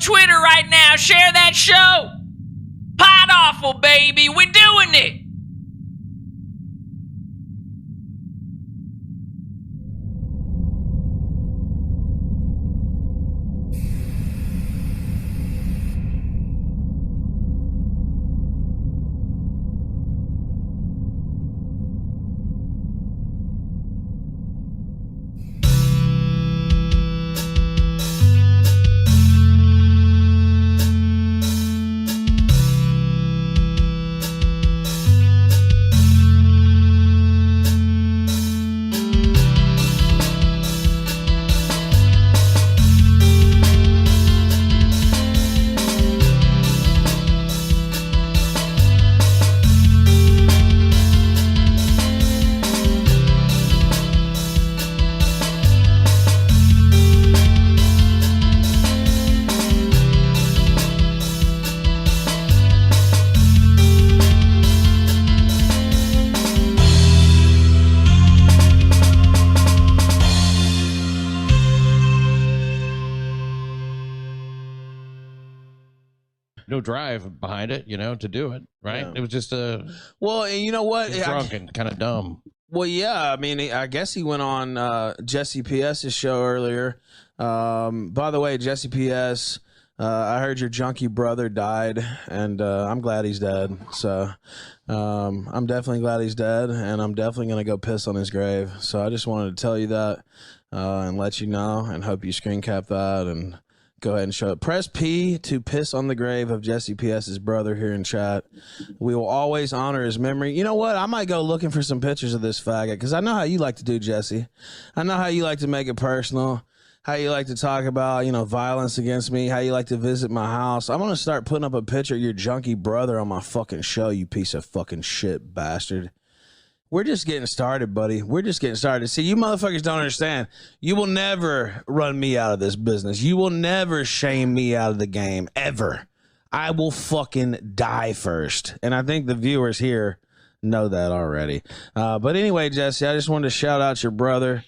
Twitter right now. Share that show. Pod Awful, baby. We're doing it. No drive behind it, to do it, right? Yeah. It was just well, you know what? Drunk and kind of dumb. Well, yeah. I mean, I guess he went on Jesse P.S.'s show earlier. By the way, Jesse P.S., I heard your junkie brother died, and I'm glad he's dead. So I'm definitely glad he's dead, and I'm definitely going to go piss on his grave. So I just wanted to tell you that and let you know, and hope you screen cap that and go ahead and show it. Press P to piss on the grave of Jesse P.S.'s brother here in chat. We will always honor his memory. You know what? I might go looking for some pictures of this faggot, because I know how you like to do, Jesse. I know how you like to make it personal, how you like to talk about, violence against me, how you like to visit my house. I'm going to start putting up a picture of your junkie brother on my fucking show, you piece of fucking shit bastard. We're just getting started, buddy. We're just getting started. See, you motherfuckers don't understand. You will never run me out of this business. You will never shame me out of the game, ever. I will fucking die first. And I think the viewers here know that already. But anyway, Jesse, I just wanted to shout out your brother.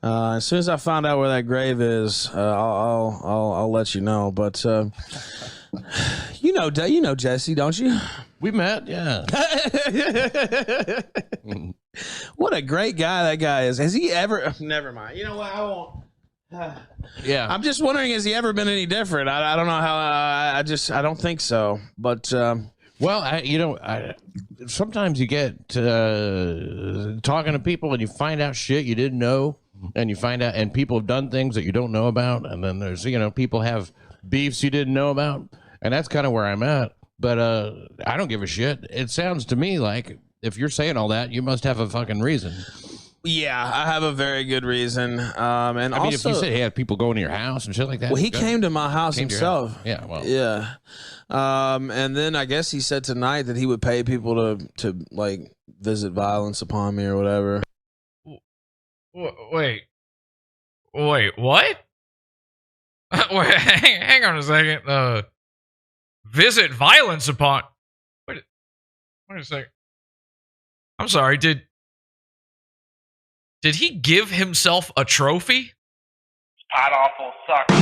As soon as I find out where that grave is, I'll let you know. But you know Jesse, don't you? We met, yeah. What a great guy that guy is. Has he ever? Never mind. You know what? I won't. Yeah. I'm just wondering, has he ever been any different? I don't know how. I don't think so. But well, sometimes you get talking to people and you find out shit you didn't know, and you find out, and people have done things that you don't know about, and then there's people have beefs you didn't know about, and that's kind of where I'm at. But I don't give a shit. It sounds to me like if you're saying all that, you must have a fucking reason. Yeah, I have a very good reason. And I mean, if you said he had people going to your house and shit like that. Well, he came to my house himself. House. Yeah, well. Yeah. And then I guess he said tonight that he would pay people to like visit violence upon me or whatever. Wait, what? Wait, hang on a second. Visit violence upon. Wait a second. I'm sorry. Did he give himself a trophy? Pod Awful sucks.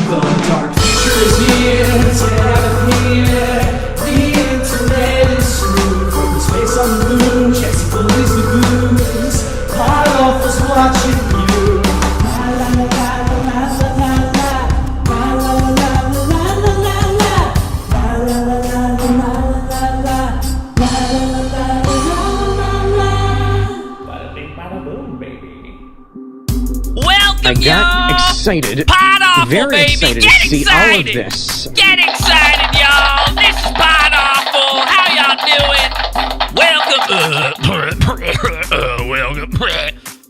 The dark future is here. Let's get out of here. The internet is screwed. From space on the moon, Jesse bullies the goons. Pod Awful's watching you. I got excited, Pod Awful, very baby. excited Get to see excited. all of this. Get excited, y'all. This is Pod Awful. How y'all doing?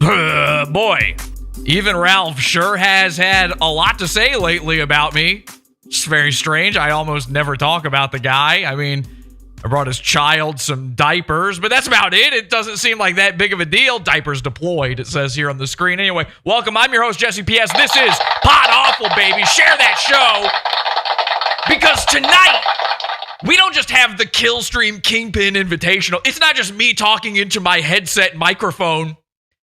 Welcome. Boy, even Ralph sure has had a lot to say lately about me. It's very strange. I almost never talk about the guy. I mean, I brought his child some diapers, but that's about it. It doesn't seem like that big of a deal. Diapers deployed, it says here on the screen. Anyway, welcome. I'm your host, Jesse P.S. This is Pod Awful, baby. Share that show. Because tonight, we don't just have the Killstream Kingpin Invitational. It's not just me talking into my headset microphone,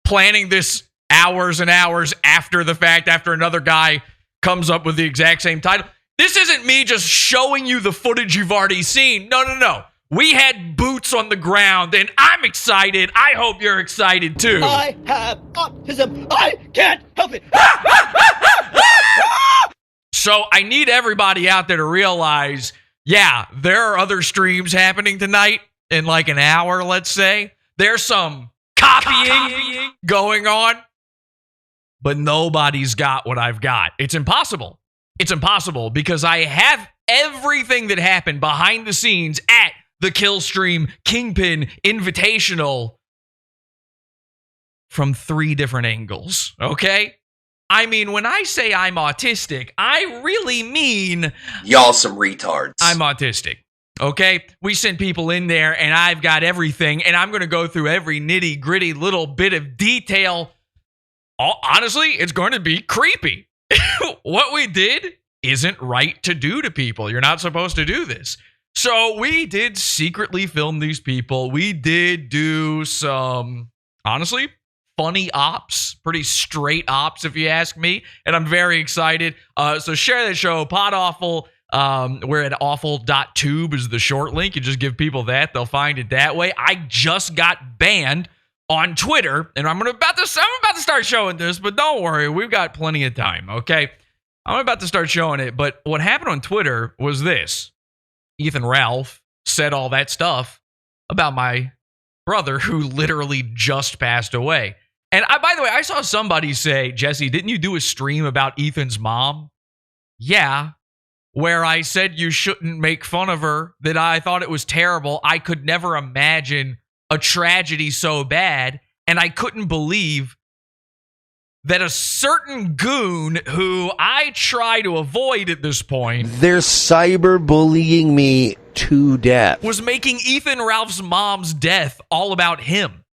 planning this hours and hours after the fact, after another guy comes up with the exact same title. This isn't me just showing you the footage you've already seen. No. We had boots on the ground, and I'm excited. I hope you're excited too. I have autism. I can't help it. So I need everybody out there to realize, yeah, there are other streams happening tonight in like an hour, let's say. There's some copying going on, but nobody's got what I've got. It's impossible. It's impossible because I have everything that happened behind the scenes at the Killstream Kingpin Invitational from 3 different angles, okay? I mean, when I say I'm autistic, I really mean... Y'all some retards. I'm autistic, okay? We sent people in there, and I've got everything, and I'm going to go through every nitty-gritty little bit of detail. Honestly, it's going to be creepy. What we did isn't right to do to people. You're not supposed to do this. So we did secretly film these people. We did do some, honestly, funny ops, pretty straight ops, if you ask me. And I'm very excited. So share that show, Pod Awful. We're at awful.tube is the short link. You just give people that. They'll find it that way. I just got banned on Twitter, and I'm about to start showing this, but don't worry. We've got plenty of time, okay? I'm about to start showing it, but what happened on Twitter was this. Ethan Ralph said all that stuff about my brother who literally just passed away. And by the way, I saw somebody say, Jesse, didn't you do a stream about Ethan's mom? Yeah, where I said you shouldn't make fun of her, that I thought it was terrible. I could never imagine a tragedy so bad, and I couldn't believe that a certain goon who I try to avoid at this point, they're cyberbullying me to death, was making Ethan Ralph's mom's death all about him.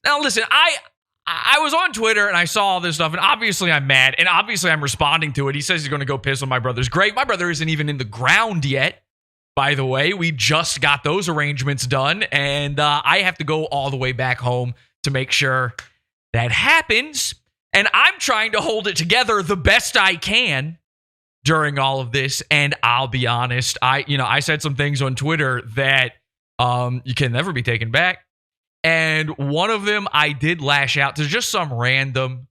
Now listen, I was on Twitter and I saw all this stuff, and obviously I'm mad, and obviously I'm responding to it. He says he's going to go piss on my brother's grave. My brother isn't even in the ground yet, by the way. We just got those arrangements done, and I have to go all the way back home to make sure that happens. And I'm trying to hold it together the best I can during all of this. And I'll be honest, I said some things on Twitter that you can never be taken back. And one of them I did lash out to just some random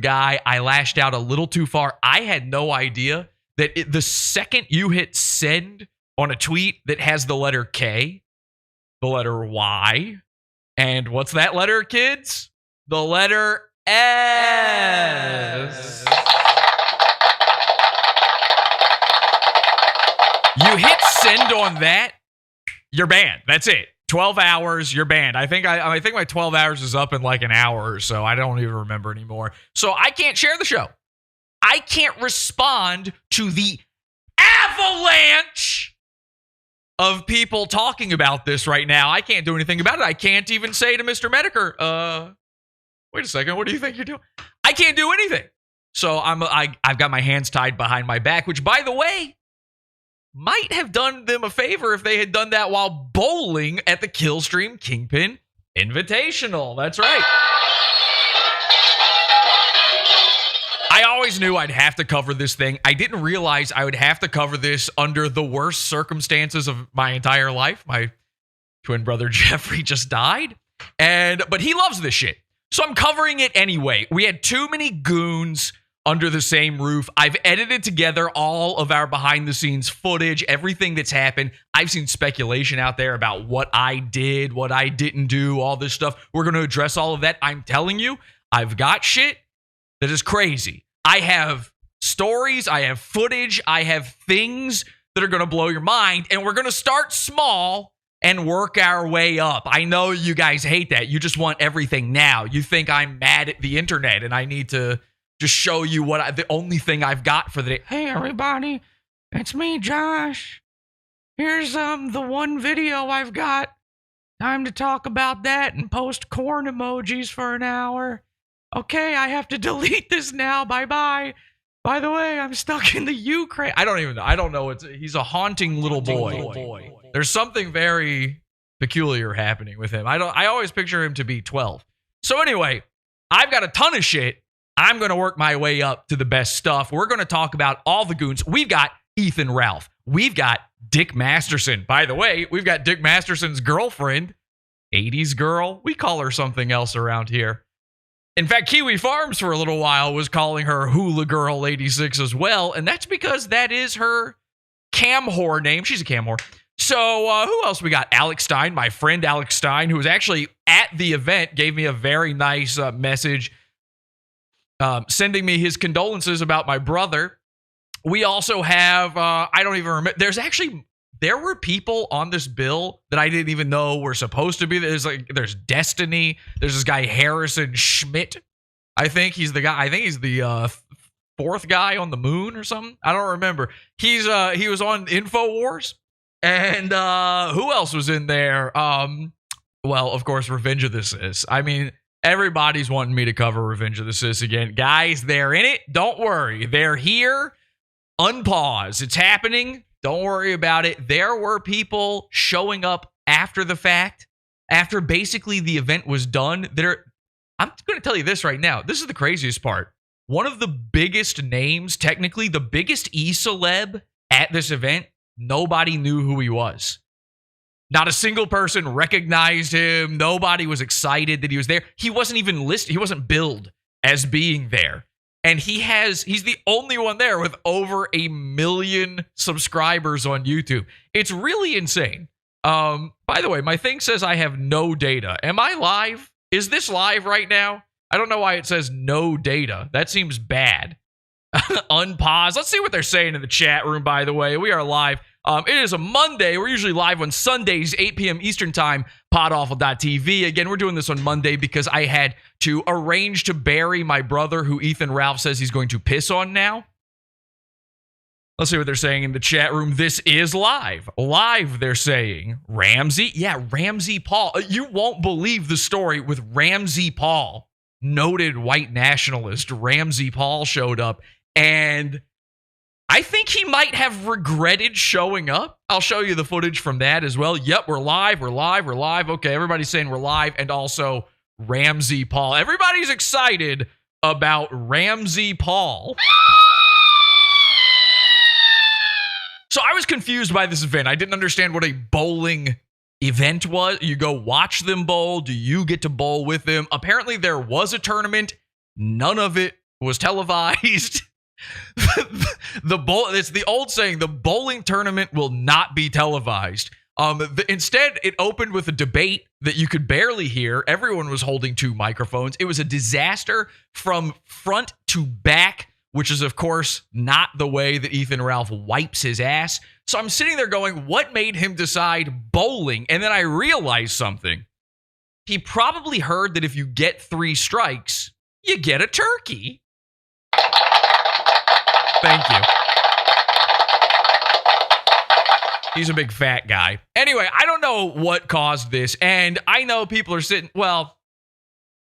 guy. I lashed out a little too far. I had no idea that the second you hit send on a tweet that has the letter K, the letter Y, and what's that letter, kids? The letter S. You hit send on that, you're banned. That's it. 12 hours, you're banned. I think my 12 hours is up in like an hour or so. I don't even remember anymore. So I can't share the show. I can't respond to the avalanche of people talking about this right now. I can't do anything about it. I can't even say to Mr. Mediker, wait a second, what do you think you're doing? I can't do anything. So I've got my hands tied behind my back, which, by the way, might have done them a favor if they had done that while bowling at the Killstream Kingpin Invitational. That's right. I always knew I'd have to cover this thing. I didn't realize I would have to cover this under the worst circumstances of my entire life. My twin brother Jeffrey just died, but he loves this shit. So I'm covering it anyway. We had too many goons under the same roof. I've edited together all of our behind the scenes footage, everything that's happened. I've seen speculation out there about what I did, what I didn't do, all this stuff. We're going to address all of that. I'm telling you, I've got shit that is crazy. I have stories, I have footage, I have things that are going to blow your mind, and we're going to start small and work our way up. I know you guys hate that. You just want everything now. You think I'm mad at the internet and I need to just show you the only thing I've got for the day. Hey, everybody, it's me, Josh. Here's the one video I've got. Time to talk about that and post corn emojis for an hour. Okay, I have to delete this now. Bye-bye. By the way, I'm stuck in the Ukraine. I don't even know. I don't know. He's a haunting little boy. There's something very peculiar happening with him. I always picture him to be 12. So anyway, I've got a ton of shit I'm going to work my way up to the best stuff. We're going to talk about all the goons. We've got Ethan Ralph. We've got Dick Masterson. By the way, we've got Dick Masterson's girlfriend, 80s girl. We call her something else around here. In fact, Kiwi Farms for a little while was calling her Hula Girl 86 as well, and that's because that is her cam whore name. She's a cam whore. So who else we got? Alex Stein, my friend Alex Stein, who was actually at the event, gave me a very nice message, sending me his condolences about my brother. We also have, I don't even remember, there were people on this bill that I didn't even know were supposed to be. There's Destiny. There's this guy, Harrison Schmidt. I think he's the guy. I think he's the fourth guy on the moon or something. I don't remember. He was on InfoWars. And who else was in there? Well, of course, Revenge of the Sis. I mean, everybody's wanting me to cover Revenge of the Sis again. Guys, they're in it. Don't worry. They're here. Unpause. It's happening. Don't worry about it. There were people showing up after the fact, after basically the event was done. I'm going to tell you this right now. This is the craziest part. One of the biggest names, technically the biggest e-celeb at this event, nobody knew who he was. Not a single person recognized him. Nobody was excited that he was there. He wasn't even listed. He wasn't billed as being there. And he's the only one there with over 1 million subscribers on YouTube. It's really insane. By the way, my thing says I have no data. Am I live? Is this live right now? I don't know why it says no data. That seems bad. Unpause. Let's see what they're saying in the chat room, by the way. We are live. It is a Monday. We're usually live on Sundays, 8 p.m. Eastern Time, podawful.tv. Again, we're doing this on Monday because I had to arrange to bury my brother, who Ethan Ralph says he's going to piss on now. Let's see what they're saying in the chat room. This is live. Live, they're saying. Ramsey? Yeah, Ramsey Paul. You won't believe the story with Ramsey Paul. Noted white nationalist Ramsey Paul showed up, and I think he might have regretted showing up. I'll show you the footage from that as well. Yep, we're live. Okay, everybody's saying we're live, and also Ramsey Paul. Everybody's excited about Ramsey Paul. So I was confused by this event. I didn't understand what a bowling event was. You go watch them bowl. Do you get to bowl with them? Apparently there was a tournament. None of it was televised. It's the old saying, the bowling tournament will not be televised. Instead, it opened with a debate that you could barely hear. Everyone was holding 2 microphones. It was a disaster from front to back, which is, of course, not the way that Ethan Ralph wipes his ass. So I'm sitting there going, what made him decide bowling? And then I realized something. He probably heard that if you get 3 strikes, you get a turkey. Thank you. He's a big fat guy. Anyway, I don't know what caused this, and I know people are sitting, well,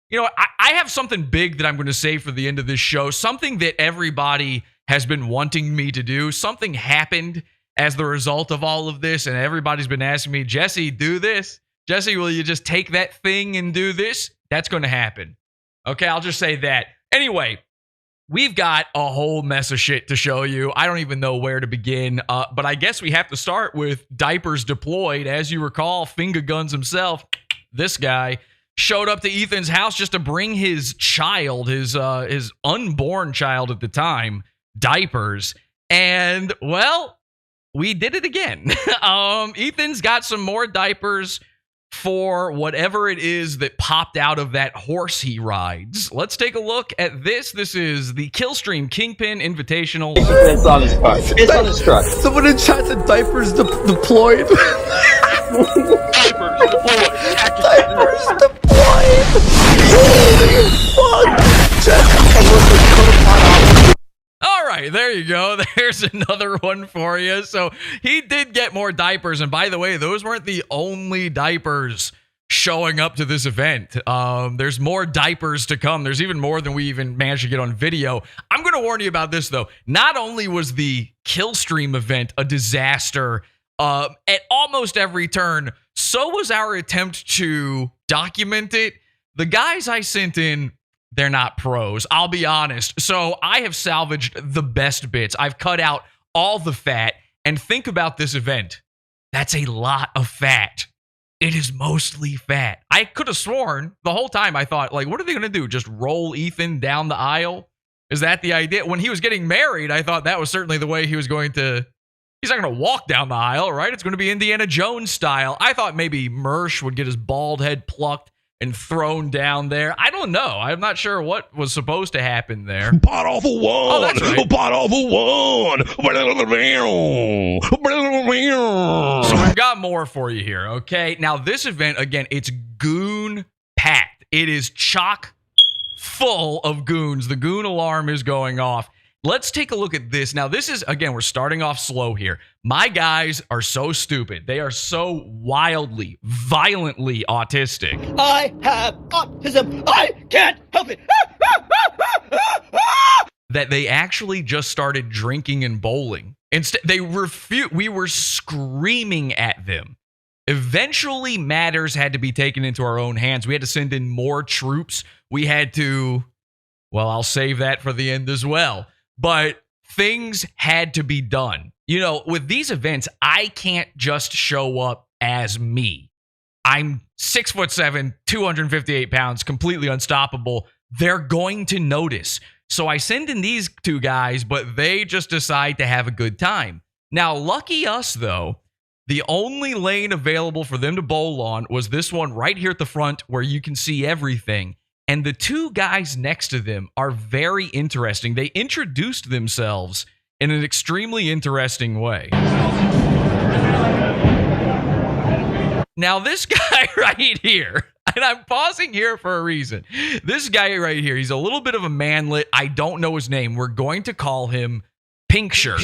you know, I have something big that I'm going to say for the end of this show, something that everybody has been wanting me to do. Something happened as the result of all of this, and everybody's been asking me, Jesse, do this. Jesse, will you just take that thing and do this? That's going to happen. Okay, I'll just say that. Anyway, we've got a whole mess of shit to show you. I don't even know where to begin, but I guess we have to start with diapers deployed. As you recall, Finger Guns himself, this guy, showed up to Ethan's house just to bring his child, his unborn child at the time, diapers. And, well, we did it again. Ethan's got some more diapers for whatever it is that popped out of that horse he rides. Let's take a look at this. This is the Killstream Kingpin Invitational. It's on his car. It's on his truck. Someone in chat said diapers deployed. Diapers deployed. Diapers deployed. Holy fuck. Chat, All right, there you go. There's another one for you. So he did get more diapers. And by the way, those weren't the only diapers showing up to this event. There's more diapers to come. There's even more than we even managed to get on video. I'm going to warn you about this, though. Not only was the Killstream event a disaster at almost every turn, so was our attempt to document it. The guys I sent in, they're not pros. I'll be honest. So I have salvaged the best bits. I've cut out all the fat. And think about this event. That's a lot of fat. It is mostly fat. I could have sworn the whole time I thought, like, what are they going to do? Just roll Ethan down the aisle? Is that the idea? When he was getting married, I thought that was certainly the way he was going to. He's not going to walk down the aisle, right? It's going to be Indiana Jones style. I thought maybe Mersh would get his bald head plucked and thrown down there. I don't know. I'm not sure what was supposed to happen there. Pot awful one. Oh, that's right. Pot awful one. So I've got more for you here, okay? Now, this event, again, it's goon-packed. It is chock full of goons. The goon alarm is going off. Let's take a look at this. Now, this is, again, we're starting off slow here. My guys are so stupid. They are so wildly, violently autistic. I have autism. I can't help it. That they actually just started drinking and bowling. Instead, they refuse. We were screaming at them. Eventually, matters had to be taken into our own hands. We had to send in more troops. We had to, well, I'll save that for the end as well. But things had to be done. You know, with these events, I can't just show up as me. I'm 6'7", 258 pounds, completely unstoppable. They're going to notice. So I send in these two guys, but they just decide to have a good time. Now, lucky us, though, the only lane available for them to bowl on was this one right here at the front where you can see everything. And the two guys next to them are very interesting. They introduced themselves in an extremely interesting way. Now, this guy right here, and I'm pausing here for a reason. This guy right here, he's a little bit of a manlet. I don't know his name. We're going to call him Pink Shirt.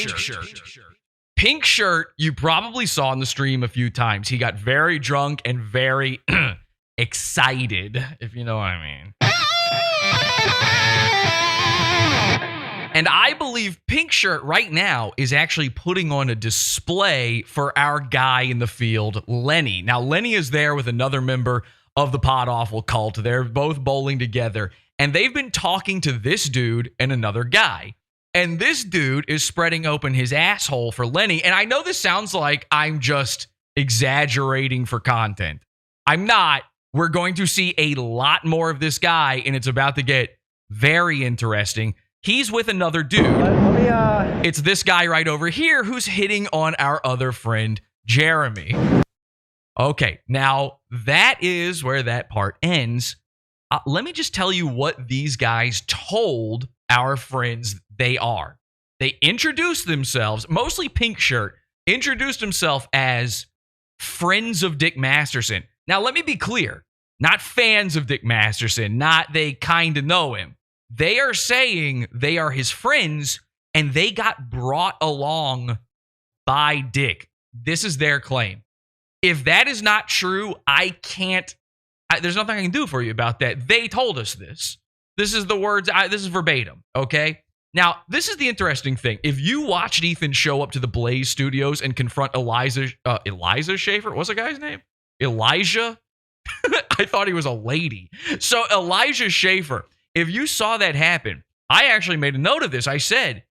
Pink Shirt, you probably saw in the stream a few times. He got very drunk and very excited, if you know what I mean. And I believe Pink Shirt right now is actually putting on a display for our guy in the field, Lenny. Now, Lenny is there with another member of the Pod Awful cult. They're both bowling together, and they've been talking to this dude and another guy. And this dude is spreading open his asshole for Lenny. And I know this sounds like I'm just exaggerating for content. I'm not. We're going to see a lot more of this guy, and it's about to get very interesting. He's with another dude. It's this guy right over here who's hitting on our other friend, Jeremy. Okay, now that is where that part ends. Let me just tell you what these guys told our friends they are. They introduced themselves, mostly Pink Shirt, introduced himself as friends of Dick Masterson. Now, let me be clear. Not fans of Dick Masterson, not they kind of know him. They are saying they are his friends, and they got brought along by Dick. This is their claim. If that is not true, there's nothing I can do for you about that. They told us this. This is the words, this is verbatim, okay? Now, this is the interesting thing. If you watched Ethan show up to the Blaze Studios and confront Elijah Schaefer, what's the guy's name? Elijah? I thought he was a lady. So Elijah Schaefer, if you saw that happen, I actually made a note of this. I said,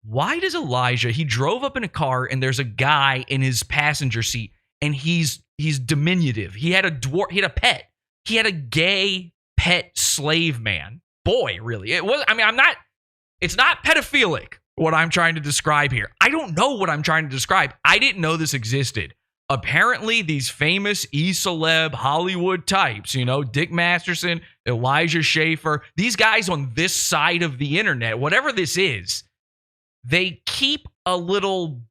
why does Elijah, he drove up in a car and there's a guy in his passenger seat and he's diminutive. He had a pet. He had a gay pet slave man. Boy, really. It's not pedophilic what I'm trying to describe here. I don't know what I'm trying to describe. I didn't know this existed. Apparently, these famous E-celeb Hollywood types, Dick Masterson, Elijah Schaefer, these guys on this side of the internet, whatever this is, they keep a little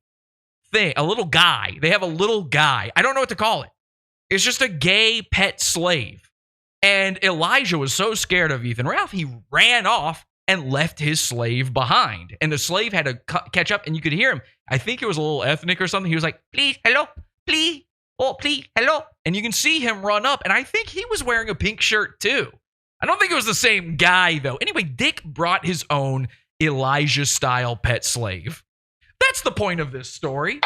thing, a little guy. They have a little guy. I don't know what to call it. It's just a gay pet slave. And Elijah was so scared of Ethan Ralph, he ran off and left his slave behind. And the slave had to catch up, and you could hear him. I think it was a little ethnic or something. He was like, please, hello. Please, oh, please, hello. And you can see him run up. And I think he was wearing a pink shirt too. I don't think it was the same guy though. Anyway, Dick brought his own Elijah-style pet slave. That's the point of this story.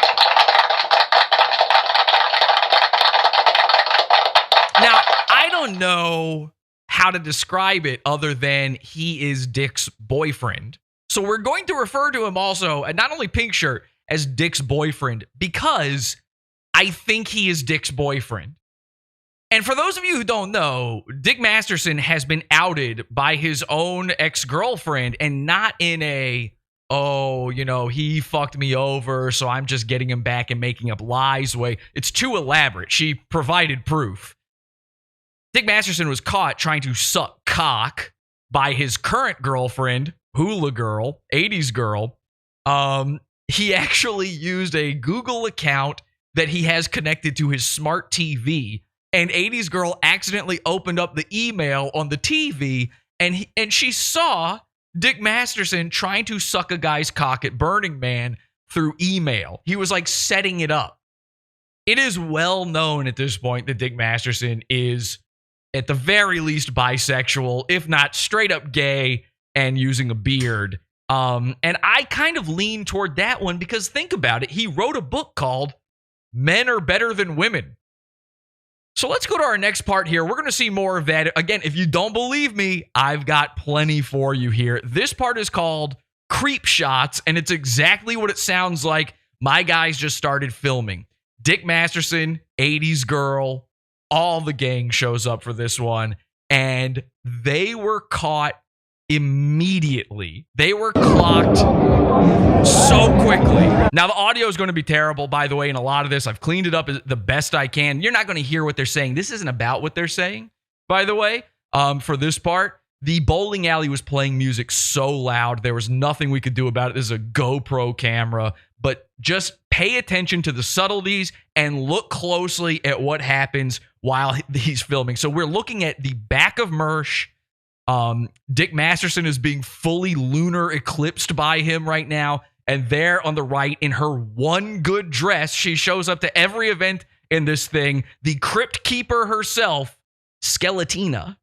Now, I don't know how to describe it other than he is Dick's boyfriend. So we're going to refer to him also, and not only Pink Shirt, as Dick's boyfriend, because I think he is Dick's boyfriend. And for those of you who don't know, Dick Masterson has been outed by his own ex-girlfriend, and not in a, oh, you know, he fucked me over, so I'm just getting him back and making up lies way. It's too elaborate. She provided proof. Dick Masterson was caught trying to suck cock by his current girlfriend, Hula Girl, 80s Girl. He actually used a Google account that he has connected to his smart TV, and 80s Girl accidentally opened up the email on the TV, and she saw Dick Masterson trying to suck a guy's cock at Burning Man through email. He was like setting it up. It is well known at this point that Dick Masterson is, at the very least, bisexual, if not straight up gay and using a beard. And I kind of lean toward that one because think about it. He wrote a book called Men Are Better Than Women. So let's go to our next part here. We're going to see more of that. Again, if you don't believe me, I've got plenty for you here. This part is called Creep Shots, and it's exactly what it sounds like. My guys just started filming. Dick Masterson, 80s Girl, all the gang shows up for this one, and they were caught immediately. They were clocked so quickly. Now, the audio is going to be terrible, by the way, in a lot of this. I've cleaned it up the best I can. You're not going to hear what they're saying. This isn't about what they're saying, by the way. For this part, the bowling alley was playing music so loud, there was nothing we could do about it. This is a GoPro camera, but just pay attention to the subtleties and look closely at what happens while he's filming. So we're looking at the back of Mersh. Dick Masterson is being fully lunar eclipsed by him right now. And there on the right, in her one good dress, she shows up to every event in this thing. The Crypt Keeper herself, Skeletina.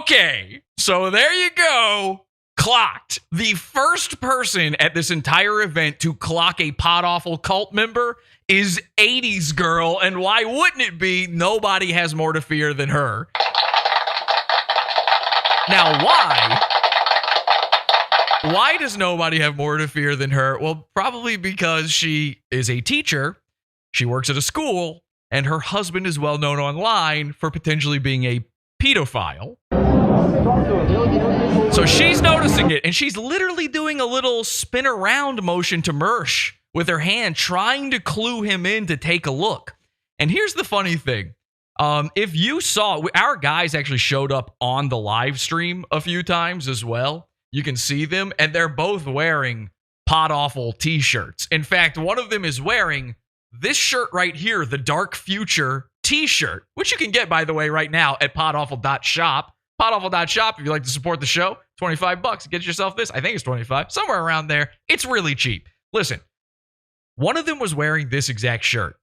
Okay, so there you go. Clocked. The first person at this entire event to clock a pod-awful cult member is 80s Girl, and why wouldn't it be? Nobody has more to fear than her. Now, why? Why does nobody have more to fear than her? Well, probably because she is a teacher, she works at a school, and her husband is well known online for potentially being a pedophile. So she's noticing it, and she's literally doing a little spin around motion to Mersh with her hand, trying to clue him in to take a look. And here's the funny thing. If you saw, our guys actually showed up on the live stream a few times as well. You can see them, and they're both wearing pod-awful t-shirts. In fact, one of them is wearing this shirt right here, the Dark Future t-shirt, which you can get, by the way, right now at podawful.shop. Podawful.shop, if you'd like to support the show, $25. Get yourself this. I think it's 25, somewhere around there. It's really cheap. Listen, one of them was wearing this exact shirt.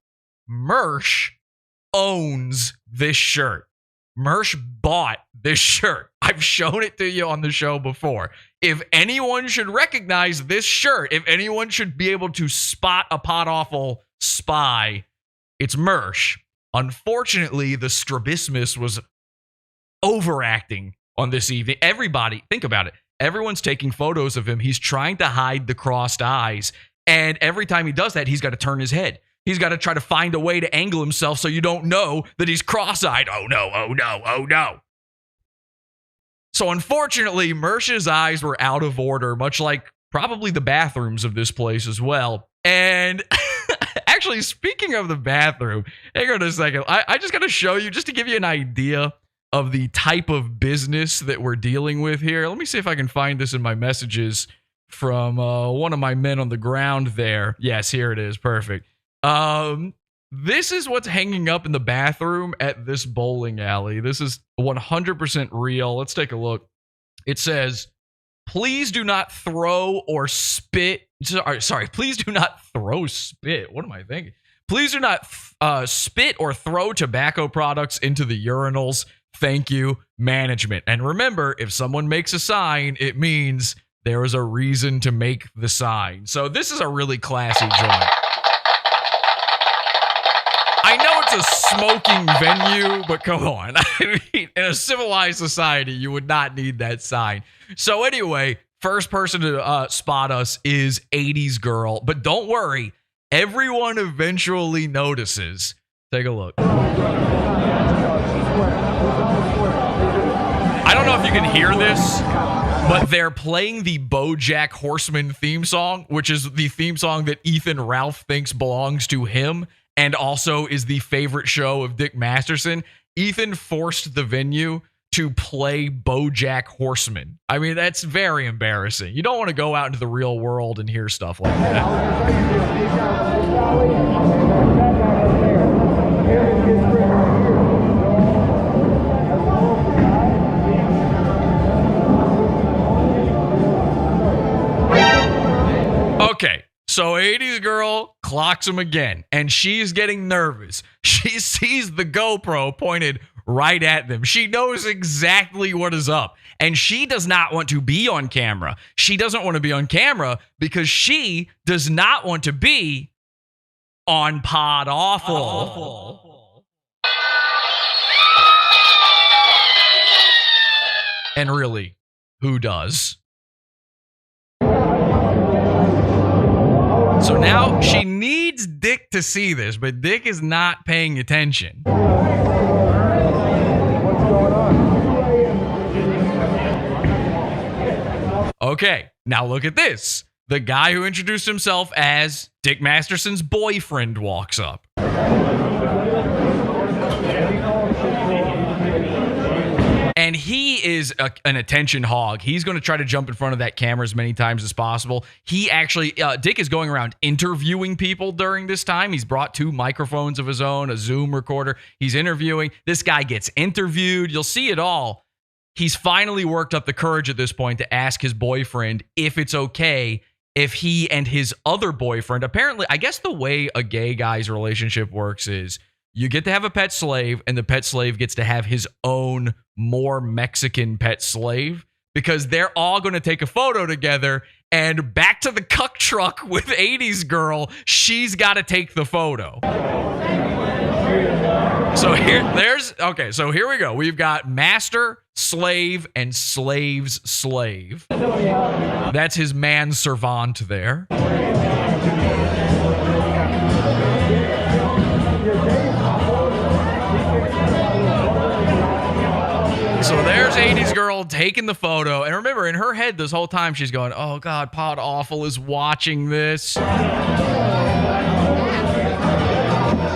Mersh owns this shirt. Mersh bought this shirt. I've shown it to you on the show before. If anyone should recognize this shirt, if anyone should be able to spot a pod-awful spy, it's Mersh. Unfortunately, the strabismus was overacting on this evening. Everybody, think about it. Everyone's taking photos of him. He's trying to hide the crossed eyes. And every time he does that, he's got to turn his head. He's got to try to find a way to angle himself so you don't know that he's cross-eyed. Oh no, oh no, oh no. So unfortunately, Mersh's eyes were out of order, much like probably the bathrooms of this place as well. And actually, speaking of the bathroom, hang on a second. I just got to show you, just to give you an idea of the type of business that we're dealing with here. Let me see if I can find this in my messages from one of my men on the ground there. Yes, here it is. Perfect. This is what's hanging up in the bathroom at this bowling alley. This is 100% real. Let's take a look. It says, please do not throw or spit. Sorry, please do not throw spit. What am I thinking? Please do not spit or throw tobacco products into the urinals. Thank you, management. And remember, if someone makes a sign, it means there is a reason to make the sign. So this is a really classy joint. it's a smoking venue, but come on. I mean, in a civilized society, you would not need that sign. So anyway, first person to spot us is 80s Girl. But don't worry, everyone eventually notices. Take a look. I don't know if you can hear this, but they're playing the BoJack Horseman theme song, which is the theme song that Ethan Ralph thinks belongs to him and also is the favorite show of Dick Masterson. Ethan forced the venue to play BoJack Horseman. I mean, that's very embarrassing. You don't want to go out into the real world and hear stuff like that. Okay, so 80s Girl clocks him again, and she's getting nervous. She sees the GoPro pointed right at them. She knows exactly what is up, and she does not want to be on camera. She doesn't want to be on camera because she does not want to be on Pod Awful. And really, who does? So now she needs Dick to see this, but Dick is not paying attention. Okay, now look at this. The guy who introduced himself as Dick Masterson's boyfriend walks up. And he is an attention hog. He's going to try to jump in front of that camera as many times as possible. He actually, Dick is going around interviewing people during this time. He's brought 2 microphones of his own, a Zoom recorder. He's interviewing. This guy gets interviewed. You'll see it all. He's finally worked up the courage at this point to ask his boyfriend if it's okay if he and his other boyfriend, apparently, I guess the way a gay guy's relationship works is you get to have a pet slave, and the pet slave gets to have his own more Mexican pet slave because they're all going to take a photo together, and back to the cuck truck with 80s Girl, she's got to take the photo. So here we go. We've got master, slave, and slave's slave. That's his man servant there. So there's 80s Girl taking the photo. And remember, in her head this whole time, she's going, oh, God, Pod Awful is watching this.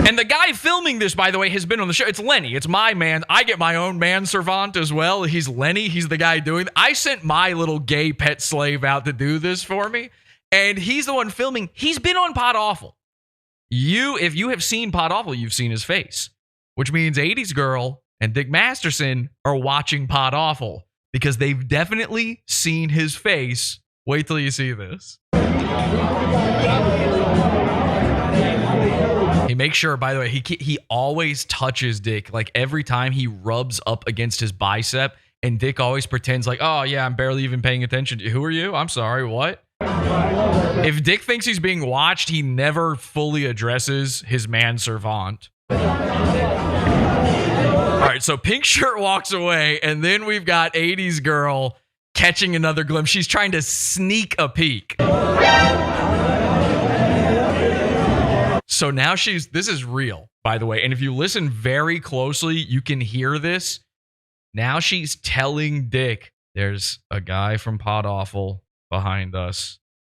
And the guy filming this, by the way, has been on the show. It's Lenny. It's my man. I get my own man servant as well. He's Lenny. He's the guy doing it. I sent my little gay pet slave out to do this for me. And he's the one filming. He's been on Pod Awful. If you have seen Pod Awful, you've seen his face. Which means 80s Girl and Dick Masterson are watching Pod Awful because they've definitely seen his face. Wait till you see this. He makes sure, by the way, he always touches Dick. Like every time he rubs up against his bicep, and Dick always pretends like, oh yeah, I'm barely even paying attention to you. Who are you? I'm sorry, what? If Dick thinks he's being watched, he never fully addresses his man servant. All right, so Pink Shirt walks away, and then we've got 80s Girl catching another glimpse. She's trying to sneak a peek. So now this is real, by the way. And if you listen very closely, you can hear this. Now she's telling Dick, there's a guy from Pod Awful behind us.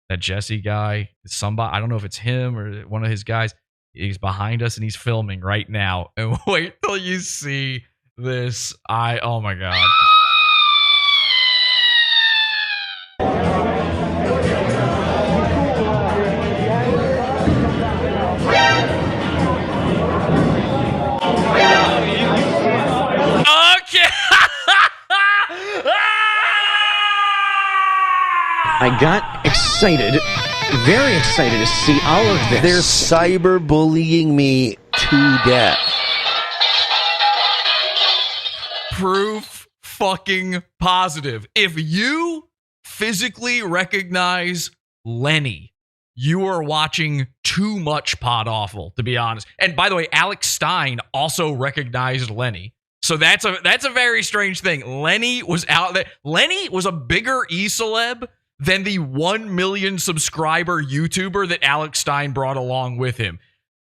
That Jesse guy, somebody, I don't know if it's him or one of his guys. He's behind us and he's filming right now. And wait till you see this. Oh my God. I got excited, very excited to see all of this. They're cyberbullying me to death. Proof fucking positive. If you physically recognize Lenny you are watching too much Pod Awful, to be honest. And by the way, Alex Stein also recognized Lenny. So that's a very strange thing. Lenny was out there. Lenny was a bigger e-celeb than the 1 million subscriber YouTuber that Alex Stein brought along with him.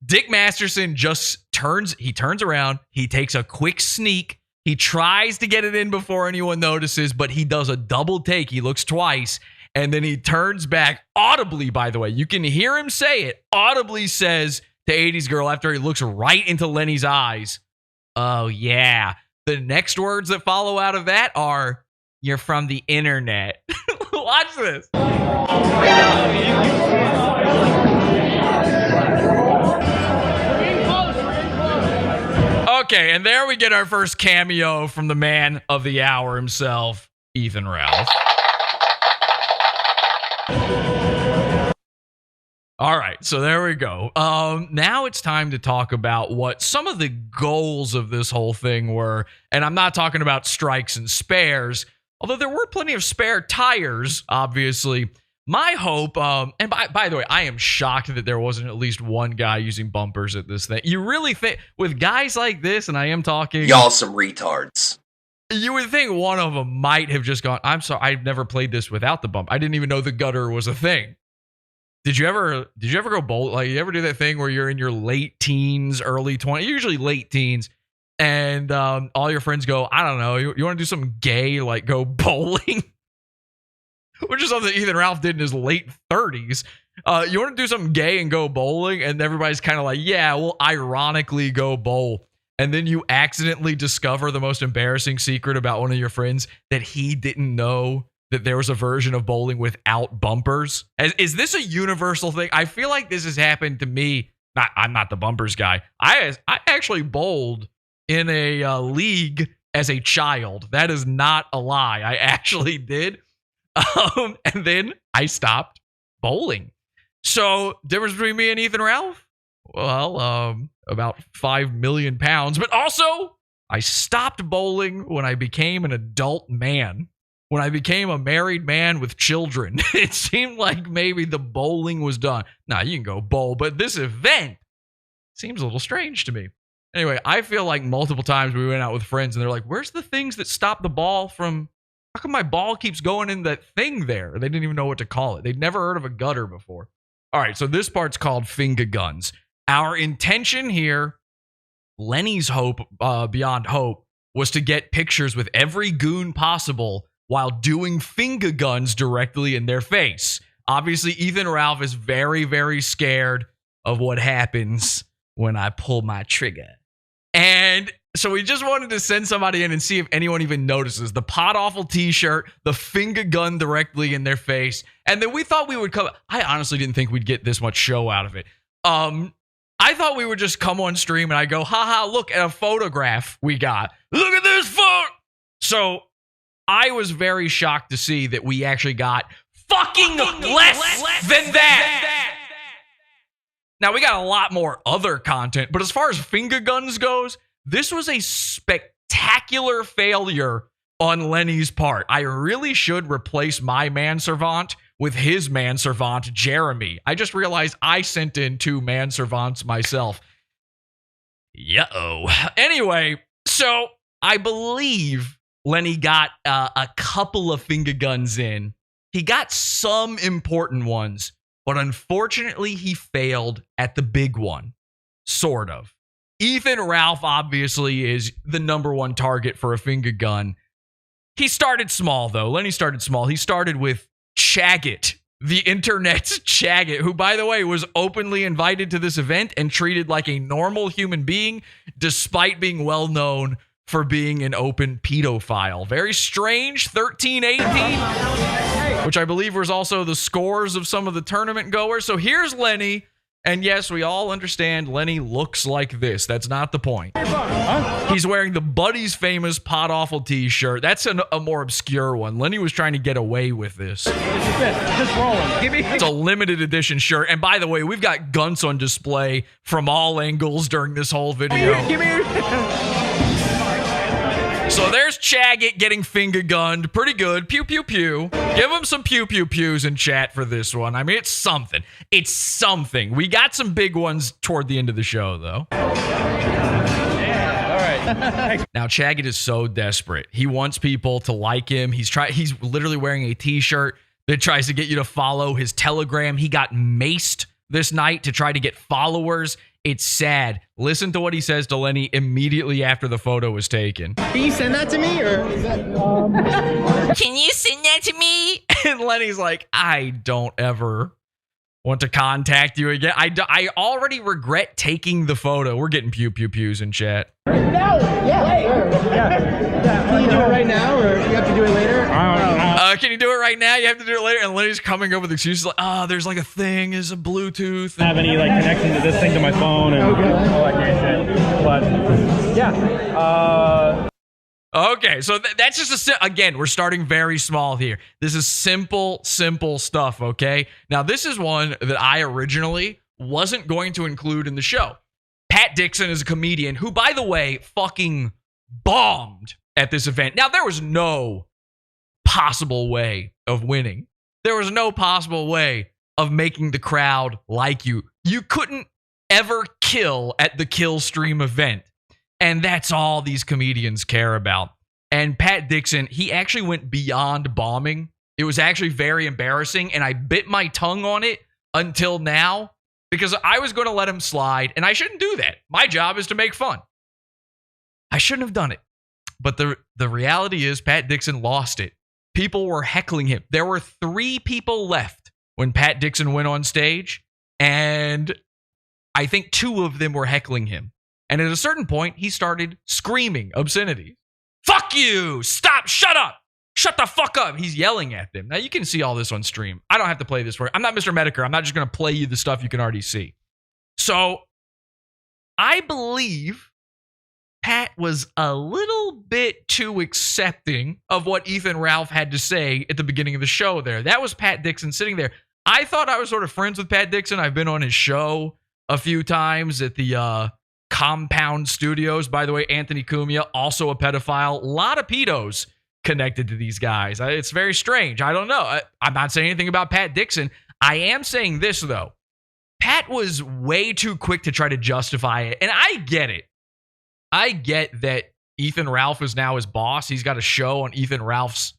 Dick Masterson just turns around. He takes a quick sneak. He tries to get it in before anyone notices, but he does a double take. He looks twice, and then he turns back audibly, by the way. You can hear him say it. Audibly says to 80s Girl after he looks right into Lenny's eyes, "Oh, yeah." The next words that follow out of that are, "You're from the internet." Watch this. Okay, and there we get our first cameo from the man of the hour himself, Ethan Ralph. All right, so there we go. Now it's time to talk about what some of the goals of this whole thing were. And I'm not talking about strikes and spares, although there were plenty of spare tires, obviously. My hope, and by the way, I am shocked that there wasn't at least one guy using bumpers at this thing. You really think, with guys like this, and I am talking... Y'all some retards. You would think one of them might have just gone, "I'm sorry, I've never played this without the bump. I didn't even know the gutter was a thing." Did you ever go bowl? Like, you ever do that thing where you're in your late teens, early 20s, usually late teens, and all your friends go, "I don't know, you want to do something gay, like go bowling?" Which is something Ethan Ralph did in his late 30s. You want to do something gay and go bowling? And everybody's kind of like, "Yeah, we'll ironically go bowl." And then you accidentally discover the most embarrassing secret about one of your friends, that he didn't know that there was a version of bowling without bumpers. Is this a universal thing? I feel like this has happened to me. I'm not the bumpers guy. I actually bowled in a league as a child. That is not a lie. I actually did. And then I stopped bowling. So, difference between me and Ethan Ralph? Well, about 5 million pounds. But also, I stopped bowling when I became an adult man. When I became a married man with children. It seemed like maybe the bowling was done. Now, you can go bowl, but this event seems a little strange to me. Anyway, I feel like multiple times we went out with friends and they're like, "Where's the things that stop the ball from... How come my ball keeps going in that thing there?" They didn't even know what to call it. They'd never heard of a gutter before. All right, so this part's called finger guns. Our intention here, Lenny's hope, beyond hope, was to get pictures with every goon possible while doing finger guns directly in their face. Obviously, Ethan Ralph is very, very scared of what happens when I pull my trigger. And so we just wanted to send somebody in and see if anyone even notices. The Pod Awful t-shirt, the finger gun directly in their face. And then we thought we would come... I honestly didn't think we'd get this much show out of it. I thought we would just come on stream and I go, "Haha, look at a photograph we got. Look at this photo." So I was very shocked to see that we actually got fucking less than that. Now, we got a lot more other content, but as far as finger guns goes, this was a spectacular failure on Lenny's part. I really should replace my manservant with his manservant, Jeremy. I just realized I sent in 2 manservants myself. Uh-oh. Anyway, so I believe Lenny got a couple of finger guns in. He got some important ones, but unfortunately he failed at the big one. Sort of. Ethan Ralph obviously is the #1 target for a finger gun. He started small, though. Lenny started small. He started with Chaggit, the internet's Chaggit, who, by the way, was openly invited to this event and treated like a normal human being, despite being well known for being an open pedophile. Very strange. 13-18, which I believe was also the scores of some of the tournament goers. So here's Lenny. And yes, we all understand Lenny looks like this. That's not the point. He's wearing the Buddy's famous Pod Awful t-shirt. That's a more obscure one. Lenny was trying to get away with this. Just rolling. It's a limited edition shirt. And by the way, we've got guns on display from all angles during this whole video. So there's there's Chaggett getting finger gunned. Pretty good. Pew, pew, pew. Give him some pew, pew, pews in chat for this one. I mean, it's something. It's something. We got some big ones toward the end of the show, though. Now, Chaggett is so desperate. He wants people to like him. He's literally wearing a t-shirt that tries to get you to follow his Telegram. He got maced this night to try to get followers. It's sad. Listen to what he says to Lenny immediately after the photo was taken. Can you send that to me, or is that? Can you send that to me? And Lenny's like, I don't ever want to contact you again. I already regret taking the photo. We're getting pew pew pews in chat. No. Yeah. Can you do it right now, or you have to do it later? Can you do it right now? You have to do it later. And Lenny's coming up with excuses like, there's like a thing, is a Bluetooth. Have any like connection to this thing to my phone and all that kind of shit. But yeah. Okay, so that's just again, we're starting very small here. This is simple stuff, okay? Now, this is one that I originally wasn't going to include in the show. Pat Dixon is a comedian who, by the way, fucking bombed at this event. Now, there was no possible way of winning. There was no possible way of making the crowd like you. You couldn't ever kill at the Kill Stream event. And that's all these comedians care about. And Pat Dixon, he actually went beyond bombing. It was actually very embarrassing, and I bit my tongue on it until now because I was going to let him slide, and I shouldn't do that. My job is to make fun. I shouldn't have done it. But the reality is Pat Dixon lost it. People were heckling him. There were 3 people left when Pat Dixon went on stage, and I think 2 of them were heckling him. And at a certain point, he started screaming obscenity. Fuck you! Stop! Shut up! Shut the fuck up! He's yelling at them. Now, you can see all this on stream. I don't have to play this for you. I'm not Mr. Medicare. I'm not just going to play you the stuff you can already see. So, I believe Pat was a little bit too accepting of what Ethan Ralph had to say at the beginning of the show there. That was Pat Dixon sitting there. I thought I was sort of friends with Pat Dixon. I've been on his show a few times at the Compound Studios. By the way, Anthony Cumia, also a pedophile. A lot of pedos connected to these guys. It's very strange. I don't know. I'm not saying anything about Pat Dixon. I am saying this, though. Pat was way too quick to try to justify it. And I get it. I get that Ethan Ralph is now his boss. He's got a show on Ethan Ralph's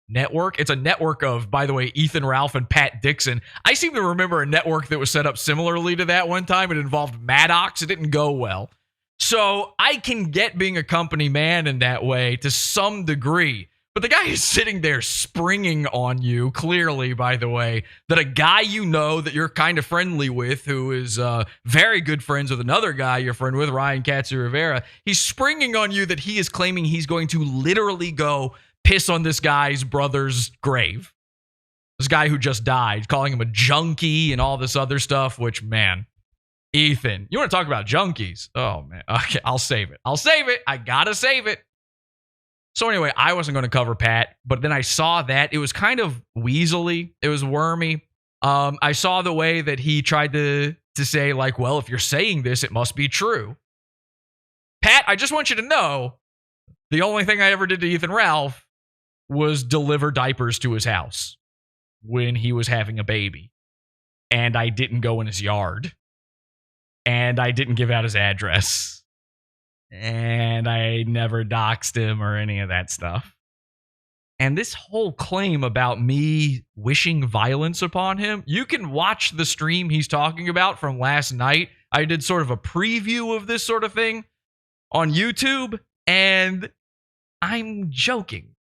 network. It's a network of, by the way, Ethan Ralph and Pat Dixon. I seem to remember a network that was set up similarly to that one time. It involved Maddox. It didn't go well. So I can get being a company man in that way to some degree. But the guy is sitting there springing on you, clearly, by the way, that a guy you know that you're kind of friendly with, who is very good friends with another guy you're friend with, Ryan Katsu Rivera, he's springing on you that he is claiming he's going to literally go piss on this guy's brother's grave. This guy who just died, calling him a junkie and all this other stuff, which, man, Ethan, you want to talk about junkies? Oh, man. Okay, I'll save it. I gotta save it. So anyway, I wasn't going to cover Pat, but then I saw that. It was kind of weaselly. It was wormy. I saw the way that he tried to say, like, well, if you're saying this, it must be true. Pat, I just want you to know, the only thing I ever did to Ethan Ralph was deliver diapers to his house when he was having a baby. And I didn't go in his yard. And I didn't give out his address. And I never doxed him or any of that stuff. And this whole claim about me wishing violence upon him, you can watch the stream he's talking about from last night. I did sort of a preview of this sort of thing on YouTube, and I'm joking.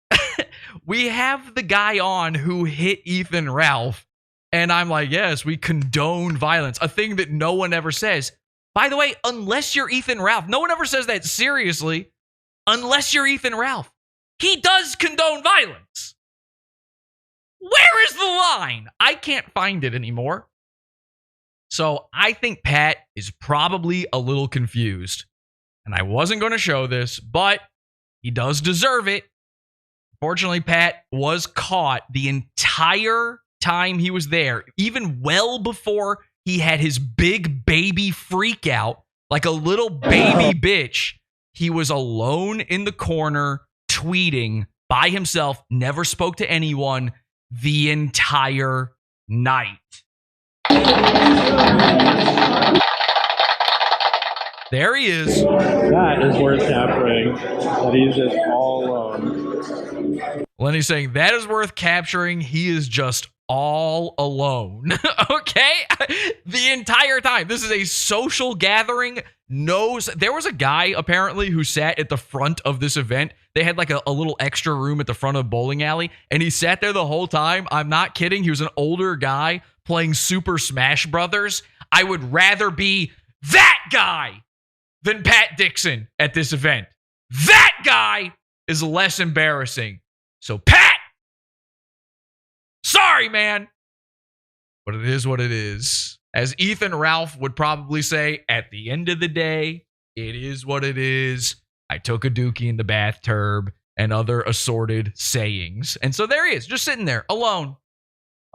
We have the guy on who hit Ethan Ralph, and I'm like, yes, we condone violence, a thing that no one ever says. By the way, unless you're Ethan Ralph, no one ever says that seriously, unless you're Ethan Ralph. He does condone violence. Where is the line? I can't find it anymore. So I think Pat is probably a little confused. And I wasn't going to show this, but he does deserve it. Fortunately, Pat was caught the entire time he was there, even well before he had his big baby freak out, like a little baby bitch. He was alone in the corner tweeting by himself, never spoke to anyone the entire night. There he is. That is worth capturing. That he's just all alone. Lenny's saying that is worth capturing. He is just all alone. Okay? The entire time. This is a social gathering. There was a guy apparently who sat at the front of this event. They had like a little extra room at the front of the bowling alley, and he sat there the whole time. I'm not kidding. He was an older guy playing Super Smash Brothers. I would rather be that guy than Pat Dixon at this event. That guy is less embarrassing. So, Pat, sorry, man. But it is what it is. As Ethan Ralph would probably say, at the end of the day, it is what it is. I took a dookie in the bathtub and other assorted sayings. And so there he is, just sitting there, alone.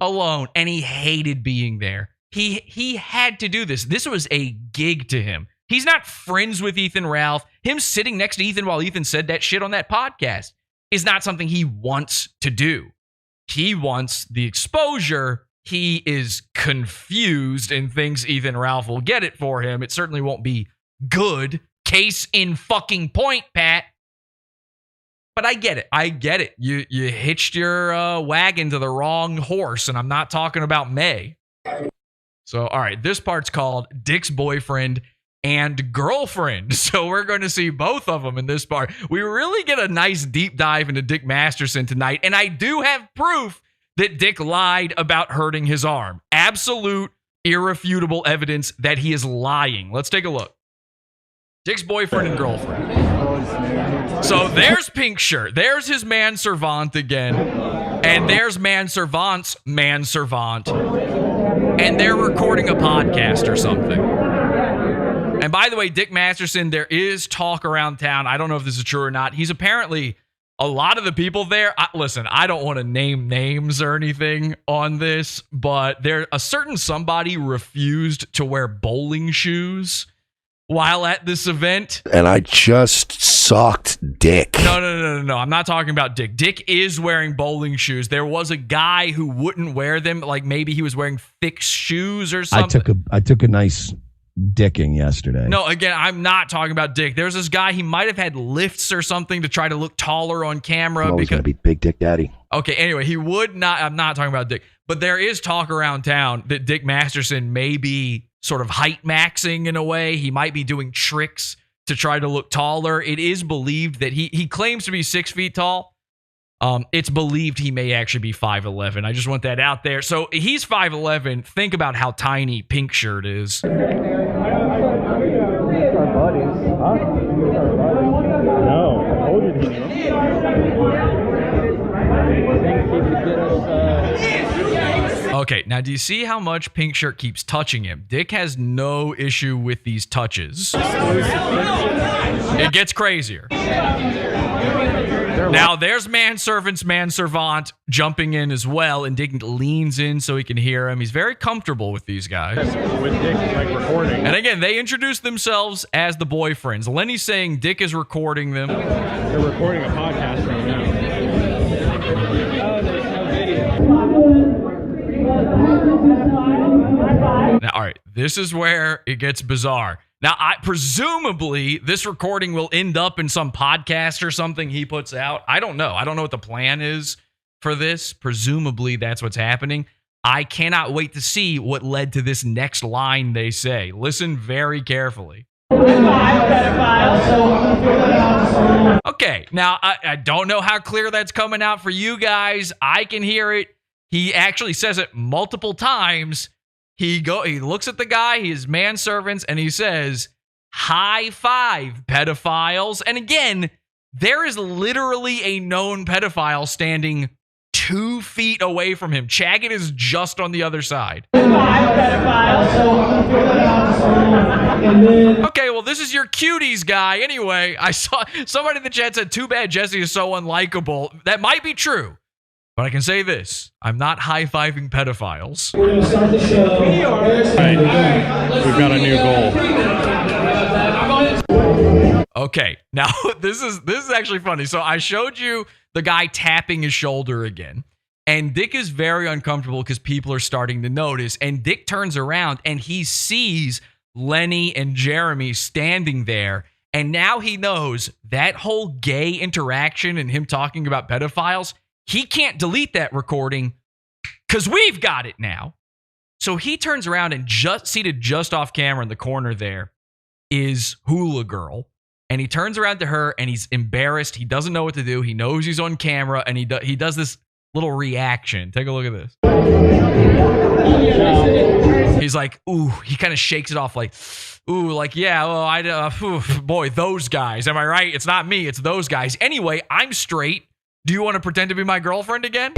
And he hated being there. He had to do this. This was a gig to him. He's not friends with Ethan Ralph. Him sitting next to Ethan while Ethan said that shit on that podcast is not something he wants to do. He wants the exposure. He is confused and thinks Ethan Ralph will get it for him. It certainly won't be good. Case in fucking point, Pat. But I get it. You hitched your wagon to the wrong horse, and I'm not talking about May. So, all right, this part's called Dick's Boyfriend and Girlfriend. So we're going to see both of them in this part. We really get a nice deep dive into Dick Masterson tonight, and I do have proof that Dick lied about hurting his arm. Absolute, irrefutable evidence that he is lying. Let's take a look. Dick's Boyfriend and Girlfriend. So there's Pink Shirt. There's his manservant again. And there's manservant's manservant. And they're recording a podcast or something. And by the way, Dick Masterson, there is talk around town. I don't know if this is true or not. He's apparently, a lot of the people there, listen, I don't want to name names or anything on this, but a certain somebody refused to wear bowling shoes while at this event. And I just sucked dick. No. I'm not talking about Dick. Dick is wearing bowling shoes. There was a guy who wouldn't wear them. Like maybe he was wearing thick shoes or something. I took a nice dicking yesterday. No, again, I'm not talking about Dick. There's this guy, he might have had lifts or something to try to look taller on camera. I'm always gonna be Big Dick Daddy. Okay, anyway, he would not, I'm not talking about Dick. But there is talk around town that Dick Masterson may be sort of height maxing in a way. He might be doing tricks to try to look taller. It is believed that he claims to be 6 feet tall. It's believed he may actually be 5'11". I just want that out there. So he's 5'11". Think about how tiny Pink Shirt is. Okay, now do you see how much Pink Shirt keeps touching him? Dick has no issue with these touches. It gets crazier. Now there's manservant's manservant jumping in as well, and Dick leans in so he can hear him. He's very comfortable with these guys. With Dick like recording. And again, they introduce themselves as the boyfriends. Lenny's saying Dick is recording them. They're recording a podcast right now. Now, all right, this is where it gets bizarre. Now, presumably, this recording will end up in some podcast or something he puts out. I don't know. I don't know what the plan is for this. Presumably, that's what's happening. I cannot wait to see what led to this next line they say. Listen very carefully. Okay, now, I don't know how clear that's coming out for you guys. I can hear it. He actually says it multiple times. He looks at the guy, his manservants, and he says, "High five, pedophiles." And again, there is literally a known pedophile standing 2 feet away from him. Chaggett is just on the other side. Okay, well, this is your cuties guy. Anyway, I saw somebody in the chat said, "Too bad Jesse is so unlikable." That might be true. But I can say this, I'm not high-fiving pedophiles. We're going to start the show. Right. We've got a new goal. Okay, now this is actually funny. So I showed you the guy tapping his shoulder again. And Dick is very uncomfortable because people are starting to notice. And Dick turns around and he sees Lenny and Jeremy standing there. And now he knows that whole gay interaction and him talking about pedophiles, he can't delete that recording because we've got it now. So he turns around and seated just off camera in the corner there is Hula Girl. And he turns around to her and he's embarrassed. He doesn't know what to do. He knows he's on camera and he does this little reaction. Take a look at this. He's like, ooh, he kind of shakes it off like, ooh, like, yeah, well, boy, those guys. Am I right? It's not me. It's those guys. Anyway, I'm straight. Do you want to pretend to be my girlfriend again?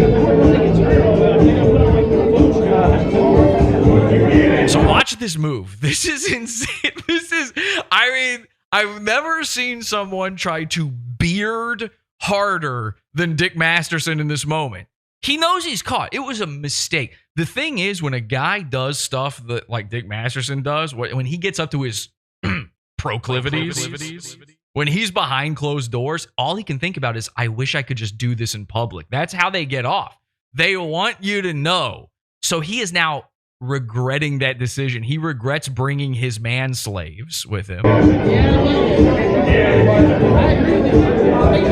So watch this move. This is insane. I've never seen someone try to beard harder than Dick Masterson in this moment. He knows he's caught. It was a mistake. The thing is, when a guy does stuff that like Dick Masterson does, when he gets up to his proclivities, when he's behind closed doors, all he can think about is, I wish I could just do this in public. That's how they get off. They want you to know. So he is now regretting that decision. He regrets bringing his man slaves with him.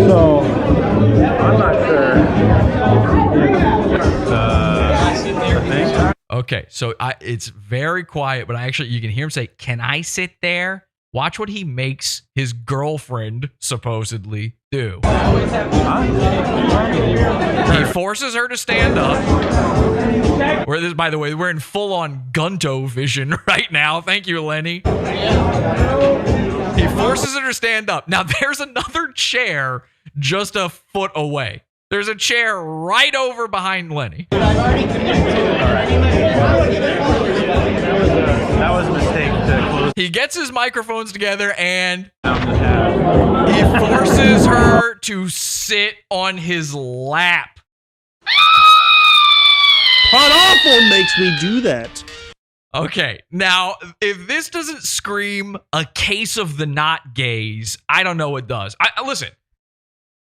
So, I'm not sure. Okay, so it's very quiet, but you can hear him say, "Can I sit there?" Watch what he makes his girlfriend supposedly do. He forces her to stand up. By the way, we're in full-on Gunto vision right now. Thank you, Lenny. He forces her to stand up. Now, there's another chair just a foot away. There's a chair right over behind Lenny. That was a mistake to close. He gets his microphones together and he forces her to sit on his lap. Hot Awful makes me do that. Okay, now, if this doesn't scream a case of the not gays, I don't know what does. Listen,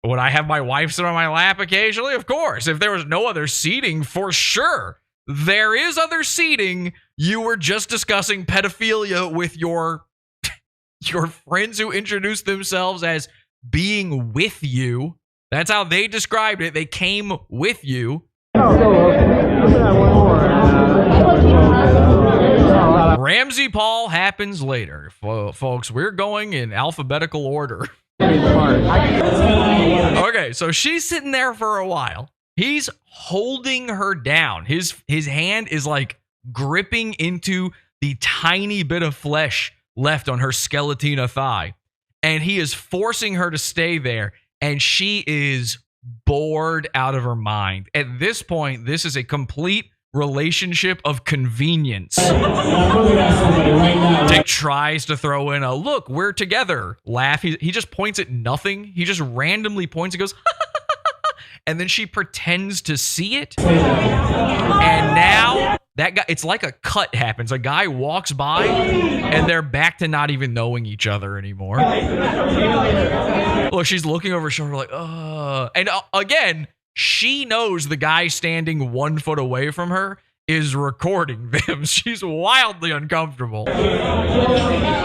would I have my wife sit on my lap occasionally? Of course. If there was no other seating, for sure. There is other seating. You were just discussing pedophilia with your friends who introduced themselves as being with you. That's how they described it. They came with you. Ramsey Paul happens later. Folks, we're going in alphabetical order. Okay, so she's sitting there for a while. He's holding her down. His hand is like gripping into the tiny bit of flesh left on her skeletina thigh. And he is forcing her to stay there. And she is bored out of her mind. At this point, this is a complete relationship of convenience. Dick tries to throw in a, look, we're together, laugh. He just points at nothing. He just randomly points and goes, and then she pretends to see it. And now that guy, it's like a cut happens. A guy walks by and they're back to not even knowing each other anymore. Look, she's looking over her shoulder like, and again, she knows the guy standing 1 foot away from her is recording them. She's wildly uncomfortable.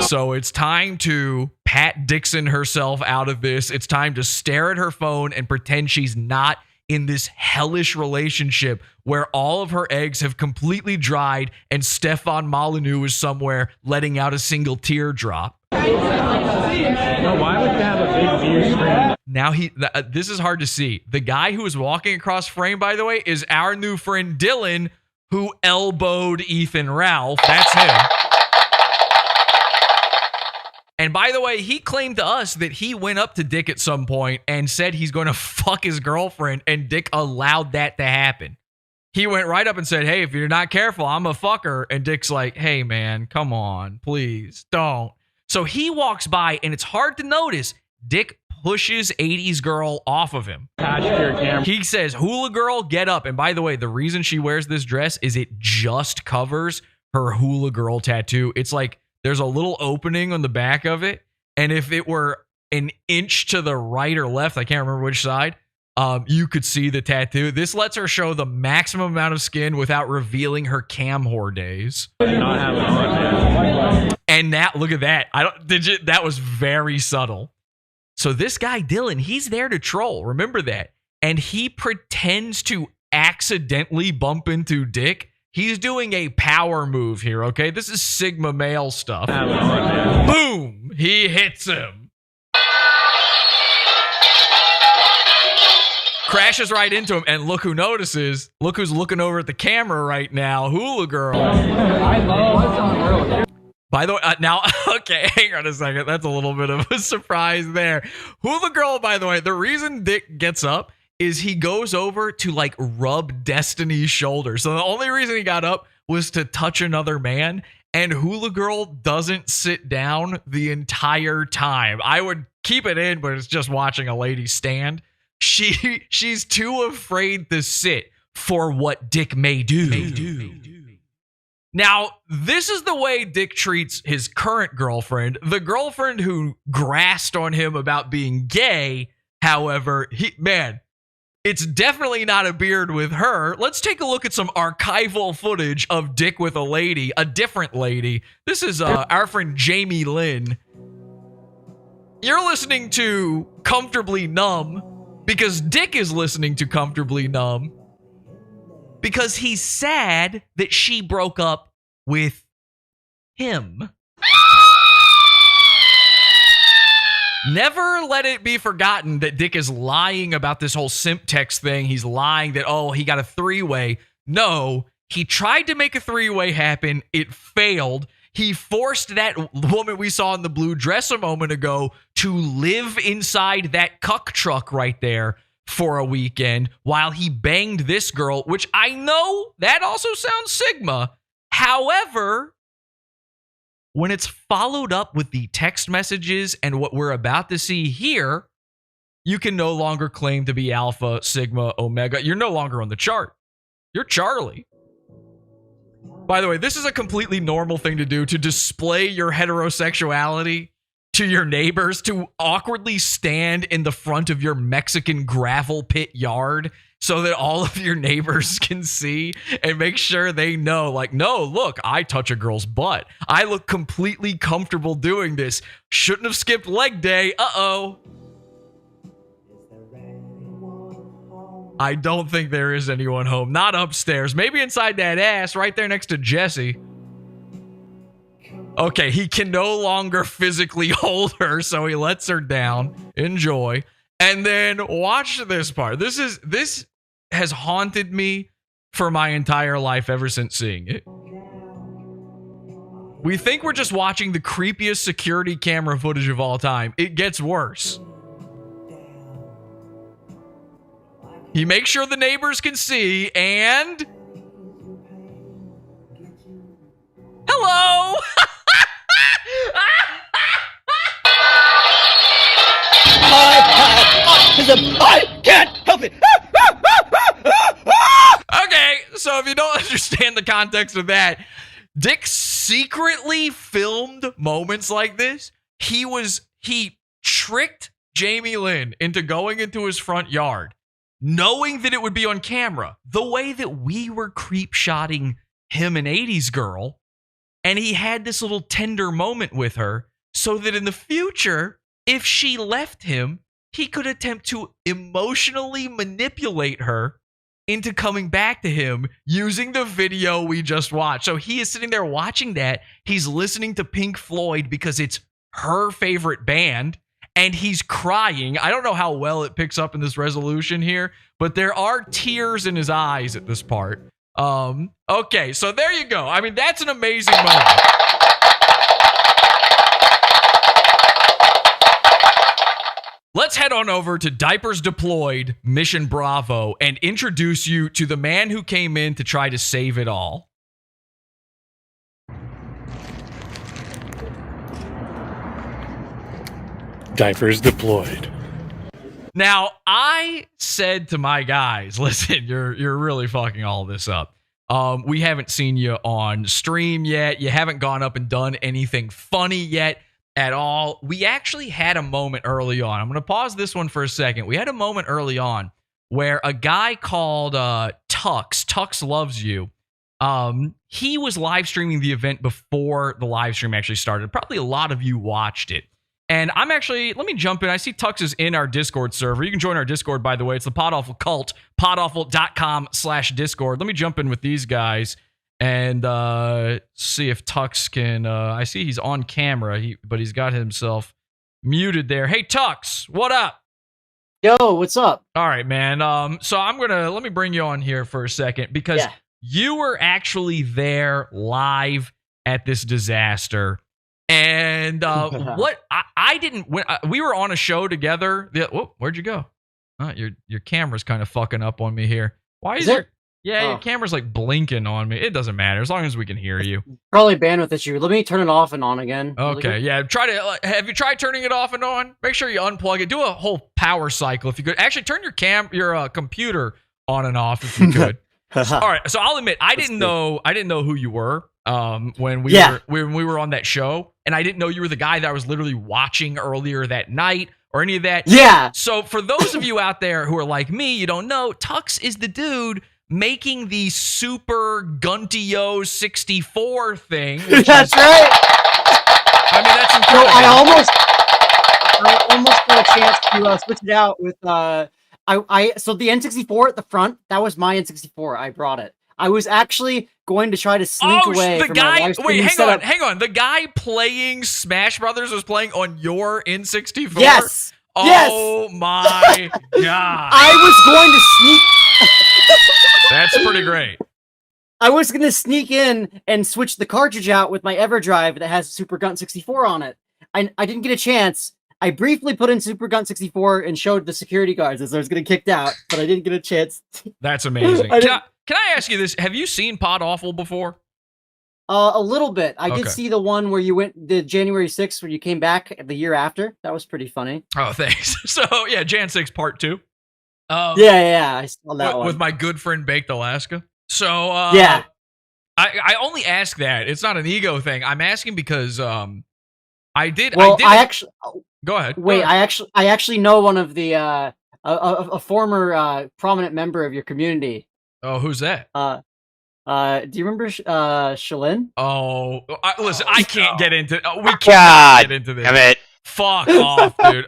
So it's time to Pat Dixon herself out of this. It's time to stare at her phone and pretend she's not in this hellish relationship where all of her eggs have completely dried and Stefan Molyneux is somewhere letting out a single teardrop. Why would you have a big view screen? Now this is hard to see. The guy who is walking across frame, by the way, is our new friend Dylan, who elbowed Ethan Ralph. That's him. And by the way, he claimed to us that he went up to Dick at some point and said he's going to fuck his girlfriend, and Dick allowed that to happen. He went right up and said, hey, if you're not careful, I'm a fucker. And Dick's like, hey, man, come on, please, don't. So he walks by, and it's hard to notice, Dick pushes 80s girl off of him. He says, hula girl, get up. And by the way, the reason she wears this dress is it just covers her hula girl tattoo. It's like there's a little opening on the back of it. And if it were an inch to the right or left, I can't remember which side, you could see the tattoo. This lets her show the maximum amount of skin without revealing her cam whore days. And now, look at that. That was very subtle. So this guy, Dylan, he's there to troll. Remember that. And he pretends to accidentally bump into Dick. He's doing a power move here, okay? This is Sigma male stuff. Boom! He hits him. Crashes right into him, and look who notices. Look who's looking over at the camera right now. Hula Girl. By the way, now, okay, hang on a second. That's a little bit of a surprise there. Hula Girl, by the way, the reason Dick gets up is he goes over to like rub Destiny's shoulder. So the only reason he got up was to touch another man, and Hula Girl doesn't sit down the entire time. I would keep it in, but it's just watching a lady stand. She's too afraid to sit for what Dick may do. Now, this is the way Dick treats his current girlfriend, the girlfriend who grassed on him about being gay. However, it's definitely not a beard with her. Let's take a look at some archival footage of Dick with a different lady. This is our friend Jamie Lynn. You're listening to Comfortably Numb because Dick is listening to Comfortably Numb because he's sad that she broke up with him. Never let it be forgotten that Dick is lying about this whole simp text thing. He's lying that, he got a three-way. No, he tried to make a three-way happen. It failed. He forced that woman we saw in the blue dress a moment ago to live inside that cuck truck right there for a weekend while he banged this girl, which I know that also sounds Sigma. However, when it's followed up with the text messages and what we're about to see here, you can no longer claim to be Alpha, Sigma, Omega. You're no longer on the chart. You're Charlie. By the way, this is a completely normal thing to do, to display your heterosexuality to your neighbors, to awkwardly stand in the front of your Mexican gravel pit yard so that all of your neighbors can see and make sure they know, like, no, look, I touch a girl's butt. I look completely comfortable doing this. Shouldn't have skipped leg day. Uh-oh. I don't think there is anyone home. Not upstairs. Maybe inside that ass right there next to Jesse. Okay, he can no longer physically hold her, so he lets her down. Enjoy. And then watch this part. This has haunted me for my entire life ever since seeing it. We think we're just watching the creepiest security camera footage of all time. It gets worse. He makes sure the neighbors can see, and... Hello! I can't help it! Okay, so if you don't understand the context of that, Dick secretly filmed moments like this. He tricked Jamie Lynn into going into his front yard, knowing that it would be on camera, the way that we were creep shotting him and 80s girl. And he had this little tender moment with her so that in the future, if she left him, he could attempt to emotionally manipulate her into coming back to him using the video we just watched. So he is sitting there watching that. He's listening to Pink Floyd because it's her favorite band, and he's crying. I don't know how well it picks up in this resolution here, but there are tears in his eyes at this part. Okay, so there you go. I mean, that's an amazing moment. Let's head on over to Diapers Deployed, Mission Bravo, and introduce you to the man who came in to try to save it all. Diapers Deployed. Now, I said to my guys, listen, you're really fucking all this up. We haven't seen you on stream yet. You haven't gone up and done anything funny yet. at all. We actually had a moment early on. I'm going to pause this one for a second. We had a moment early on where a guy called Tux Loves You. He was live streaming the event before the live stream actually started. Probably a lot of you watched it. And I'm actually, let me jump in. I see Tux is in our Discord server. You can join our Discord, by the way. It's the Pod Awful Cult, podawful.com/Discord. Let me jump in with these guys and see if Tux can, I see he's on camera, but he's got himself muted there. Hey, Tux, what up? Yo, what's up? All right, man. So let me bring you on here for a second because you were actually there live at this disaster. And what I didn't, we were on a show together. Where'd you go? Your camera's kind of fucking up on me here. Why is it? Your camera's like blinking on me. It doesn't matter as long as we can hear you. Probably bandwidth issue. Let me turn it off and on again. Okay, yeah. Have you tried turning it off and on? Make sure you unplug it. Do a whole power cycle if you could. Actually, turn your computer on and off if you could. All right. So I'll admit I didn't know who you were when we were on that show, and I didn't know you were the guy that I was literally watching earlier that night or any of that. Yeah. So for those of you out there who are like me, you don't know, Tux is the dude making the Super Guntio 64 thing. That's right. I mean, that's incredible. So I almost got a chance to switch it out with so the N64 at the front, that was my N64. I brought it. I was actually going to try to sneak away from my live stream setup. Hang on. The guy playing Smash Brothers was playing on your N64? Yes. Oh my God. I was going to sneak. That's pretty great. I was going to sneak in and switch the cartridge out with my EverDrive that has Super Gunt 64 on it. I didn't get a chance. I briefly put in Super Gunt 64 and showed the security guards as I was getting kicked out, but I didn't get a chance. That's amazing. Can I ask you this? Have you seen Pod Awful before? A little bit. I did see the one where you went the January 6th when you came back the year after. That was pretty funny. Oh, thanks. So yeah, Jan 6 Part 2. I saw that one with my good friend Baked Alaska. So yeah, I only ask that. It's not an ego thing. I'm asking because I did. Go ahead. Wait, I actually know one of the a former prominent member of your community. Oh, who's that? Do you remember Shalyn? Oh, listen, I can't get into. We can't get into this. Damn it. Fuck off, dude.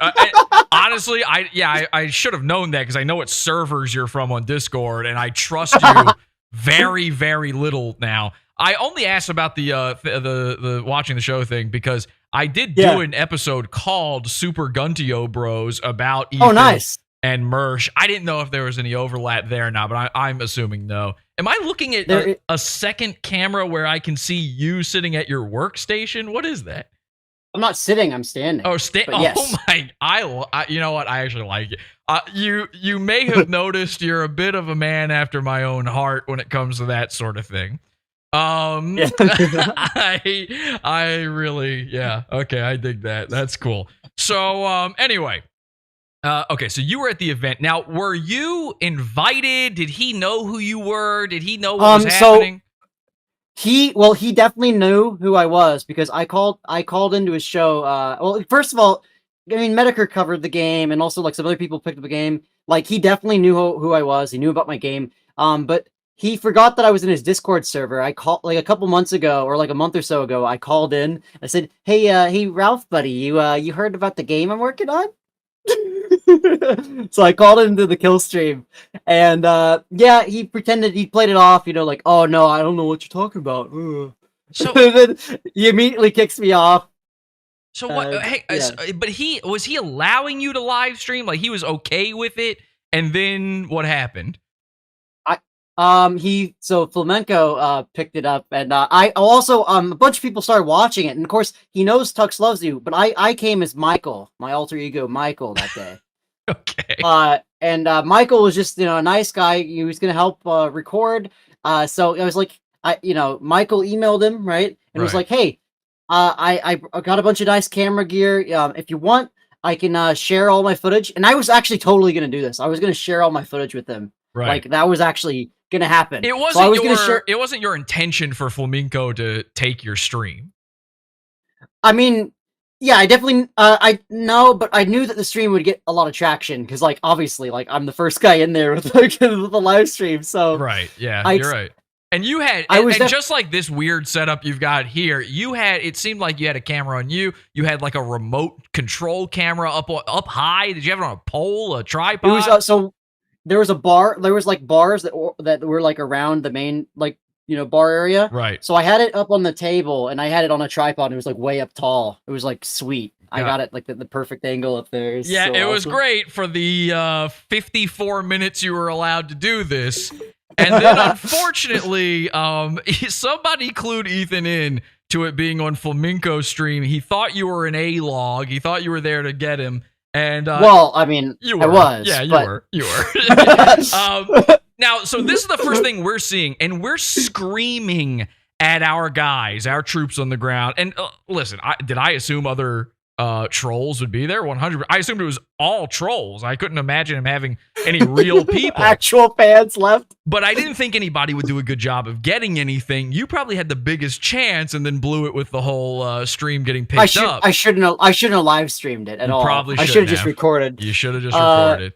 Honestly, I should have known that because I know what servers you're from on Discord, and I trust you very, very little now. I only asked about the watching the show thing because I did do an episode called Super Guntio Bros about Ethan and Mersh. I didn't know if there was any overlap there or not, but I'm assuming no. Am I looking at a second camera where I can see you sitting at your workstation? What is that? I'm not sitting. I'm standing. Oh, yes. Oh my! I you know what? I actually like it. You may have noticed you're a bit of a man after my own heart when it comes to that sort of thing. I really, okay, I dig that. That's cool. So, anyway, okay, so you were at the event. Now, were you invited? Did he know who you were? Did he know what was happening? He definitely knew who I was because I called into his show. Well, first of all, I mean, Medicare covered the game, and also like some other people picked up the game. Like he definitely knew who I was. He knew about my game. But he forgot that I was in his Discord server. I called like a couple months ago, or like a month or so ago. I called in. I said, "Hey, Ralph, buddy, you heard about the game I'm working on?" So I called into the kill stream, and he pretended he played it off. You know, like, "Oh no, I don't know what you're talking about." So then he immediately kicks me off. So what? But was he allowing you to live stream? Like he was okay with it, and then what happened? Flamenco picked it up, and I also a bunch of people started watching it, and of course he knows Tux Loves You, but I came as Michael, my alter ego Michael, that day. Okay. And Michael was just a nice guy. He was gonna help record. So I was like, Michael emailed him right, and was like, hey, I got a bunch of nice camera gear. If you want, I can share all my footage. And I was actually totally gonna do this. I was gonna share all my footage with him. Right. Like that was actually gonna happen. It wasn't it wasn't your intention for Flamenco to take your stream. I mean, Yeah, I definitely, I know, but I knew that the stream would get a lot of traction because, like, obviously, like, I'm the first guy in there with the live stream. So right, yeah, you're right. And you had, just like this weird setup you've got here, you had, it seemed like you had a camera on you. You had like a remote control camera up high. Did you have it on a pole, a tripod? It was so there was a bar. There was like bars that were like around the main bar area. Right. So I had it up on the table and I had it on a tripod. And it was like way up tall. It was like sweet. I got it like the perfect angle up there. Yeah, so it was great for the 54 minutes you were allowed to do this. And then unfortunately, somebody clued Ethan in to it being on Flamenco stream. He thought you were an A-log. He thought you were there to get him. And well, I mean, I was. Yeah, you were. You were. Now, so this is the first thing we're seeing, and we're screaming at our guys, our troops on the ground. And listen, did I assume other trolls would be there? 100. I assumed it was all trolls. I couldn't imagine him having any real people, actual fans left. But I didn't think anybody would do a good job of getting anything. You probably had the biggest chance, and then blew it with the whole stream getting picked up. I shouldn't have live streamed it at all. Probably I should have just recorded. You should have just recorded.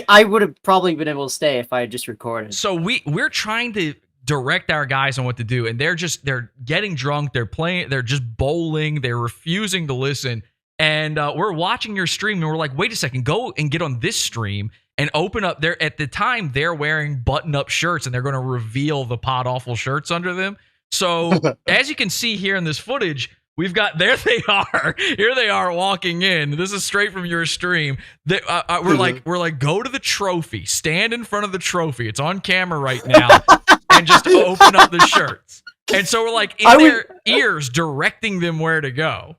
I would have probably been able to stay if I had just recorded. So we're trying to direct our guys on what to do, and they're getting drunk. They're playing. They're just bowling. They're refusing to listen. And we're watching your stream, and we're like, wait a second, go and get on this stream and open up there. At the time, they're wearing button-up shirts, and they're going to reveal the pod awful shirts under them. So as you can see here in this footage, we've got, there they are. Here they are walking in. This is straight from your stream. We're like, go to the trophy. Stand in front of the trophy. It's on camera right now. And just open up the shirts. And so we're like in their ears directing them where to go.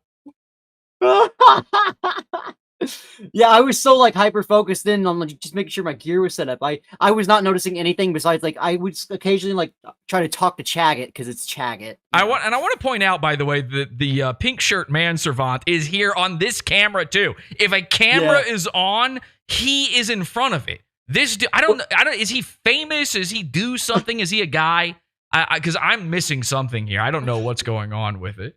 Yeah, I was so like hyper focused in on like, just making sure my gear was set up. I was not noticing anything besides like I would occasionally like try to talk to Chagget because it's Chagget. I want to point out, by the way, that the pink shirt manservant is here on this camera too. If a camera is on, he is in front of it. This I don't is he famous? Is he do something? Is he a guy? Because I'm missing something here. I don't know what's going on with it.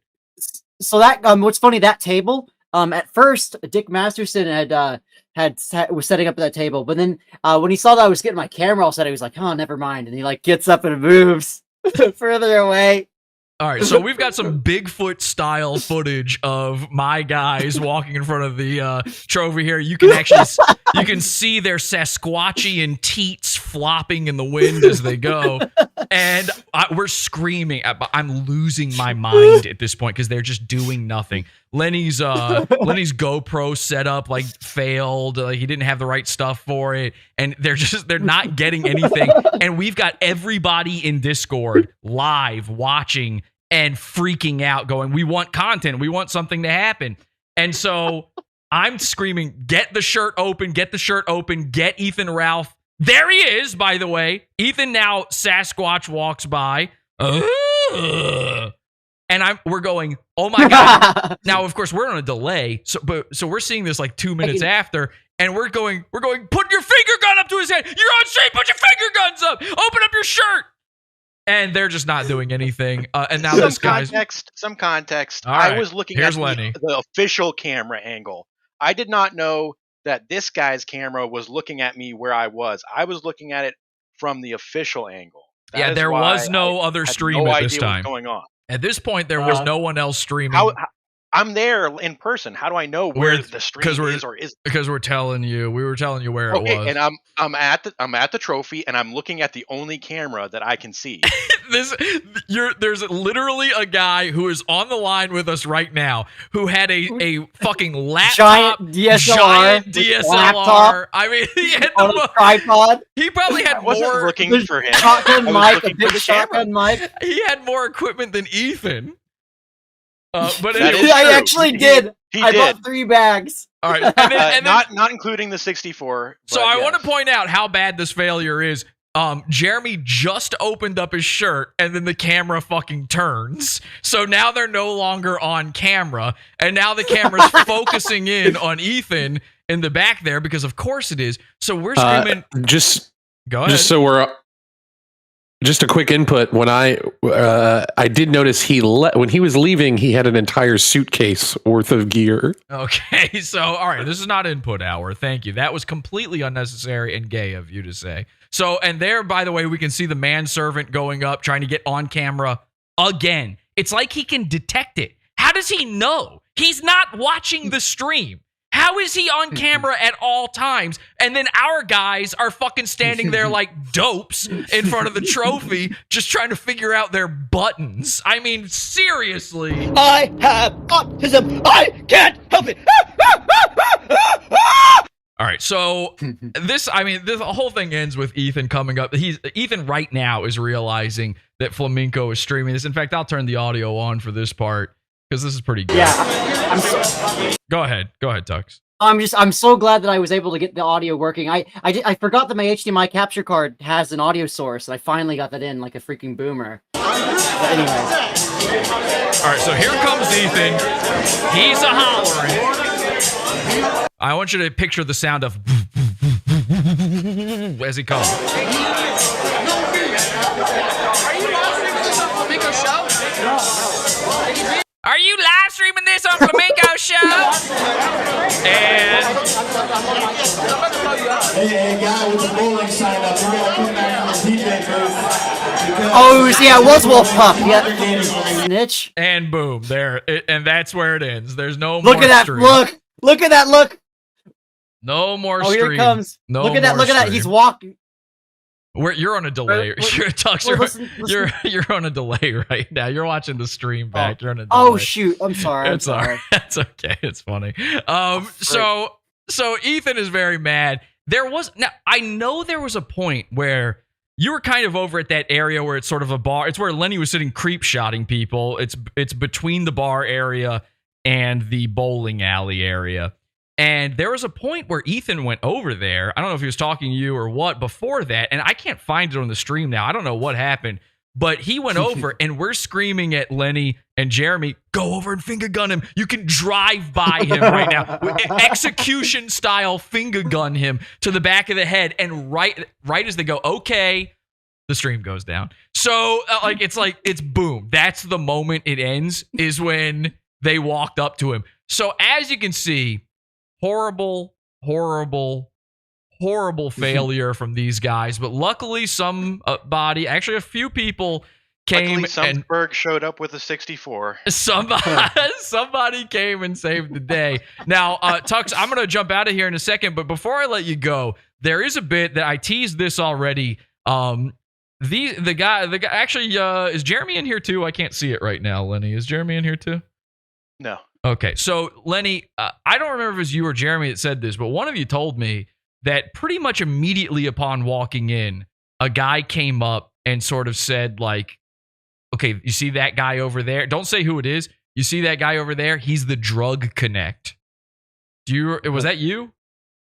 So that what's funny, that table, at first Dick Masterson was setting up that table, but then when he saw that I was getting my camera all set, he was like, oh, never mind, and he like gets up and moves further away. All right, so we've got some Bigfoot style footage of my guys walking in front of the trophy here. You can actually you can see their Sasquatchian teats flopping in the wind as they go, and we're screaming. I'm losing my mind at this point because they're just doing nothing. Lenny's GoPro setup like failed. He didn't have the right stuff for it, and they're not getting anything. And we've got everybody in Discord live watching and freaking out, going, "We want content. We want something to happen." And so I'm screaming, "Get the shirt open! Get the shirt open! Get Ethan Ralph!" There he is, by the way. Ethan now Sasquatch walks by. And we're going, oh my God. Now, of course, we're on a delay. So we're seeing this like 2 minutes after, and we're going, put your finger gun up to his head. You're on stream, put your finger guns up. Open up your shirt. And they're just not doing anything. And now this guy's some context. All right, I was looking here's at the official camera angle. I did not know that this guy's camera was looking at me where I was. I was looking at it from the official angle. Yeah, there was no other stream at this time. What's going on. At this point, there was no one else streaming. I'm there in person. How do I know where the stream is or isn't? Because we're telling you. We were telling you where it was. And I'm at the trophy, and I'm looking at the only camera that I can see. There's literally a guy who is on the line with us right now who had a fucking laptop, giant DSLR. Laptop, I mean, he had on a tripod. He probably had more. Looking for him. Shotgun mic, a big shotgun mic. He had more equipment than Ethan. But I actually did. I bought 3 bags. All right, and then, not including the 64. So I want to point out how bad this failure is. Jeremy just opened up his shirt, and then the camera fucking turns. So now they're no longer on camera, and now the camera's focusing in on Ethan in the back there because of course it is. So we're screaming. Go ahead. Just a quick input. When I did notice when he was leaving, he had an entire suitcase worth of gear. Okay, so all right, this is not input hour. Thank you. That was completely unnecessary and gay of you to say. So, and there, by the way, we can see the manservant going up, trying to get on camera again. It's like he can detect it. How does he know? He's not watching the stream. How is he on camera at all times? And then our guys are fucking standing there like dopes in front of the trophy, just trying to figure out their buttons. I mean, seriously. I have autism. I can't help it. All right, so this whole thing ends with Ethan coming up. Ethan right now is realizing that Flamenco is streaming this. In fact, I'll turn the audio on for this part because this is pretty good. Yeah, Go ahead, Tux. I'm so glad that I was able to get the audio working. I forgot that my HDMI capture card has an audio source, and I finally got that in like a freaking boomer. But anyway. All right, so here comes Ethan. He's a hollering. I want you to picture the sound of as he comes. Are you live streaming this on Flamenco Show? No. Are you live streaming this on Flamenco Show? And hey, guy with the bowling sign up, we're gonna come back from the DJ booth. Oh, yeah, it was Wolf Pup. Yeah, snitch. And boom, there, and that's where it ends. There's no look more at that. stream. Look at that. Look. No more stream. stream. Here it comes. No look at that. Look at that. He's walking. You're on a delay. Listen. You're on a delay right now. You're watching the stream back. You're on a delay. Oh shoot! I'm sorry. It's all right. That's okay. It's funny. So Ethan is very mad. I know there was a point where you were kind of over at that area where it's sort of a bar. It's where Lenny was sitting creep shotting people. It's between the bar area and the bowling alley area. And there was a point where Ethan went over there. I don't know if he was talking to you or what before that. And I can't find it on the stream now. I don't know what happened. But he went over and we're screaming at Lenny and Jeremy, go over and finger gun him. You can drive by him right now. Execution style finger gun him to the back of the head. And right as they go, okay, the stream goes down. So it's boom. That's the moment it ends, is when they walked up to him. So as you can see, horrible failure from these guys. But luckily actually a few people came. Luckily, Sumsburg showed up with a 64. Somebody came and saved the day. Now, Tux, I'm going to jump out of here in a second. But before I let you go, there is a bit that I teased this already. The guy actually, is Jeremy in here too? I can't see it right now, Lenny. Is Jeremy in here too? No. Okay, so Lenny, I don't remember if it was you or Jeremy that said this, but one of you told me that pretty much immediately upon walking in, a guy came up and sort of said, like, okay, you see that guy over there? Don't say who it is. You see that guy over there? He's the drug connect. Was that you?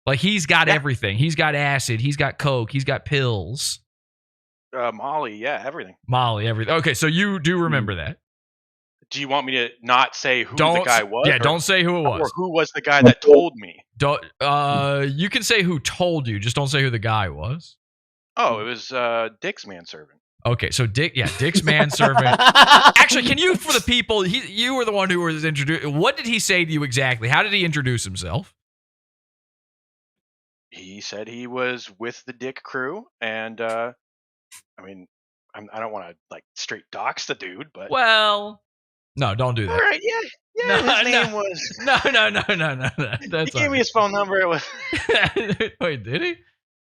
Like, he's got everything. He's got acid. He's got coke. He's got pills. Molly, yeah, everything. Molly, everything. Okay, so you do remember that. Do you want me to not say who the guy was? Yeah, don't say who it was. Or who was the guy that told me? You can say who told you, just don't say who the guy was. Oh, it was Dick's manservant. Okay, so Dick's manservant. Actually, can you, for the people, you were the one who was introduced. What did he say to you exactly? How did he introduce himself? He said he was with the Dick crew, and I don't want to like straight dox the dude, but no, don't do that. All right, yeah. His name was. No. He gave me his phone number. It was. Wait, did he?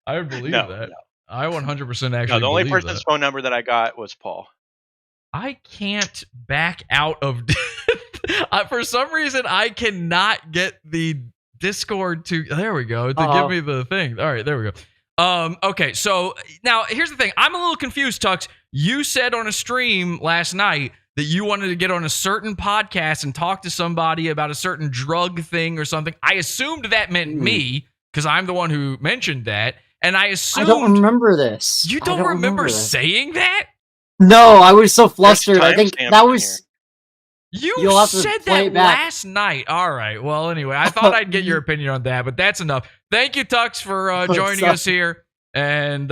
I believe that. No. I 100% actually. No, the only person's phone number that I got was Paul. I can't back out of. For some reason, I cannot get the Discord to. There we go. To give me the thing. All right, there we go. Okay, so now here's the thing. I'm a little confused, Tux. You said on a stream last night that you wanted to get on a certain podcast and talk to somebody about a certain drug thing or something. I assumed that meant me because I'm the one who mentioned that. And I assumed... I don't remember this. You don't remember saying that? No, I was so flustered. I think that was... You said that last night. All right. Well, anyway, I thought I'd get your opinion on that, but that's enough. Thank you, Tux, for joining us here. And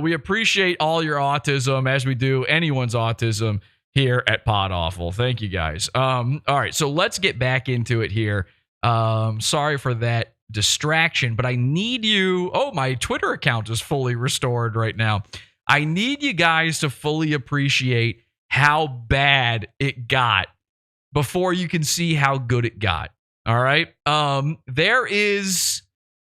we appreciate all your autism as we do anyone's autism here at Pod Awful. Thank you guys. All right, so let's get back into it here. Sorry for that distraction, but I need you. Oh, my Twitter account is fully restored right now. I need you guys to fully appreciate how bad it got before you can see how good it got. All right. There is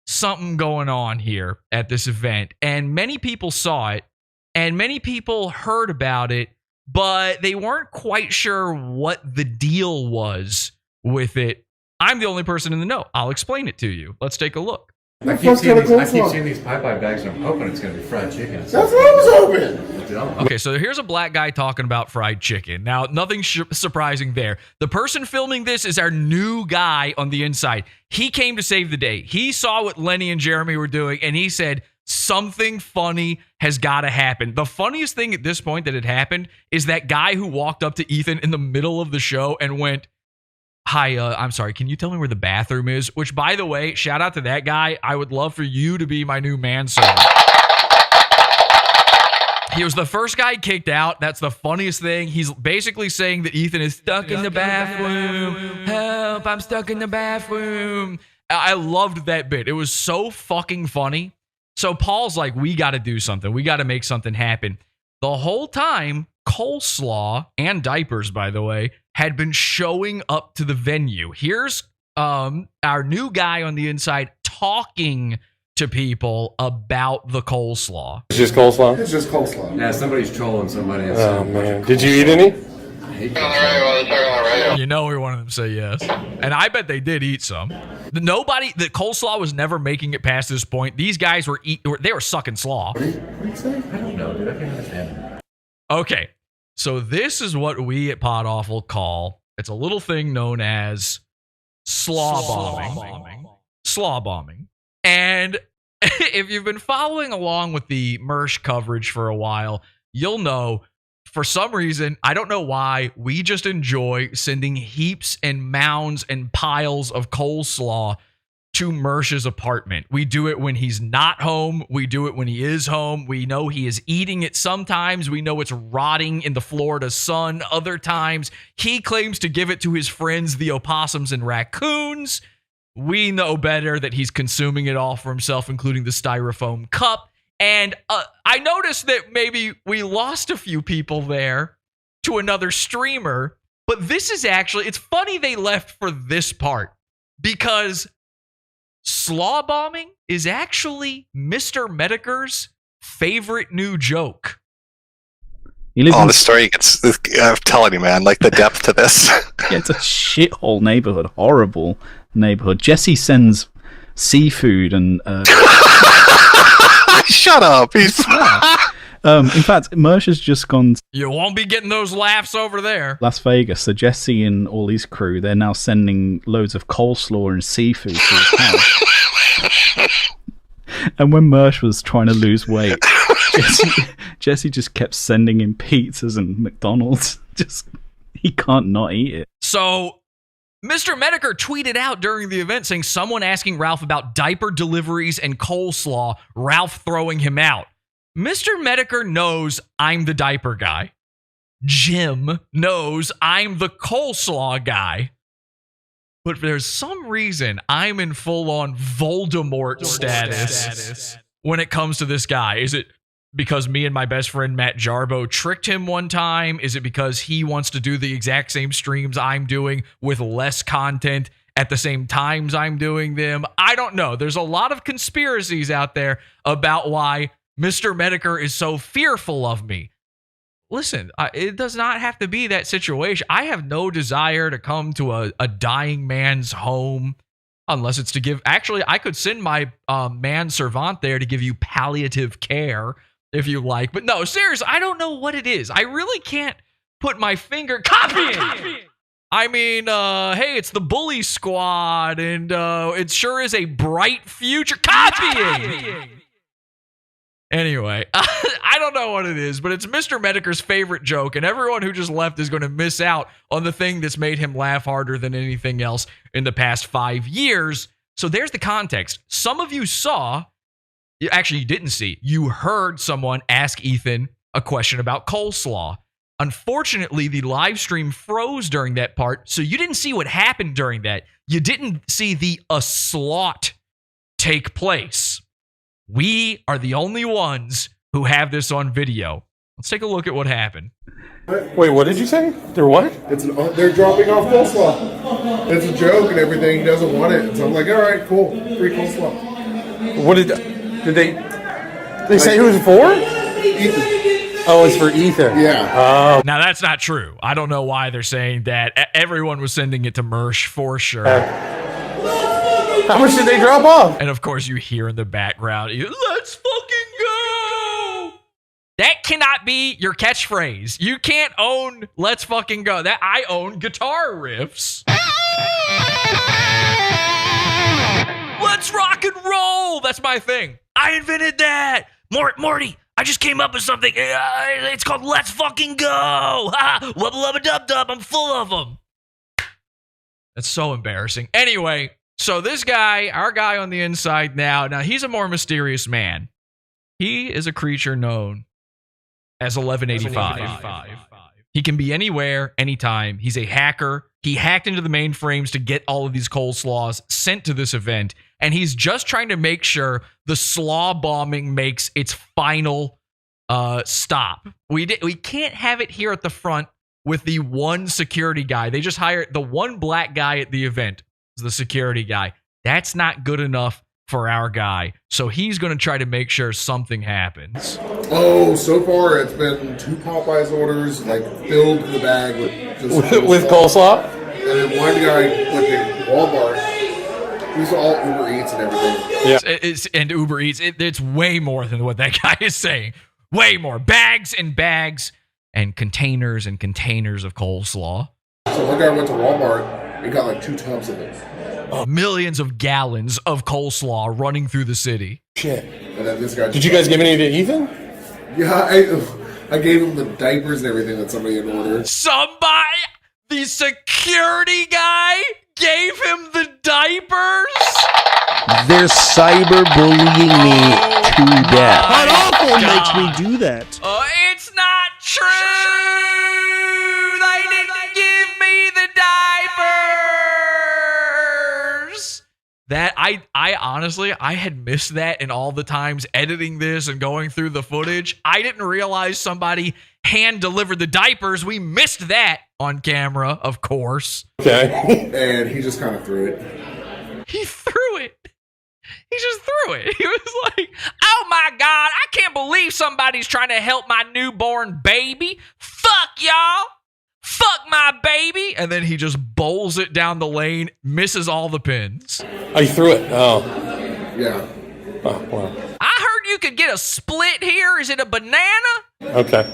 something going on here at this event, and many people saw it and many people heard about it, but they weren't quite sure what the deal was with it. I'm the only person in the know. I'll explain it to you. Let's take a look. I keep seeing these Popeye bags, and I'm hoping it's going to be fried chicken. That's what I was hoping. Okay, so here's a black guy talking about fried chicken. Now, nothing surprising there. The person filming this is our new guy on the inside. He came to save the day. He saw what Lenny and Jeremy were doing, and he said, something funny has got to happen. The funniest thing at this point that had happened is that guy who walked up to Ethan in the middle of the show and went, hi, I'm sorry, can you tell me where the bathroom is? Which, by the way, shout out to that guy. I would love for you to be my new manservant. He was the first guy kicked out. That's the funniest thing. He's basically saying that Ethan is stuck in the bathroom. Help, I'm stuck in the bathroom. I loved that bit. It was so fucking funny. So Paul's like, we got to do something. We got to make something happen. The whole time, coleslaw and diapers, by the way, had been showing up to the venue. Here's our new guy on the inside talking to people about the coleslaw. It's just coleslaw? It's just coleslaw. Yeah, somebody's trolling somebody. Oh, man. Did you eat any? You know we wanted them to say yes. And I bet they did eat some. The coleslaw was never making it past this point. These guys were sucking slaw. What do you say? I don't know, dude. I can't understand. Okay. So this is what we at Pod Awful call, it's a little thing known as slaw bombing. Slaw bombing. And if you've been following along with the Mersh coverage for a while, you'll know for some reason, I don't know why, we just enjoy sending heaps and mounds and piles of coleslaw to Mersh's apartment. We do it when he's not home. We do it when he is home. We know he is eating it sometimes. We know it's rotting in the Florida sun. Other times, he claims to give it to his friends, the opossums and raccoons. We know better that he's consuming it all for himself, including the styrofoam cup. And I noticed that maybe we lost a few people there to another streamer, but this is actually, it's funny they left for this part because slaw bombing is actually Mr. Mediker's favorite new joke. The story gets, I'm telling you, man, like the depth to this. Yeah, it's a shithole neighborhood, horrible neighborhood. Jesse sends seafood and shut up. In fact, Mersh has just gone. You won't be getting those laughs over there. Las Vegas. So Jesse and all his crew, they're now sending loads of coleslaw and seafood to his house. And when Mersh was trying to lose weight, Jesse just kept sending him pizzas and McDonald's. He can't not eat it. So Mr. Mediker tweeted out during the event saying someone asking Ralph about diaper deliveries and coleslaw, Ralph throwing him out. Mr. Mediker knows I'm the diaper guy. Jim knows I'm the coleslaw guy. But there's some reason I'm in full-on Voldemort status when it comes to this guy. Is it because me and my best friend Matt Jarbo tricked him one time? Is it because he wants to do the exact same streams I'm doing with less content at the same times I'm doing them? I don't know. There's a lot of conspiracies out there about why Mr. Mediker is so fearful of me. Listen, it does not have to be that situation. I have no desire to come to a dying man's home unless it's to give... Actually, I could send my manservant there to give you palliative care if you like. But no, seriously, I don't know what it is. I really can't put my finger... Copying! I mean, hey, it's the Bully Squad, and it sure is a bright future. Copying! Anyway, I don't know what it is, but it's Mr. Mediker's favorite joke, and everyone who just left is going to miss out on the thing that's made him laugh harder than anything else in the past 5 years. So there's the context. Some of you saw Actually, you didn't see. You heard someone ask Ethan a question about coleslaw. Unfortunately, the live stream froze during that part, so you didn't see what happened during that. You didn't see the assault take place. We are the only ones who have this on video. Let's take a look at what happened. Wait, what did you say? They're what? They're dropping off coleslaw. It's a joke and everything. He doesn't want it. So I'm like, all right, cool. Free coleslaw. What did they say who was for? Ethan. Oh, it's for Ethan. Yeah. Oh. Now, that's not true. I don't know why they're saying that. Everyone was sending it to Mersh for sure. How much did they drop off? And of course, you hear in the background, let's fucking go. That cannot be your catchphrase. You can't own let's fucking go. That I own guitar riffs. Let's rock and roll. That's my thing. I invented that. Morty, I just came up with something. It's called Let's Fucking Go. Wubba lubba dub dub. I'm full of them. That's so embarrassing. Anyway, so this guy, our guy on the inside now he's a more mysterious man. He is a creature known as 1185. He can be anywhere, anytime. He's a hacker. He hacked into the mainframes to get all of these coleslaws sent to this event, and he's just trying to make sure the slaw bombing makes its final stop. We can't have it here at the front with the one security guy. They just hired the one black guy at the event as the security guy. That's not good enough for our guy. So he's going to try to make sure something happens. Oh, so far it's been 2 Popeyes orders, like filled to the bag with coleslaw. And then one guy went to Walmart. He's all Uber Eats and everything. Yeah, and Uber Eats. It's way more than what that guy is saying. Way more bags and bags and containers of coleslaw. So one guy went to Walmart and got like 2 tubs of it. Millions of gallons of coleslaw running through the city. Shit. And then this guy. Did you guys give any to Ethan? Yeah, I gave him the diapers and everything that somebody had ordered. The security guy gave him the diapers? They're cyberbullying me to death. Hot Awful makes me do that. It's not true. They didn't give me the diapers. That I honestly, I had missed that in all the times editing this and going through the footage. I didn't realize somebody hand delivered the diapers. We missed that on camera, of course. Okay. And he just kind of threw it. He threw it. He just threw it. He was like, oh my God, I can't believe somebody's trying to help my newborn baby. Fuck y'all. Fuck my baby. And then he just bowls it down the lane, misses all the pins. Oh, you threw it. Oh. Yeah. Oh, wow. I heard you could get a split here. Is it a banana? Okay.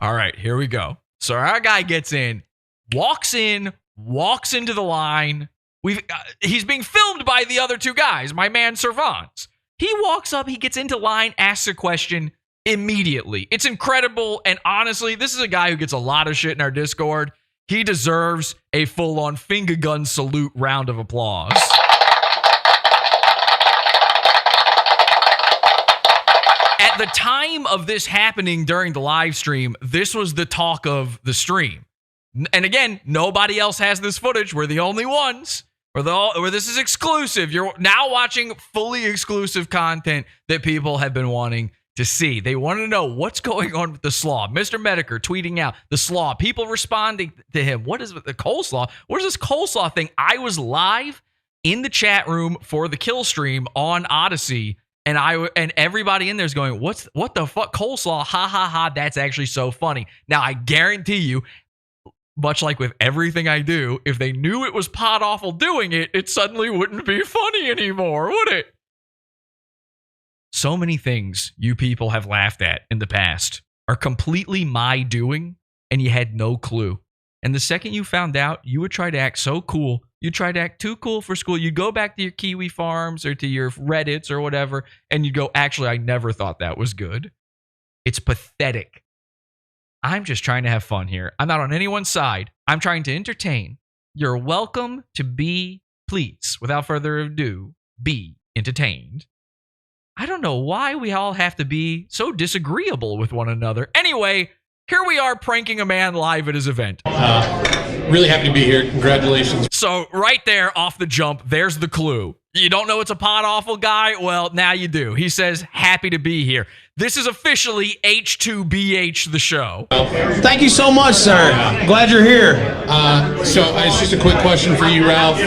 All right, here we go. So our guy gets in, walks into the line. He's being filmed by the other 2 guys, my man Servants. He walks up, he gets into line, asks a question immediately. It's incredible, and honestly, this is a guy who gets a lot of shit in our Discord. He deserves a full-on finger gun salute round of applause. At the time of this happening during the live stream, this was the talk of the stream. And again, nobody else has this footage. We're the only ones. Where this is exclusive. You're now watching fully exclusive content that people have been wanting to see. They want to know what's going on with the slaw. Mr. Mediker tweeting out the slaw. People responding to him. What is the coleslaw? What is this coleslaw thing? I was live in the chat room for the kill stream on Odyssey. And everybody in there is going, what the fuck, coleslaw? Ha ha ha! That's actually so funny. Now I guarantee you, much like with everything I do, if they knew it was Pod Awful doing it, it suddenly wouldn't be funny anymore, would it? So many things you people have laughed at in the past are completely my doing, and you had no clue. And the second you found out, you would try to act so cool. You try to act too cool for school. You go back to your Kiwi Farms or to your Reddits or whatever, and you go, actually, I never thought that was good. It's pathetic. I'm just trying to have fun here. I'm not on anyone's side. I'm trying to entertain. You're welcome to be, please, without further ado, be entertained. I don't know why we all have to be so disagreeable with one another. Anyway, here we are pranking a man live at his event. Really happy to be here. Congratulations. So right there off the jump, there's the clue. You don't know it's a pod awful guy? Well, now you do. He says, happy to be here. This is officially H2BH the show. Thank you so much, sir. Glad you're here. So it's just a quick question for you, Ralph.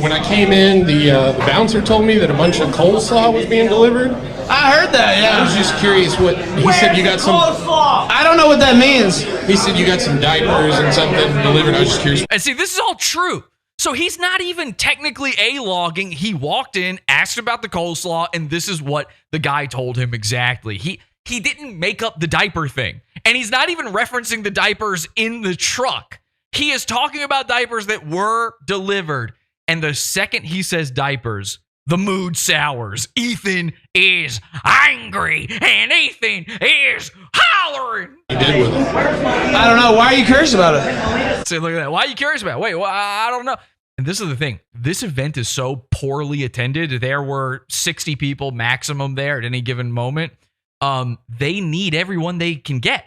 When I came in, the bouncer told me that a bunch of coleslaw was being delivered. I heard that, yeah. I was just curious what he said. You got some. I don't know what that means. He said you got some diapers and something delivered. I was just curious. And see, this is all true. So he's not even technically A-logging. He walked in, asked about the coleslaw, and this is what the guy told him exactly. He didn't make up the diaper thing. And he's not even referencing the diapers in the truck. He is talking about diapers that were delivered. And the second he says diapers, the mood sours. Ethan is angry, and Ethan is hollering. You did with it. I don't know. Why are you curious about it? So look at that. Why are you curious about it? Wait, well, I don't know. And this is the thing. This event is so poorly attended. There were 60 people maximum there at any given moment. They need everyone they can get.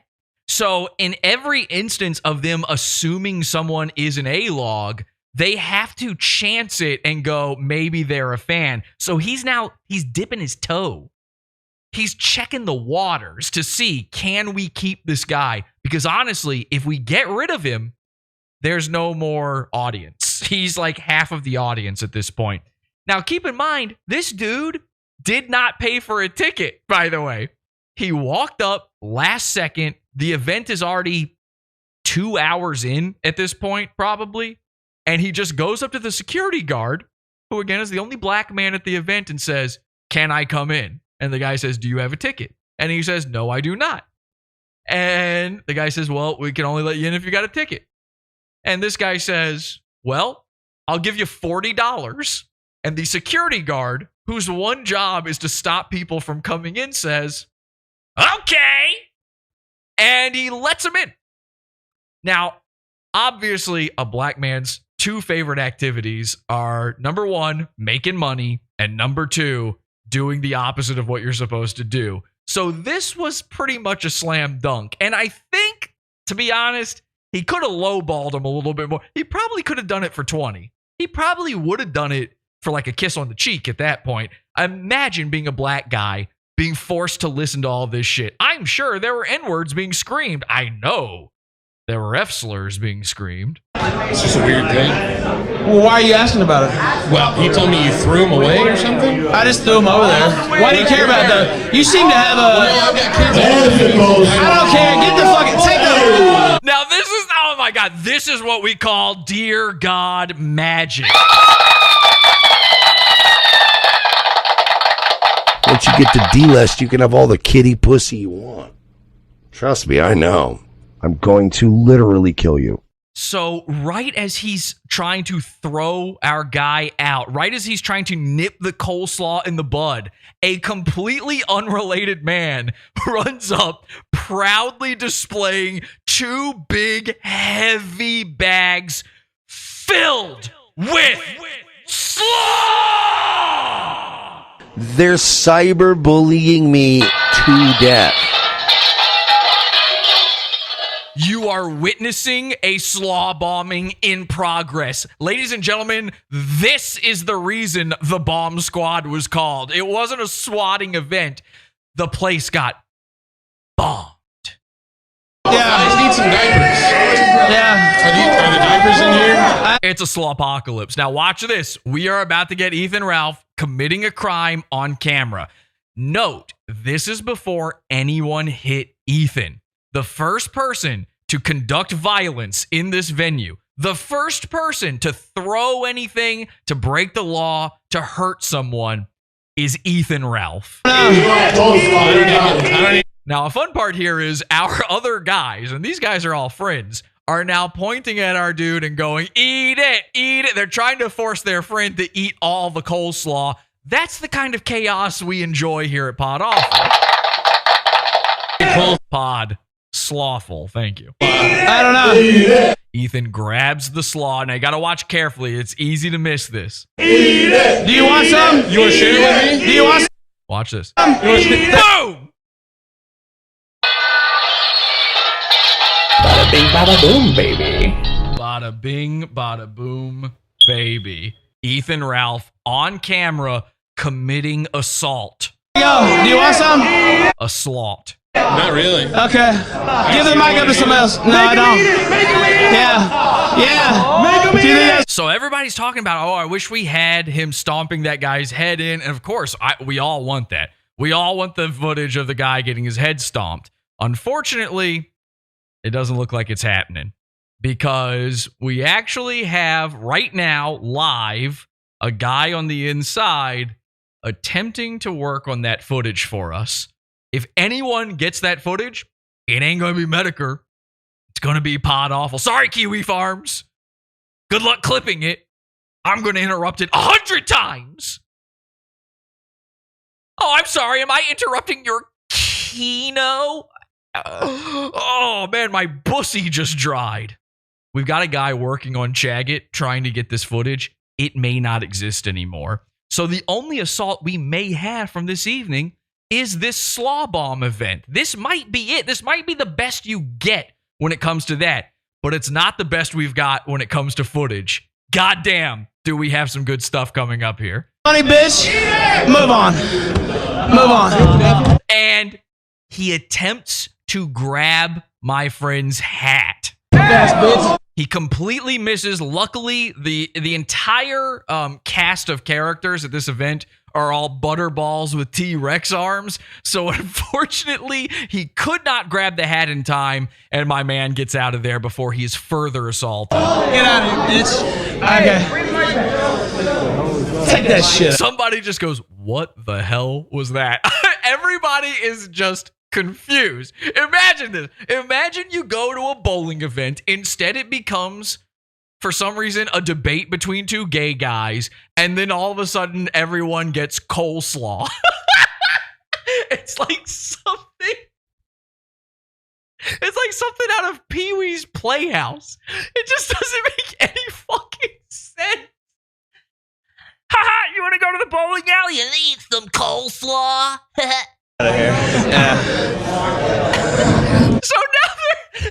So in every instance of them assuming someone is an A-log, they have to chance it and go, maybe they're a fan. So he's dipping his toe. He's checking the waters to see, can we keep this guy? Because honestly, if we get rid of him, there's no more audience. He's like half of the audience at this point. Now, keep in mind, this dude did not pay for a ticket, by the way. He walked up last second. The event is already 2 hours in at this point, probably. And he just goes up to the security guard, who again is the only black man at the event, and says, can I come in? And the guy says, do you have a ticket? And he says, no, I do not. And the guy says, well, we can only let you in if you got a ticket. And this guy says, well, I'll give you $40. And the security guard, whose one job is to stop people from coming in, says, okay. And he lets him in. Now, obviously, a black man's two favorite activities are, number one, making money, and number two, doing the opposite of what you're supposed to do. So this was pretty much a slam dunk. And I think, to be honest, he could have lowballed him a little bit more. He probably could have done it for 20. He probably would have done it for like a kiss on the cheek at that point. Imagine being a black guy being forced to listen to all this shit. I'm sure there were N-words being screamed. I know there were F-slurs being screamed. It's just a weird thing. Well, why are you asking about it? Well, he told me you threw him away or something? I just threw him over there. Why do you care about that? You seem to have a... I don't care. Get the fucking... Take the... Now, this is... Oh, my God. This is what we call Dear God magic. Once you get to D-list, you can have all the kitty pussy you want. Trust me, I know. I'm going to literally kill you. So right as he's trying to throw our guy out, right as he's trying to nip the coleslaw in the bud, a completely unrelated man runs up, proudly displaying two big, heavy bags filled with slaw! They're cyberbullying me to death. You are witnessing a slaw bombing in progress. Ladies and gentlemen, this is the reason the bomb squad was called. It wasn't a swatting event. The place got bombed. Yeah, I just need some diapers. Yeah. Are the diapers in here? It's a slaw apocalypse. Now watch this. We are about to get Ethan Ralph committing a crime on camera. Note, this is before anyone hit Ethan. The first person to conduct violence in this venue, the first person to throw anything, to break the law, to hurt someone, is Ethan Ralph. Now, a fun part here is our other guys, and these guys are all friends, are now pointing at our dude and going, eat it, eat it. They're trying to force their friend to eat all the coleslaw. That's the kind of chaos we enjoy here at Pod Awful. Pod Slawful. Thank you. I don't know. Ethan grabs the slaw. Now you gotta watch carefully. It's easy to miss this. Do you want some? You want to share it with me? Do you want some? Watch this. Boom! Bada bing, bada boom, baby. Bada bing, bada boom, baby. Ethan Ralph on camera committing assault. Yo, do you want some? Assault. Not really. Okay. Give the mic up to someone else. No, I don't. Yeah. Make him eat it. So everybody's talking about, oh, I wish we had him stomping that guy's head in. And of course, we all want that. We all want the footage of the guy getting his head stomped. Unfortunately, it doesn't look like it's happening because we actually have right now live a guy on the inside attempting to work on that footage for us. If anyone gets that footage, it ain't going to be Medicare. It's going to be Pod Awful. Sorry, Kiwi Farms. Good luck clipping it. I'm going to interrupt it 100 times. Oh, I'm sorry. Am I interrupting your kino? Oh, man, my bussy just dried. We've got a guy working on Chagget trying to get this footage. It may not exist anymore. So the only assault we may have from this evening is this slaw bomb event. This might be it. This might be the best you get when it comes to that. But it's not the best we've got when it comes to footage. Goddamn, do we have some good stuff coming up here. Money, bitch. Move on. Move on. And he attempts to grab my friend's hat. He completely misses. Luckily, the entire cast of characters at this event are all butterballs with T-Rex arms. So unfortunately, he could not grab the hat in time, and my man gets out of there before he is further assaulted. Get out of here, bitch. Okay. Take that shit. Somebody just goes, what the hell was that? Everybody is just confused. Imagine this. Imagine you go to a bowling event. Instead, it becomes, for some reason, a debate between two gay guys, and then all of a sudden, everyone gets coleslaw. It's like something. It's like something out of Pee-wee's Playhouse. It just doesn't make any fucking sense. Haha, you want to go to the bowling alley and eat some coleslaw? So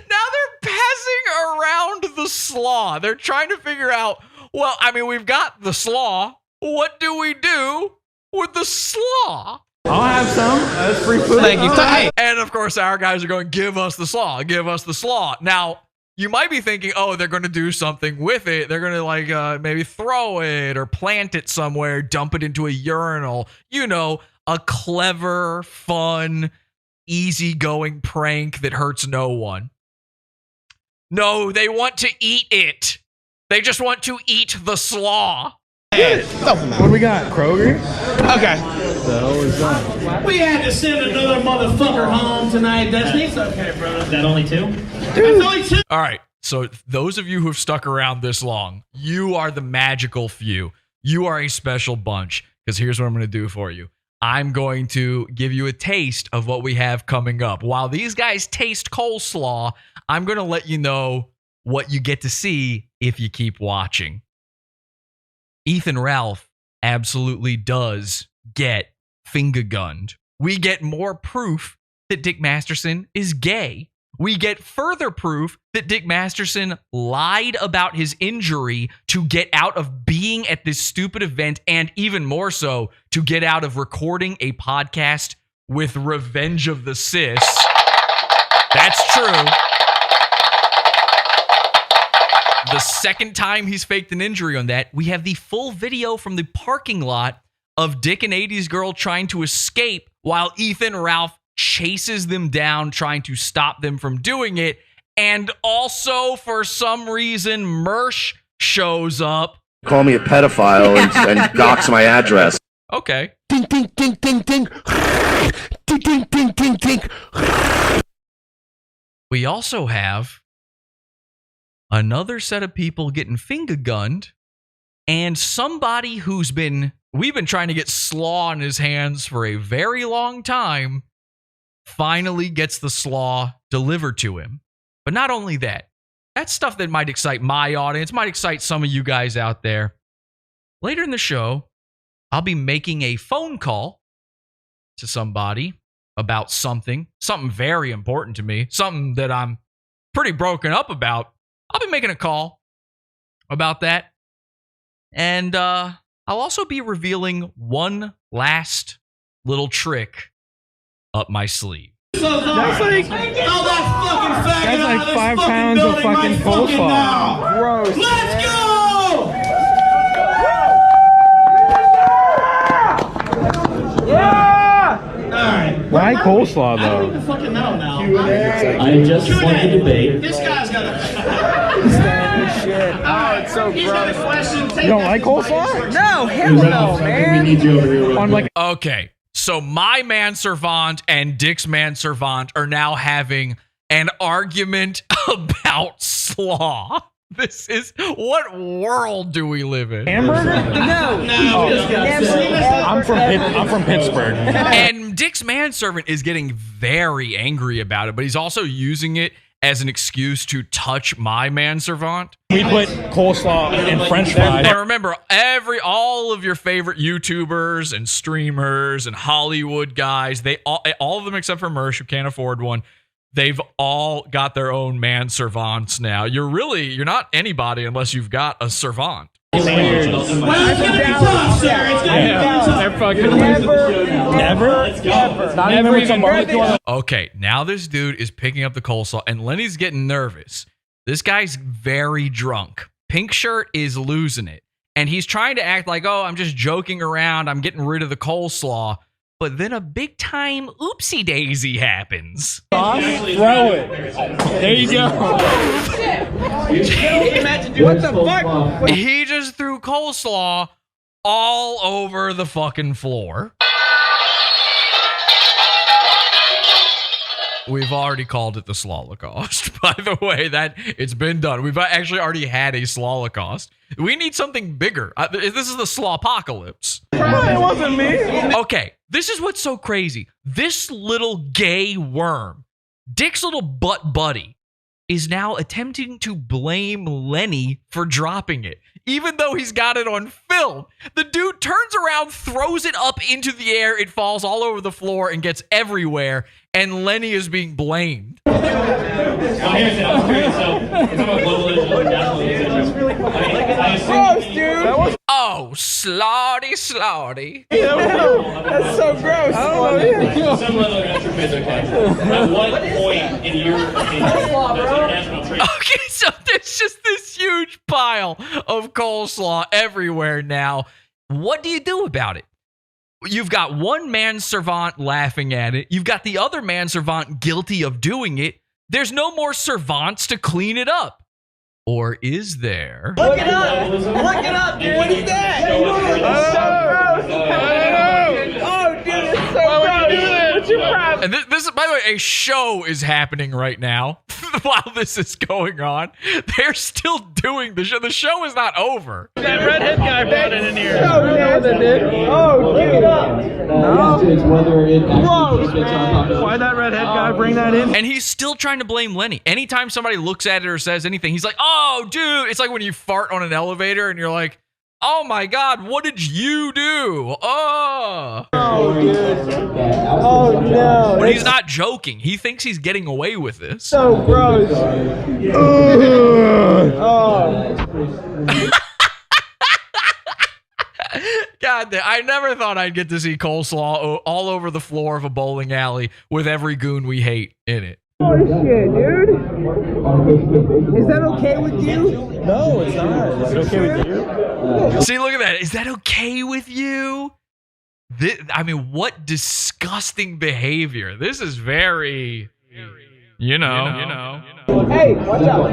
now they're passing around the slaw. They're trying to figure out, well, I mean, we've got the slaw. What do we do with the slaw? I'll have some. That's free food. Thank you. Hey. And of course, our guys are going, give us the slaw. Give us the slaw. Now, you might be thinking, oh, they're going to do something with it. They're going to like maybe throw it or plant it somewhere, dump it into a urinal. You know, a clever, fun, easygoing prank that hurts no one. No, they want to eat it. They just want to eat the slaw. What do we got? Kroger? Okay. The hell is that? We had to send another motherfucker home tonight, Destiny. It's okay, brother. Is that only two? That's only two. All right. So those of you who have stuck around this long, you are the magical few. You are a special bunch. Because here's what I'm going to do for you. I'm going to give you a taste of what we have coming up. While these guys taste coleslaw, I'm going to let you know what you get to see if you keep watching. Ethan Ralph absolutely does get finger gunned. We get more proof that Dick Masterson is gay. We get further proof that Dick Masterson lied about his injury to get out of being at this stupid event, and even more so, to get out of recording a podcast with Revenge of the Sis. That's true. The second time he's faked an injury on that, we have the full video from the parking lot of Dick and 80s Girl trying to escape while Ethan Ralph chases them down, trying to stop them from doing it. And also, for some reason, Mersh shows up. Call me a pedophile and dox my address. Okay. Ding, ding, ding, ding, ding. Ding, ding, ding, ding, ding. We also have another set of people getting finger gunned, and somebody we've been trying to get slaw in his hands for a very long time, finally gets the slaw delivered to him. But not only that, that's stuff that might excite my audience, might excite some of you guys out there. Later in the show, I'll be making a phone call to somebody about something very important to me, something that I'm pretty broken up about. I'll be making a call about that. And I'll also be revealing one last little trick up my sleeve. That's like 5 pounds of fucking coleslaw. Gross. Let's go! Why coleslaw though? I don't even fucking know now. I just won the debate. This guy's got a shit. Oh, it's so gross. Got a question. You don't like coleslaw? No, hell no, man. Okay, so my manservant and Dick's manservant are now having an argument about slaw. This is, what world do we live in? Hamburger? No. I'm from Pittsburgh. And Dick's manservant is getting very angry about it, but he's also using it as an excuse to touch my manservant. We put coleslaw in French fries. And remember, all of your favorite YouTubers and streamers and Hollywood guys, they all of them except for Mersh, who can't afford one, they've all got their own manservants now. You're not anybody unless you've got a servant. Well, it's gonna be tough, sir. It's gonna be tough. Never? Not even with some Okay, now this dude is picking up the coleslaw, and Lenny's getting nervous. This guy's very drunk. Pink Shirt is losing it. And he's trying to act like, oh, I'm just joking around. I'm getting rid of the coleslaw. But then a big time oopsie daisy happens. Throw it. There you go. What the fuck? He just threw coleslaw all over the fucking floor. We've already called it the Slolocaust. By the way, that it's been done. We've actually already had a Slolocaust. We need something bigger. This is the Slopocalypse. It wasn't me. Okay, this is what's so crazy. This little gay worm, Dick's little butt buddy, is now attempting to blame Lenny for dropping it. Even though he's got it on film, the dude turns around, throws it up into the air, it falls all over the floor and gets everywhere, and Lenny is being blamed. Oh, slaughty. That's so gross. Some level of entropy is okay. At what point in your opinion? Okay, so there's just this huge pile of coleslaw everywhere now. What do you do about it? You've got one manservant laughing at it. You've got the other manservant guilty of doing it. There's no more servants to clean it up. Or is there? Look it up! Look it up, dude! What is that? Oh, dude, it's so gross! What's your problem? And this is, by the way, a show is happening right now while this is going on. They're still doing the show. The show is not over. That redhead guy brought it in here. Oh, dude! Why'd that redhead guy bring that in? And he's still trying to blame Lenny. Anytime somebody looks at it or says anything, he's like, oh, dude. It's like when you fart on an elevator and you're like, oh my God, what did you do? Oh. Oh, dude. Oh, no. But he's not joking. He thinks he's getting away with this. So gross. Oh. God damn, I never thought I'd get to see coleslaw all over the floor of a bowling alley with every goon we hate in it. Oh, shit, dude. Is that okay with you? No, it's not. Is it okay with you? See, look at that. Is that okay with you? I mean, what disgusting behavior. This is very, you know. Hey, watch out.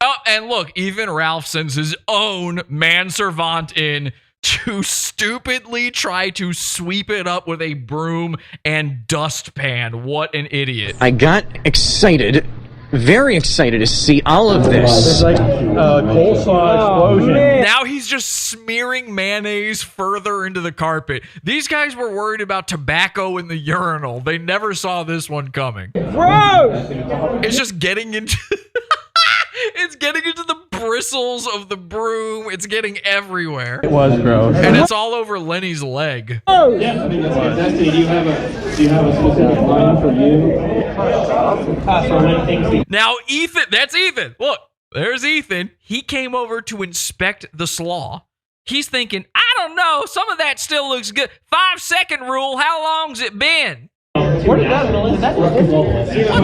Oh, and look, even Ralph sends his own manservant in to stupidly try to sweep it up with a broom and dustpan. What an idiot. I got excited, very excited to see all of this. There's like a coleslaw explosion. Now he's just smearing mayonnaise further into the carpet. These guys were worried about tobacco in the urinal. They never saw this one coming. Gross! It's just getting into it's getting into the bristles of the broom. It's getting everywhere. It was gross. And it's all over Lenny's leg. Oh! Yeah, I think that's fantastic. Do you have a specific line for you? Now Ethan, that's Ethan. Look, there's Ethan. He came over to inspect the slaw. He's thinking, I don't know, some of that still looks good. 5-second rule, how long's it been? What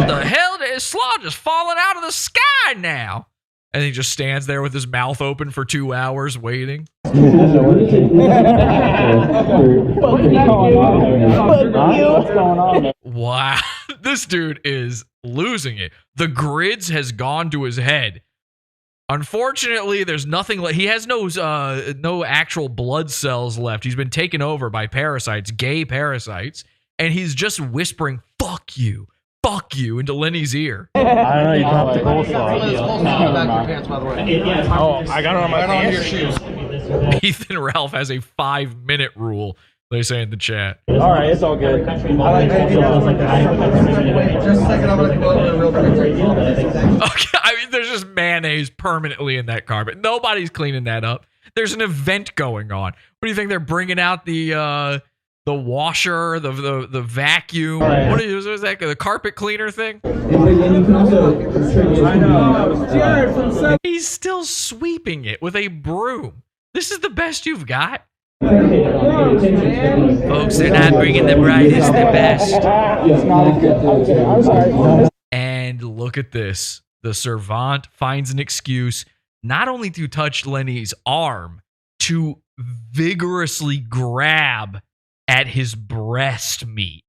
the hell? Is slaw just falling out of the sky now? And he just stands there with his mouth open for 2 hours waiting. Wow. This dude is losing it. The grids has gone to his head. Unfortunately, there's nothing he has no actual blood cells left. He's been taken over by parasites, gay parasites, and he's just whispering, fuck you, into Lenny's ear. I don't know, you dropped the coleslaw. Oh, I got it on my pants. Ethan Ralph has a 5-minute rule, they say in the chat. All right, it's all good. Okay, I mean, there's just mayonnaise permanently in that carpet. Nobody's cleaning that up. There's an event going on. What do you think? They're bringing out the washer, the vacuum. What is that? The carpet cleaner thing? He's still sweeping it with a broom. This is the best you've got. Folks, they're not bringing the brightest, the best. And look at this. The servant finds an excuse not only to touch Lenny's arm, to vigorously grab at his breast meat.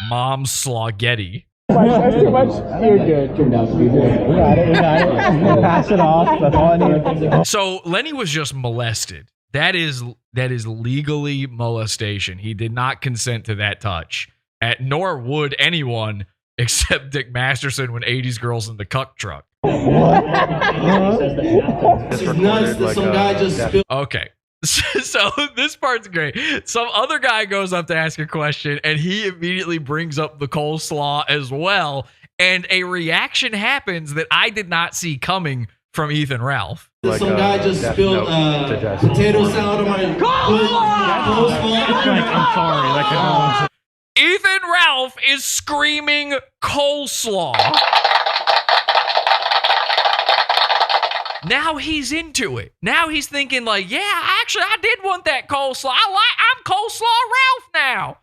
Mom's sloggetti. That's too much. You're good. Turned out to be good. We got it. Pass it off. That's all I need. So Lenny was just molested. That is legally molestation. He did not consent to that touch. Nor would anyone except Dick Masterson when 80s Girls in the Cuck Truck. Okay. So this part's great. Some other guy goes up to ask a question, and he immediately brings up the coleslaw as well. And a reaction happens that I did not see coming from Ethan Ralph. Some guy just spilled potato salad on my coleslaw. I'm sorry. Ethan Ralph is screaming coleslaw. Now he's into it. Now he's thinking like, yeah, actually, I did want that coleslaw. I'm Coleslaw Ralph now.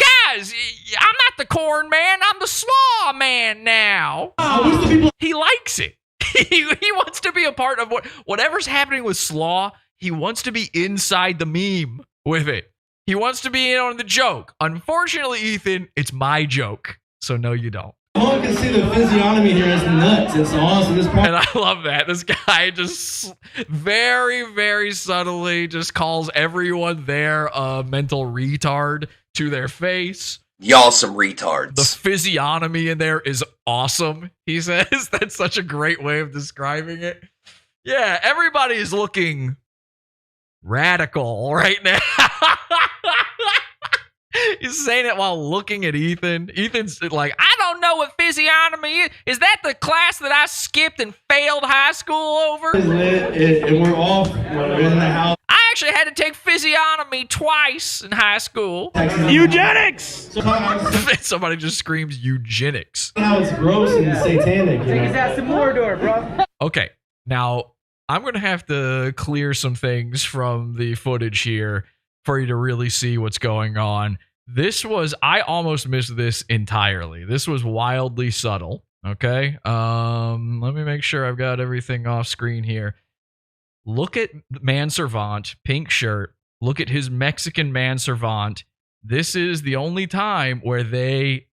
Guys, I'm not the corn man. I'm the slaw man now. He likes it. He wants to be a part of whatever's happening with slaw. He wants to be inside the meme with it. He wants to be in on the joke. Unfortunately, Ethan, it's my joke. So no, you don't. All I can see the physiognomy here is nuts. It's awesome. This part. And I love that. This guy just very, very subtly just calls everyone there a mental retard to their face. Y'all some retards. The physiognomy in there is awesome, he says. That's such a great way of describing it. Yeah, everybody is looking radical right now. He's saying it while looking at Ethan. Ethan's like, I don't know what physiognomy is. Is that the class that I skipped and failed high school over? And we're off. We're in the house. I actually had to take physiognomy twice in high school. Eugenics! Somebody just screams eugenics. Now it's gross and satanic. Take his ass to Mordor, bro. Okay, now I'm going to have to clear some things from the footage here for you to really see what's going on. I almost missed this entirely. This was wildly subtle. Okay. Let me make sure I've got everything off screen here. Look at Manservant, pink shirt. Look at his Mexican Manservant. This is the only time where they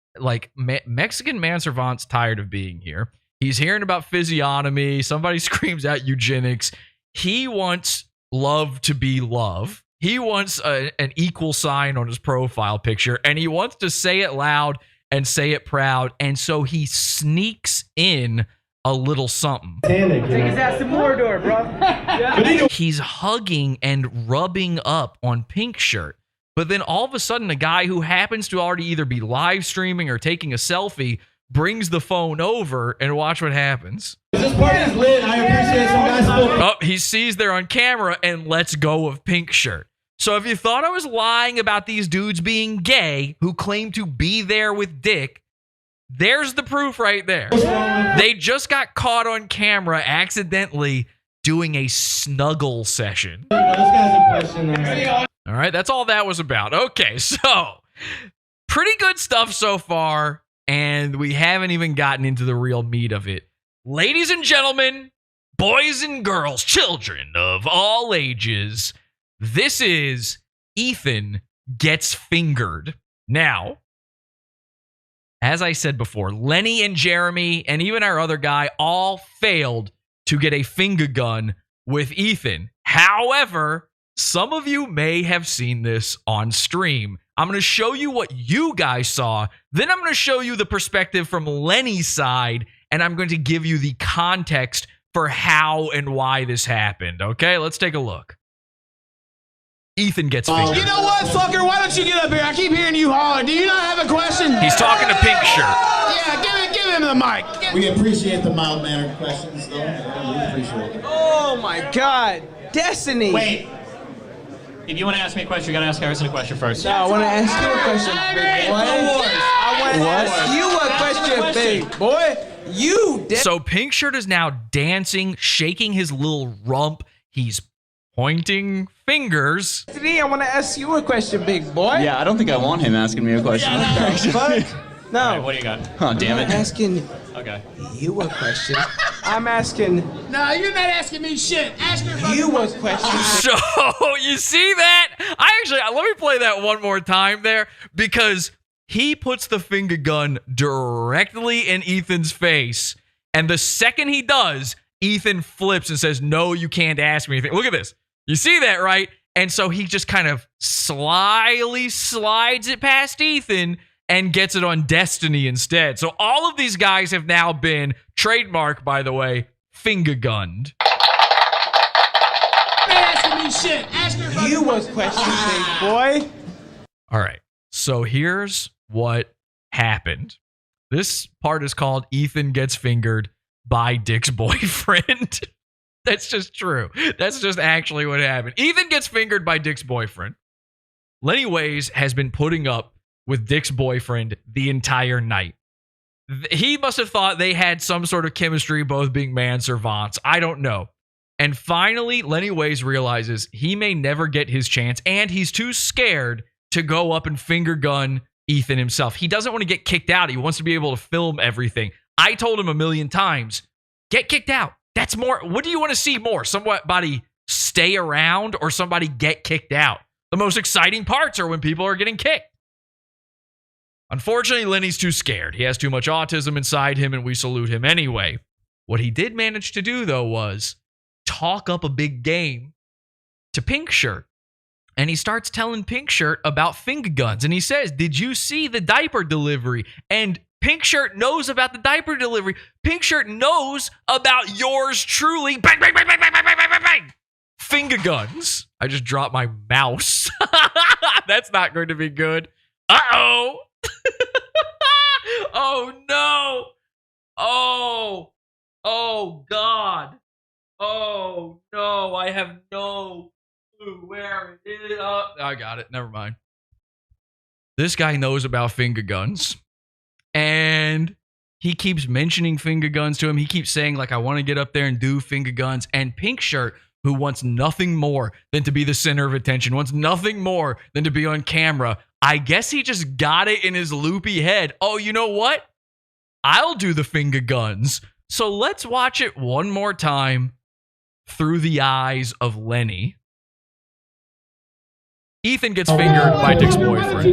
Mexican Manservant's tired of being here. He's hearing about physiognomy. Somebody screams out eugenics. He wants love to be love. He wants an equal sign on his profile picture, and he wants to say it loud and say it proud. And so he sneaks in a little something. Take his ass to Mordor, bro. He's hugging and rubbing up on Pink Shirt. But then all of a sudden, a guy who happens to already either be live streaming or taking a selfie brings the phone over, and watch what happens. This party's lit. I appreciate some guys. Oh, he sees they're on camera and lets go of Pink Shirt. So if you thought I was lying about these dudes being gay who claim to be there with Dick, there's the proof right there. They just got caught on camera accidentally doing a snuggle session. This guy's a question. All right, that's all that was about. Okay, so pretty good stuff so far, and we haven't even gotten into the real meat of it. Ladies and gentlemen, boys and girls, children of all ages, this is Ethan Gets Fingered. Now, as I said before, Lenny and Jeremy and even our other guy all failed to get a finger gun with Ethan. However, some of you may have seen this on stream. I'm going to show you what you guys saw. Then I'm going to show you the perspective from Lenny's side, and I'm going to give you the context for how and why this happened. Okay, let's take a look. Ethan gets fingered. You know what, fucker? Why don't you get up here? I keep hearing you holler. Do you not have a question? He's talking to Pink Shirt. Yeah, give him the mic. We appreciate the mild-mannered questions, though. We appreciate it. Oh, my God. Destiny. Wait. If you want to ask me a question, you got to ask Harrison a question first. No, I want to ask you a question, big boy. I want to ask you a question, big boy. So Pink Shirt is now dancing, shaking his little rump. He's pointing fingers. Destiny, I want to ask you a question, big boy. Yeah, I don't think I want him asking me a question. No. All right, what do you got? Oh, damn it. I'm asking you a question. I'm asking. No, you're not asking me shit. Ask you a question. So, you see that? Let me play that one more time there, because he puts the finger gun directly in Ethan's face, and the second he does, Ethan flips and says, no, you can't ask me anything. Look at this. You see that, right? And so he just kind of slyly slides it past Ethan and gets it on Destiny instead. So all of these guys have now been, trademarked by the way, finger gunned. asking me shit. Ask you a question, big boy. All right. So here's what happened. This part is called Ethan Gets Fingered by Dick's Boyfriend. That's just true. That's just actually what happened. Ethan gets fingered by Dick's boyfriend. Lenny Ways has been putting up with Dick's boyfriend the entire night. He must have thought they had some sort of chemistry, both being manservants. I don't know. And finally, Lenny Ways realizes he may never get his chance, and he's too scared to go up and finger gun Ethan himself. He doesn't want to get kicked out. He wants to be able to film everything. I told him 1,000,000 times, get kicked out. That's more. What do you want to see more? Somebody stay around or somebody get kicked out? The most exciting parts are when people are getting kicked. Unfortunately, Lenny's too scared. He has too much autism inside him, and we salute him anyway. What he did manage to do, though, was talk up a big game to Pink Shirt. And he starts telling Pink Shirt about finger guns. And he says, did you see the diaper delivery? And Pink Shirt knows about the diaper delivery. Pink Shirt knows about yours truly. Bang, bang, bang, bang, bang, bang, bang, bang, bang. Finger guns. I just dropped my mouse. That's not going to be good. Uh-oh. Oh, no. Oh, God. Oh, no. I have no clue where it is. I got it. Never mind. This guy knows about finger guns. And he keeps mentioning finger guns to him. He keeps saying, like, I want to get up there and do finger guns. And Pink Shirt, who wants nothing more than to be the center of attention, wants nothing more than to be on camera, I guess he just got it in his loopy head. Oh, you know what? I'll do the finger guns. So let's watch it one more time through the eyes of Lenny. Ethan gets fingered by Dick's boyfriend.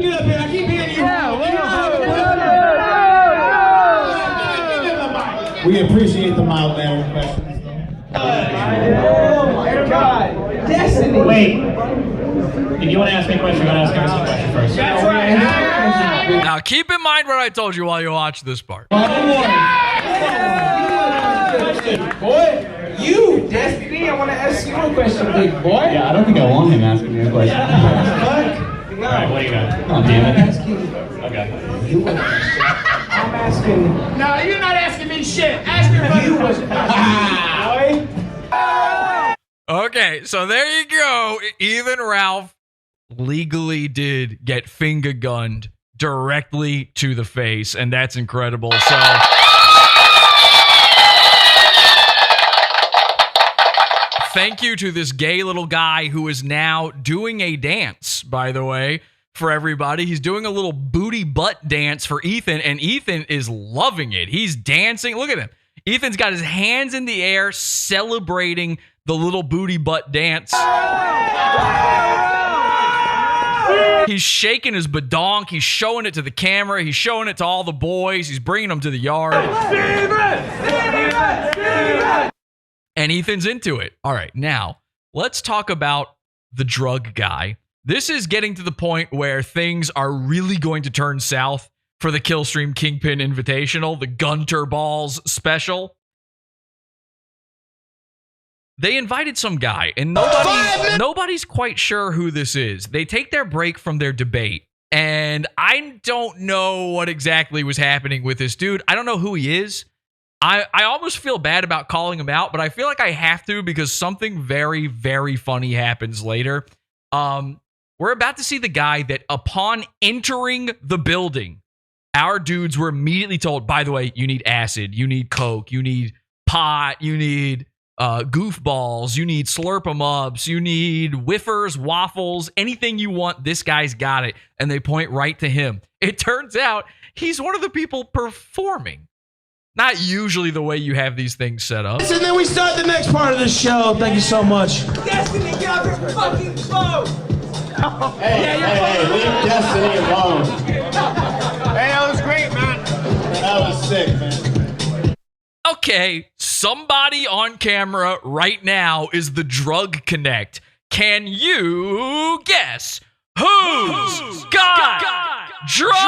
We appreciate the mild-mannered questions. Oh my God, Destiny! Wait. If you want to ask me a question, you got to ask Harrison a question first. Now, keep in mind what I told you while you watch this part. Boy, you, Destiny, I want to ask you a question, big boy. Yeah, I don't think I want him asking me a question. No. All right, what do you got? Oh, damn it. Okay. I'm asking. No, you're not asking me shit. Ask me boy. Okay, so there you go. Even Ralph legally did get finger gunned directly to the face, and that's incredible. So thank you to this gay little guy who is now doing a dance, by the way, for everybody. He's doing a little booty butt dance for Ethan, and Ethan is loving it. He's dancing. Look at him. Ethan's got his hands in the air celebrating the little booty butt dance. He's shaking his badonk. He's showing it to the camera. He's showing it to all the boys. He's bringing them to the yard. And Ethan's into it. All right, now let's talk about the drug guy. This is getting to the point where things are really going to turn south for the Killstream Kingpin Invitational, the Gunterballs special. They invited some guy, and nobody's quite sure who this is. They take their break from their debate, and I don't know what exactly was happening with this dude. I don't know who he is. I almost feel bad about calling him out, but I feel like I have to because something very, very funny happens later. We're about to see the guy that upon entering the building, our dudes were immediately told, by the way, you need acid, you need coke, you need pot, you need goofballs, you need slurp-em-ups, you need whiffers, waffles, anything you want, this guy's got it. And they point right to him. It turns out he's one of the people performing. Not usually the way you have these things set up. And then we start the next part of the show. Thank you so much. Destiny, get off your fucking phone. Hey, leave Destiny alone. Hey, that was great, man. That was sick, man. Okay, somebody on camera right now is the Drug Connect. Can you guess who's got drugs?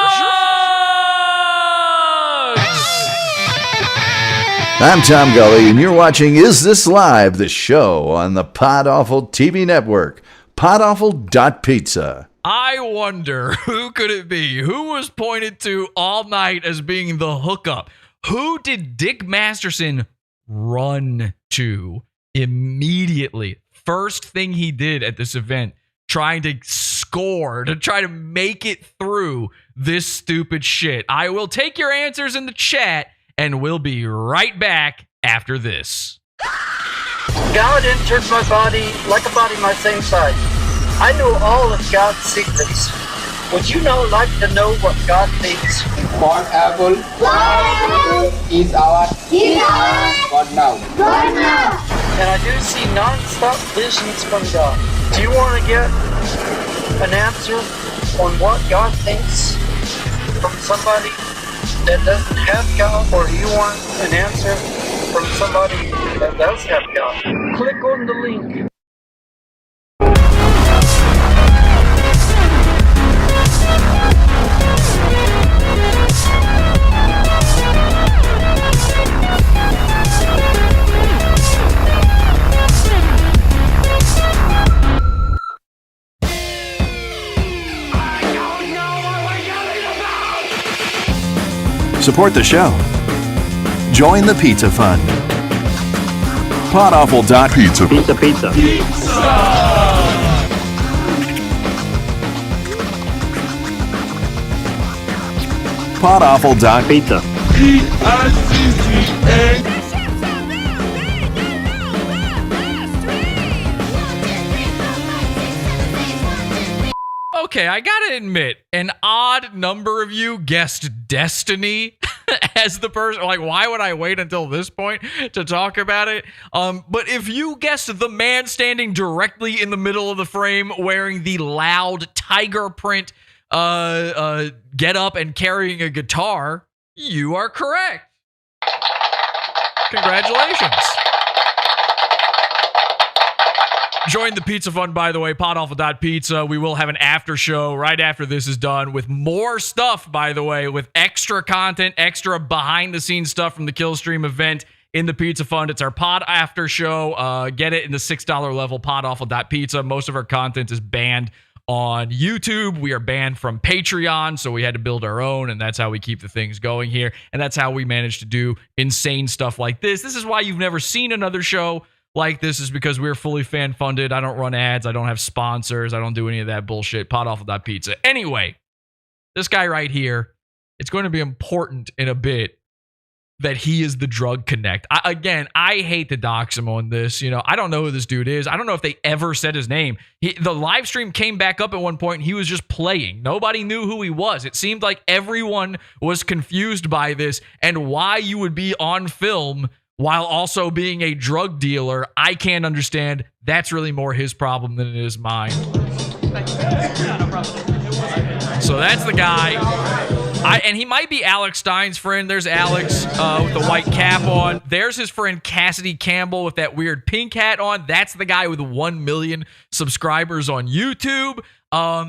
I'm Tom Gully, and you're watching Is This Live, the show on the Pod Awful TV network, podawful.pizza. I wonder, who could it be? Who was pointed to all night as being the hookup? Who did Dick Masterson run to immediately? First thing he did at this event, trying to score, to try to make it through this stupid shit. I will take your answers in the chat, and we'll be right back after this. God entered my body like a body my same size. I know all of God's secrets. Would you now like to know what God thinks? One apple is our God now. And I do see non-stop visions from God. Do you want to get an answer on what God thinks from somebody that doesn't have God, or do you want an answer from somebody that does have God? Click on the link. Support the show. Join the Pizza Fund. Podawful.pizza. Pizza. Podawful.pizza. P-I-C-C-A. Okay, I gotta admit, an odd number of you guessed Destiny as the person. Like, why would I wait until this point to talk about it? But if you guessed the man standing directly in the middle of the frame wearing the loud tiger print get up and carrying a guitar, you are correct. Congratulations. Join the Pizza Fund, by the way, podawful.pizza. We will have an after show right after this is done with more stuff, by the way, with extra content, extra behind-the-scenes stuff from the Killstream event in the Pizza Fund. It's our pod after show. Get it in the $6 level, podawful.pizza. Most of our content is banned on YouTube. We are banned from Patreon, so we had to build our own, and that's how we keep the things going here, and that's how we manage to do insane stuff like this. This is why you've never seen another show like this, is because we're fully fan funded. I don't run ads. I don't have sponsors. I don't do any of that bullshit. Podawful.pizza. Anyway, this guy right here, it's going to be important in a bit that he is the drug connect. I hate to dox him on this. You know, I don't know who this dude is. I don't know if they ever said his name. The live stream came back up at one point and he was just playing. Nobody knew who he was. It seemed like everyone was confused by this and why you would be on film while also being a drug dealer. I can't understand. That's really more his problem than it is mine. So that's the guy. And he might be Alex Stein's friend. There's Alex with the white cap on. There's his friend Cassidy Campbell with that weird pink hat on. That's the guy with 1 million subscribers on YouTube.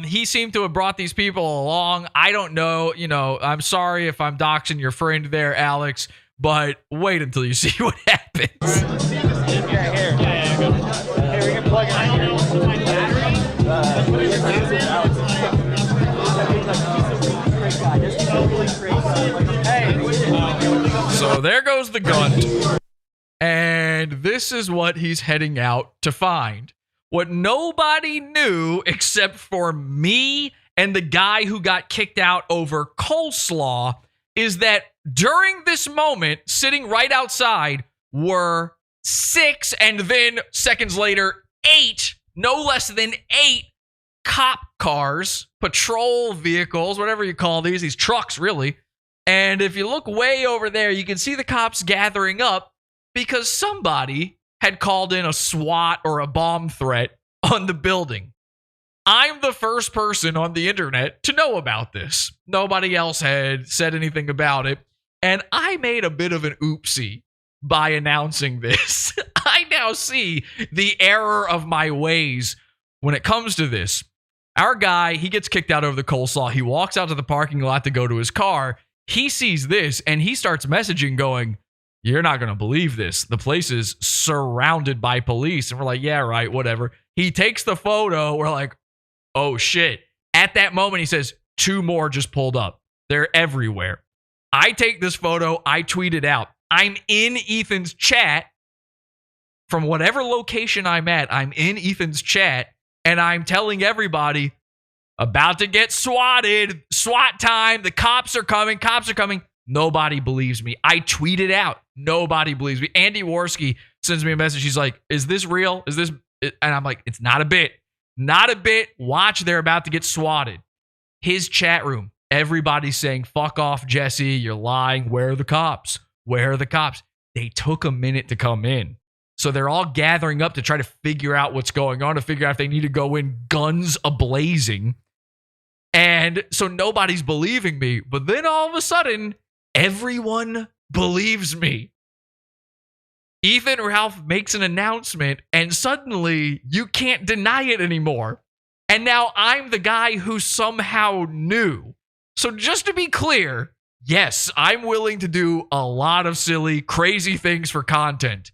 He seemed to have brought these people along. I don't know. You know, I'm sorry if I'm doxing your friend there, Alex, but wait until you see what happens. So there goes the gun. And this is what he's heading out to find. What nobody knew except for me and the guy who got kicked out over coleslaw is that during this moment, sitting right outside, were 6 and then seconds later, 8, no less than 8 cop cars, patrol vehicles, whatever you call these trucks, really. And if you look way over there, you can see the cops gathering up because somebody had called in a SWAT or a bomb threat on the building. I'm the first person on the internet to know about this. Nobody else had said anything about it. And I made a bit of an oopsie by announcing this. I now see the error of my ways when it comes to this. Our guy, he gets kicked out over the coleslaw. He walks out to the parking lot to go to his car. He sees this and he starts messaging going, "You're not going to believe this. The place is surrounded by police." And we're like, yeah, right, whatever. He takes the photo. We're like, oh shit. At that moment, he says, 2 more just pulled up. They're everywhere. I take this photo. I tweet it out. I'm in Ethan's chat. From whatever location I'm at, I'm in Ethan's chat. And I'm telling everybody, about to get swatted. SWAT time. The cops are coming. Cops are coming. Nobody believes me. I tweet it out. Nobody believes me. Andy Worski sends me a message. He's like, is this real? Is this? And I'm like, it's not a bit. Not a bit. Watch, they're about to get swatted. His chat room. Everybody's saying, fuck off, Jesse. You're lying. Where are the cops? Where are the cops? They took a minute to come in. So they're all gathering up to try to figure out what's going on, to figure out if they need to go in guns a-blazing. And so nobody's believing me. But then all of a sudden, everyone believes me. Ethan Ralph makes an announcement, and suddenly you can't deny it anymore. And now I'm the guy who somehow knew. So just to be clear, yes, I'm willing to do a lot of silly, crazy things for content.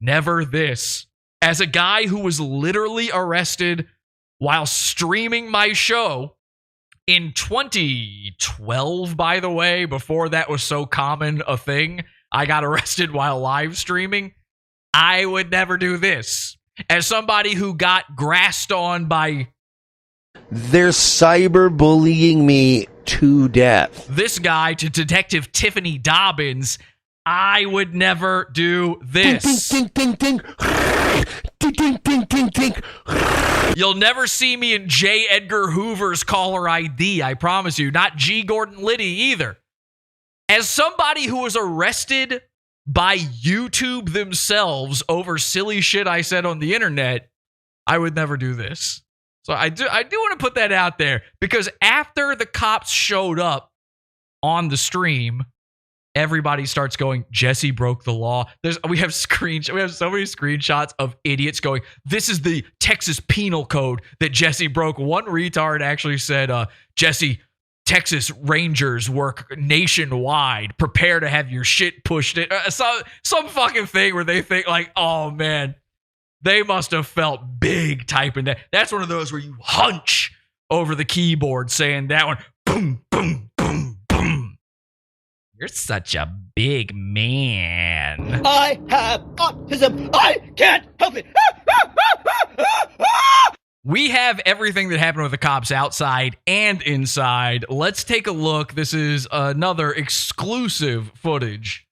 Never this. As a guy who was literally arrested while streaming my show in 2012, by the way, before that was so common a thing, I got arrested while live streaming. I would never do this. As somebody who got grassed on by... They're cyberbullying me to death. This guy, to Detective Tiffany Dobbins, I would never do this. Ding, ding, ding, ding, ding. Ding, ding, ding, ding. You'll never see me in J. Edgar Hoover's caller ID, I promise you. Not G. Gordon Liddy either. As somebody who was arrested by YouTube themselves over silly shit I said on the internet, I would never do this. So I do want to put that out there, because after the cops showed up on the stream, everybody starts going, Jesse broke the law. We have so many screenshots of idiots going, this is the Texas penal code that Jesse broke. One retard actually said, Jesse, Texas Rangers work nationwide. Prepare to have your shit pushed in. Some fucking thing where they think like, oh man, they must have felt big typing that. That's one of those where you hunch over the keyboard saying that one. Boom, boom, boom, boom. You're such a big man. I have autism. I can't help it. We have everything that happened with the cops outside and inside. Let's take a look. This is another exclusive footage.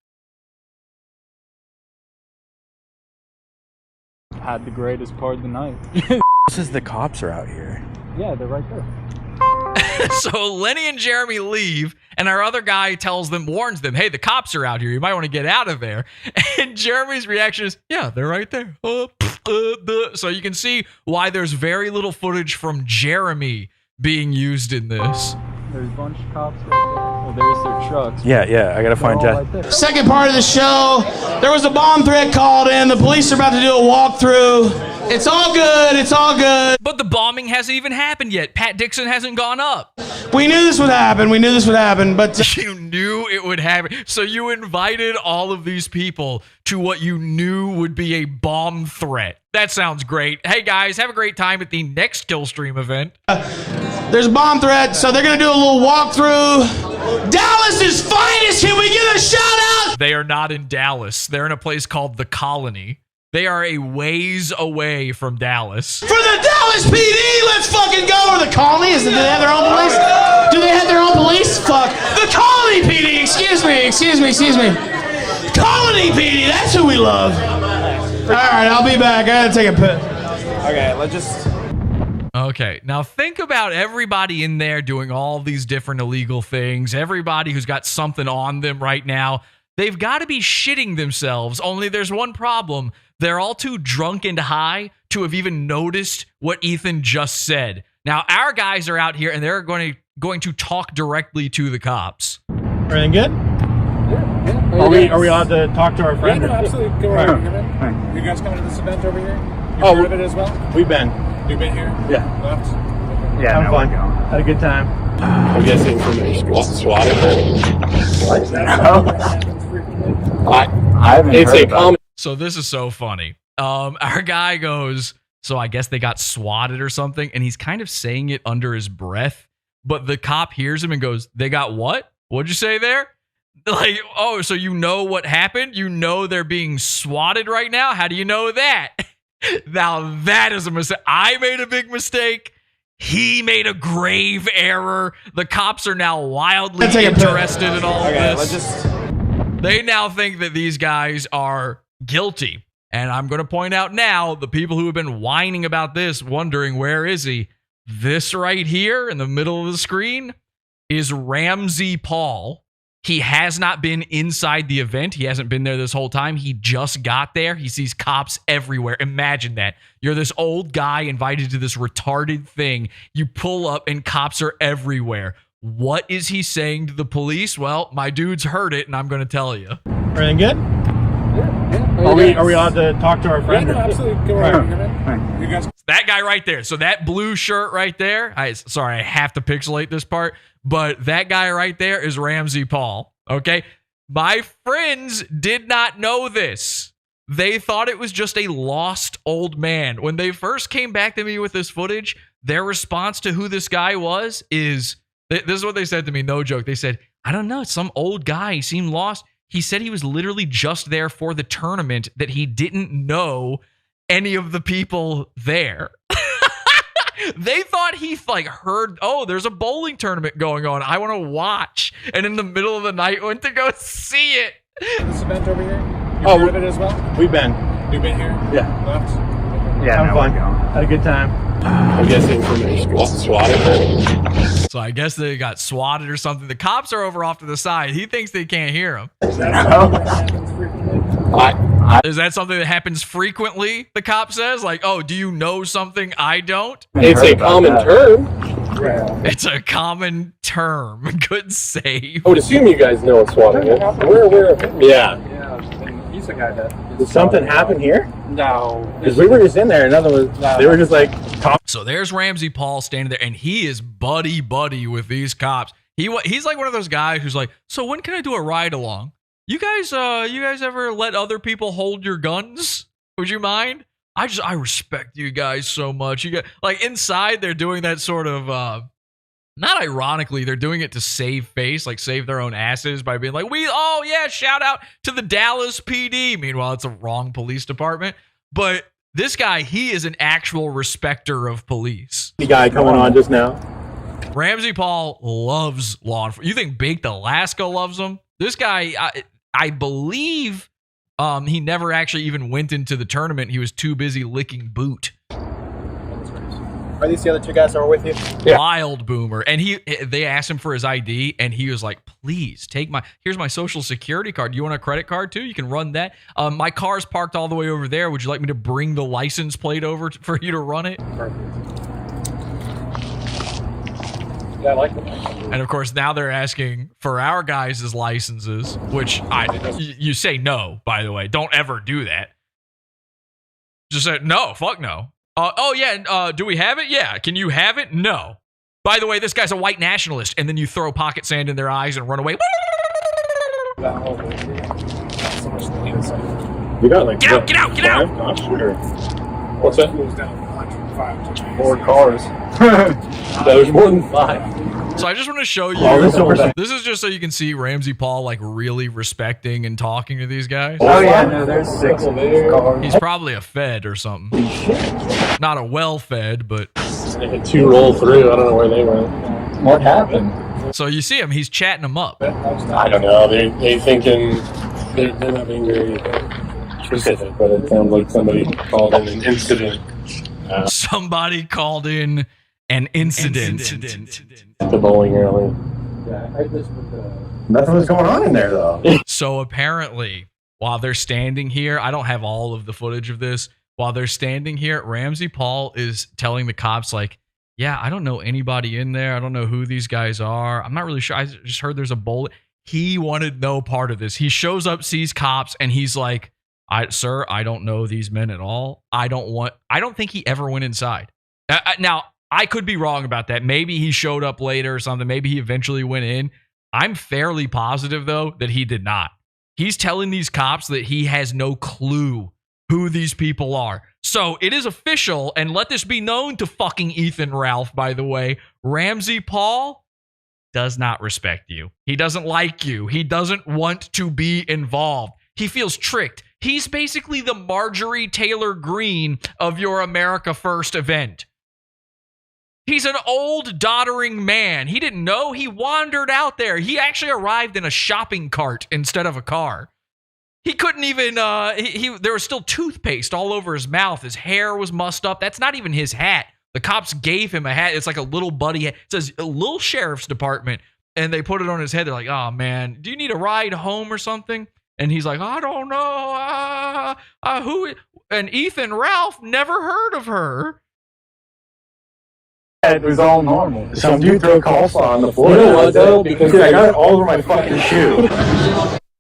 Had the greatest part of the night. This is the cops are out here. Yeah, they're right there. So Lenny and Jeremy leave, and our other guy warns them, hey, the cops are out here. You might want to get out of there. And Jeremy's reaction is, yeah, they're right there. So you can see why there's very little footage from Jeremy being used in this. There's a bunch of cops right there. Oh, there's their trucks. Yeah, I gotta find Jeff. Right Second part of the show, there was a bomb threat called in. The police are about to do a walkthrough. It's all good. It's all good. But the bombing hasn't even happened yet. Pat Dixon hasn't gone up. We knew this would happen. But you knew it would happen. So you invited all of these people to what you knew would be a bomb threat. That sounds great. Hey guys, have a great time at the next Killstream event. There's a bomb threat, so they're gonna do a little walkthrough. Dallas's finest. Can we give a shout out? They are not in Dallas. They're in a place called the Colony. They are a ways away from Dallas. For the Dallas PD, let's fucking go. Or the Colony? Do they have their own police? Do they have their own police? Fuck. The Colony PD. Excuse me. Colony PD. That's who we love. All right, I'll be back. I gotta take a piss. Okay, let's just. Okay, now think about everybody in there doing all these different illegal things. Everybody who's got something on them right now. They've got to be shitting themselves. Only there's one problem. They're all too drunk and high to have even noticed what Ethan just said. Now, our guys are out here, and they're going to talk directly to the cops. Everything good? Yeah. Are we allowed to talk to our friend? Yeah, absolutely. Go right ahead. You guys coming to this event over here? You heard of it as well? We've been. You've been here? Yeah. Left? Yeah, having fun. Had a good time. I'm guessing from the SWAT. I haven't It's heard a about common. So this is so funny. Our guy goes, so I guess they got swatted or something, and he's kind of saying it under his breath, but the cop hears him and goes, they got what? What'd you say there? Like, oh, so you know what happened? You know they're being swatted right now? How do you know that? Now that is a mistake. I made a big mistake. He made a grave error. The cops are now wildly interested in all of this. They now think that these guys are guilty. And I'm going to point out now, the people who have been whining about this, wondering where is he? This right here in the middle of the screen is Ramsey Paul. He has not been inside the event. He hasn't been there this whole time. He just got there. He sees cops everywhere. Imagine that. You're this old guy invited to this retarded thing. You pull up and cops are everywhere. What is he saying to the police? Well, my dudes heard it, and I'm going to tell you. Everything good? Yeah. Are we allowed to talk to our friend? Yeah, absolutely. Go right ahead. You guys. That guy right there. So that blue shirt right there. Sorry, I have to pixelate this part. But that guy right there is Ramsey Paul. Okay? My friends did not know this. They thought it was just a lost old man. When they first came back to me with this footage, their response to who this guy was is, this is what they said to me, no joke. They said, I don't know, it's some old guy. He seemed lost. He said he was literally just there for the tournament, that he didn't know any of the people there. They thought he heard, oh, there's a bowling tournament going on. I want to watch. And in the middle of the night went to go see it. This event over here? You heard of it as well? We've been. You've been here? Yeah. Left? Yeah, having fun. Had a good time. I'm guessing from the SWAT. So I guess they got swatted or something. The cops are over off to the side. He thinks they can't hear him. Is that something that happens frequently, the cop says? Like, oh, do you know something I don't? It's a common term. It's a common term. Good save. I would assume you guys know what swatting is. Yeah. And he's the guy that. Did something happen here? No. Because we were just in there, and nothing was. They were just like. So there's Ramsey Paul standing there, and he is buddy with these cops. He's like one of those guys who's like, so when can I do a ride along? You guys ever let other people hold your guns? Would you mind? I respect you guys so much. You got like inside they're doing that sort of not ironically, they're doing it to save face, like save their own asses by being like, shout out to the Dallas PD. Meanwhile, it's a wrong police department. But this guy, he is an actual respecter of police. The guy coming on just now. Ramsey Paul loves law enforcement. You think Baked Alaska loves him? This guy, I believe he never actually even went into the tournament. He was too busy licking boot. Are these the other two guys that were with you? Yeah. Wild boomer. And they asked him for his ID, and he was like, please take here's my social security card. Do you want a credit card too? You can run that. My car's parked all the way over there. Would you like me to bring the license plate over for you to run it? Perfect. Yeah, I like that. And of course, now they're asking for our guys' licenses, which you say no, by the way. Don't ever do that. Just say, no, fuck no. Do we have it? Yeah. Can you have it? No. By the way, this guy's a white nationalist. And then you throw pocket sand in their eyes and run away. You got like get out! Not sure. What's that? It was down 105. 4 cars. That was more than 5. So I just want to show you. This is just so you can see Ramsey Paul like really respecting and talking to these guys. Oh yeah, no, there's 6 cars. He's probably a fed or something. Not a well-fed, but They had 2 roll through. I don't know where they went. What happened? So you see him, he's chatting them up. I don't know. They thinking they're not being very specific, but it sounds like somebody called in an incident. Somebody called in an incident. The bowling alley. Nothing was going on in there though. So apparently, while they're standing here, I don't have all of the footage of this. While they're standing here, Ramsey Paul is telling the cops like, yeah, I don't know anybody in there. I don't know who these guys are. I'm not really sure. I just heard there's a bullet. He wanted no part of this. He shows up, sees cops, and he's like, sir, I don't know these men at all. I don't think he ever went inside. Now, I could be wrong about that. Maybe he showed up later or something. Maybe he eventually went in. I'm fairly positive, though, that he did not. He's telling these cops that he has no clue who these people are. So it is official, and let this be known to fucking Ethan Ralph, by the way. Ramsey Paul does not respect you. He doesn't like you. He doesn't want to be involved. He feels tricked. He's basically the Marjorie Taylor Greene of your America First event. He's an old, doddering man. He didn't know. He wandered out there. He actually arrived in a shopping cart instead of a car. He couldn't even, there was still toothpaste all over his mouth. His hair was mussed up. That's not even his hat. The cops gave him a hat. It's like a little buddy hat. It says a little sheriff's department. And they put it on his head. They're like, oh, man, do you need a ride home or something? And he's like, I don't know. Who? And Ethan Ralph never heard of her. It was all normal. Some dude threw coleslaw on the floor. You know what, though? Because I got it all over my fucking shoe.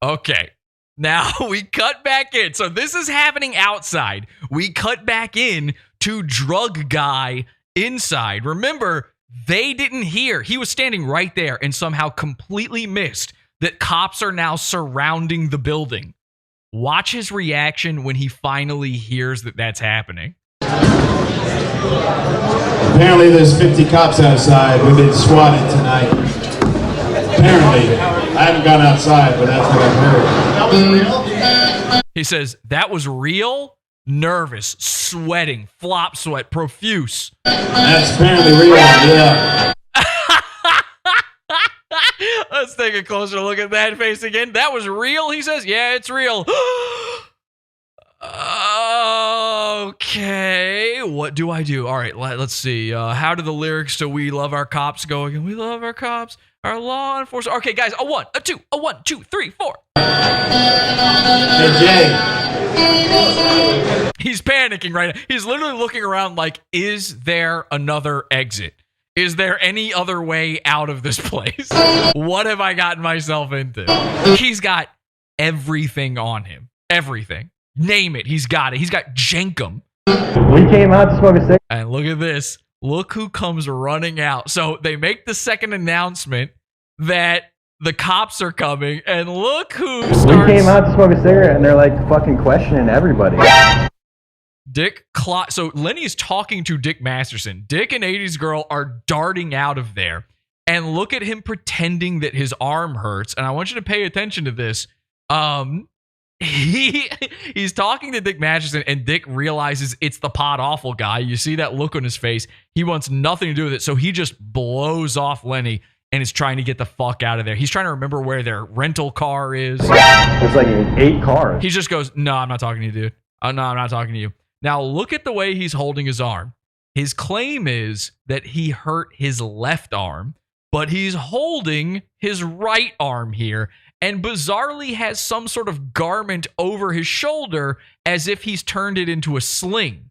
Okay. Now we cut back in. So this is happening outside. We cut back in to drug guy inside. Remember, they didn't hear. He was standing right there and somehow completely missed that cops are now surrounding the building. Watch his reaction when he finally hears that that's happening. Apparently there's 50 cops outside. We've been swatted tonight. Apparently. I haven't gone outside, but that's what I've heard. That was real? He says, that was real? Nervous, sweating, flop sweat, profuse. That's apparently real, yeah. Let's take a closer look at that face again. That was real, he says? Yeah, it's real. Okay, what do I do? All right, let's see. How do the lyrics to We Love Our Cops go again? We love our cops, our law enforcement. Okay, guys, a 1, a 2, a 1, 2, 3, 4. Hey, Jay. He's panicking right now. He's literally looking around like, is there another exit? Is there any other way out of this place? What have I gotten myself into? He's got everything on him. Everything. Name it. He's got it. He's got Jenkum. We came out to smoke a cigarette. And look at this. Look who comes running out. So they make the second announcement that the cops are coming, and look who starts. We came out to smoke a cigarette, and they're like fucking questioning everybody. So Lenny's talking to Dick Masterson. Dick and 80s Girl are darting out of there, and look at him pretending that his arm hurts. And I want you to pay attention to this. He's talking to Dick Masterson, and Dick realizes it's the Pod Awful guy. You see that look on his face. He wants nothing to do with it, so he just blows off Lenny and is trying to get the fuck out of there. He's trying to remember where their rental car is. There's like 8 cars. He just goes, no, I'm not talking to you, dude. Oh, no, I'm not talking to you. Now, look at the way he's holding his arm. His claim is that he hurt his left arm, but he's holding his right arm here, and bizarrely has some sort of garment over his shoulder as if he's turned it into a sling.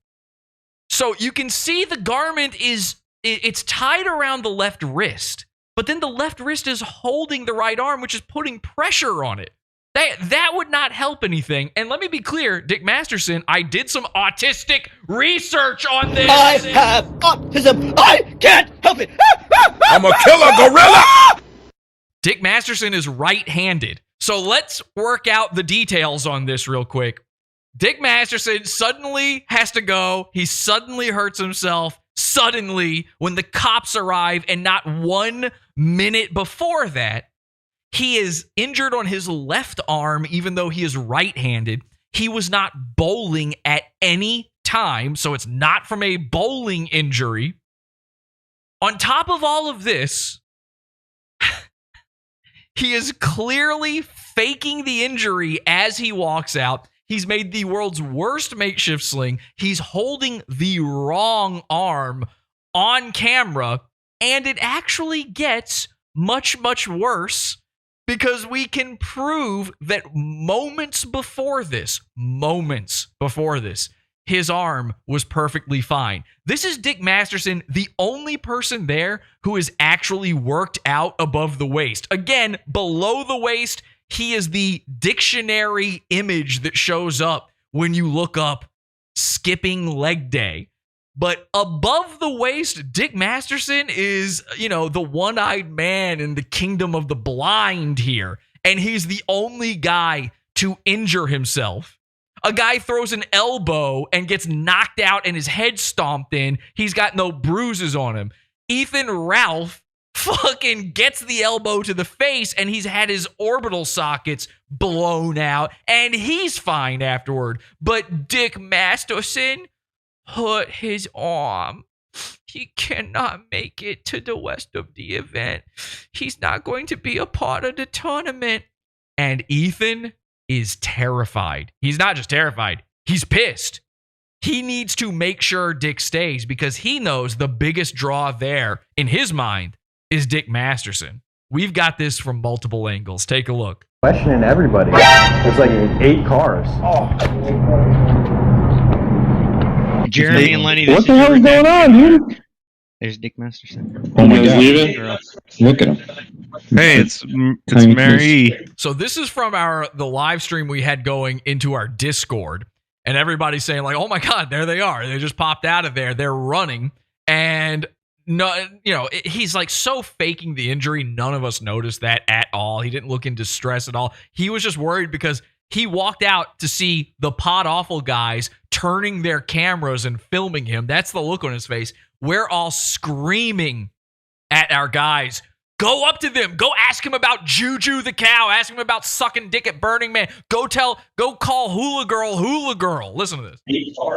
So you can see the garment it's tied around the left wrist, but then the left wrist is holding the right arm, which is putting pressure on it. That would not help anything. And let me be clear, Dick Masterson, I did some autistic research on this. I have autism. I can't help it. I'm a killer gorilla. Dick Masterson is right-handed. So let's work out the details on this real quick. Dick Masterson suddenly has to go. He suddenly hurts himself. Suddenly, when the cops arrive, and not 1 minute before that, he is injured on his left arm, even though he is right-handed. He was not bowling at any time, so it's not from a bowling injury. On top of all of this, he is clearly faking the injury as he walks out. He's made the world's worst makeshift sling. He's holding the wrong arm on camera, and it actually gets much, much worse, because we can prove that moments before this, his arm was perfectly fine. This is Dick Masterson, the only person there who is actually worked out above the waist. Again, below the waist, he is the dictionary image that shows up when you look up skipping leg day. But above the waist, Dick Masterson is, the one-eyed man in the kingdom of the blind here. And he's the only guy to injure himself. A guy throws an elbow and gets knocked out and his head stomped in. He's got no bruises on him. Ethan Ralph fucking gets the elbow to the face, and he's had his orbital sockets blown out, and he's fine afterward. But Dick Masterson hurt his arm. He cannot make it to the rest of the event. He's not going to be a part of the tournament. And Ethan is terrified. He's not just terrified, he's pissed. He needs to make sure Dick stays, because he knows the biggest draw there, in his mind, is Dick Masterson. We've got this from multiple angles. Take a look. Questioning everybody. There's like 8 cars. Jeremy and Lenny, what the hell is going on, dude? There's Dick Masterson. Oh my god! Look at him. Hey, it's Mary. So this is from the live stream we had going into our Discord, and everybody's saying like, "Oh my god, there they are! They just popped out of there. They're running." And no, he's like so faking the injury. None of us noticed that at all. He didn't look in distress at all. He was just worried because he walked out to see the Pod Awful guys turning their cameras and filming him. That's the look on his face. We're all screaming at our guys. Go up to them. Go ask him about Juju the cow. Ask him about sucking dick at Burning Man. Go call Hula Girl. Listen to this.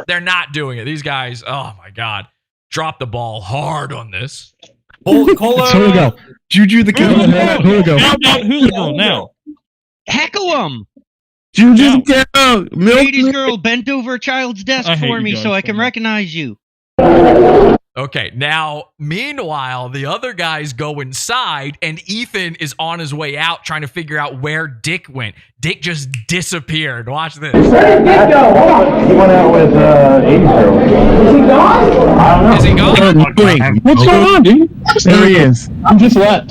They're not doing it. These guys, oh my God, drop the ball hard on this. Hula Girl. Juju the cow. Hula Girl. Hula Girl now. Heckle him. Juju the cow. Ladies girl bent over a child's desk for me so I can recognize you. Okay, now, meanwhile, the other guys go inside, and Ethan is on his way out trying to figure out where Dick went. Dick just disappeared. Watch this. Where did Dick go? Hold on. He went out with 80 girl. Is he gone? I don't know. Is he gone? What's going on, dude? There he is. I'm just left.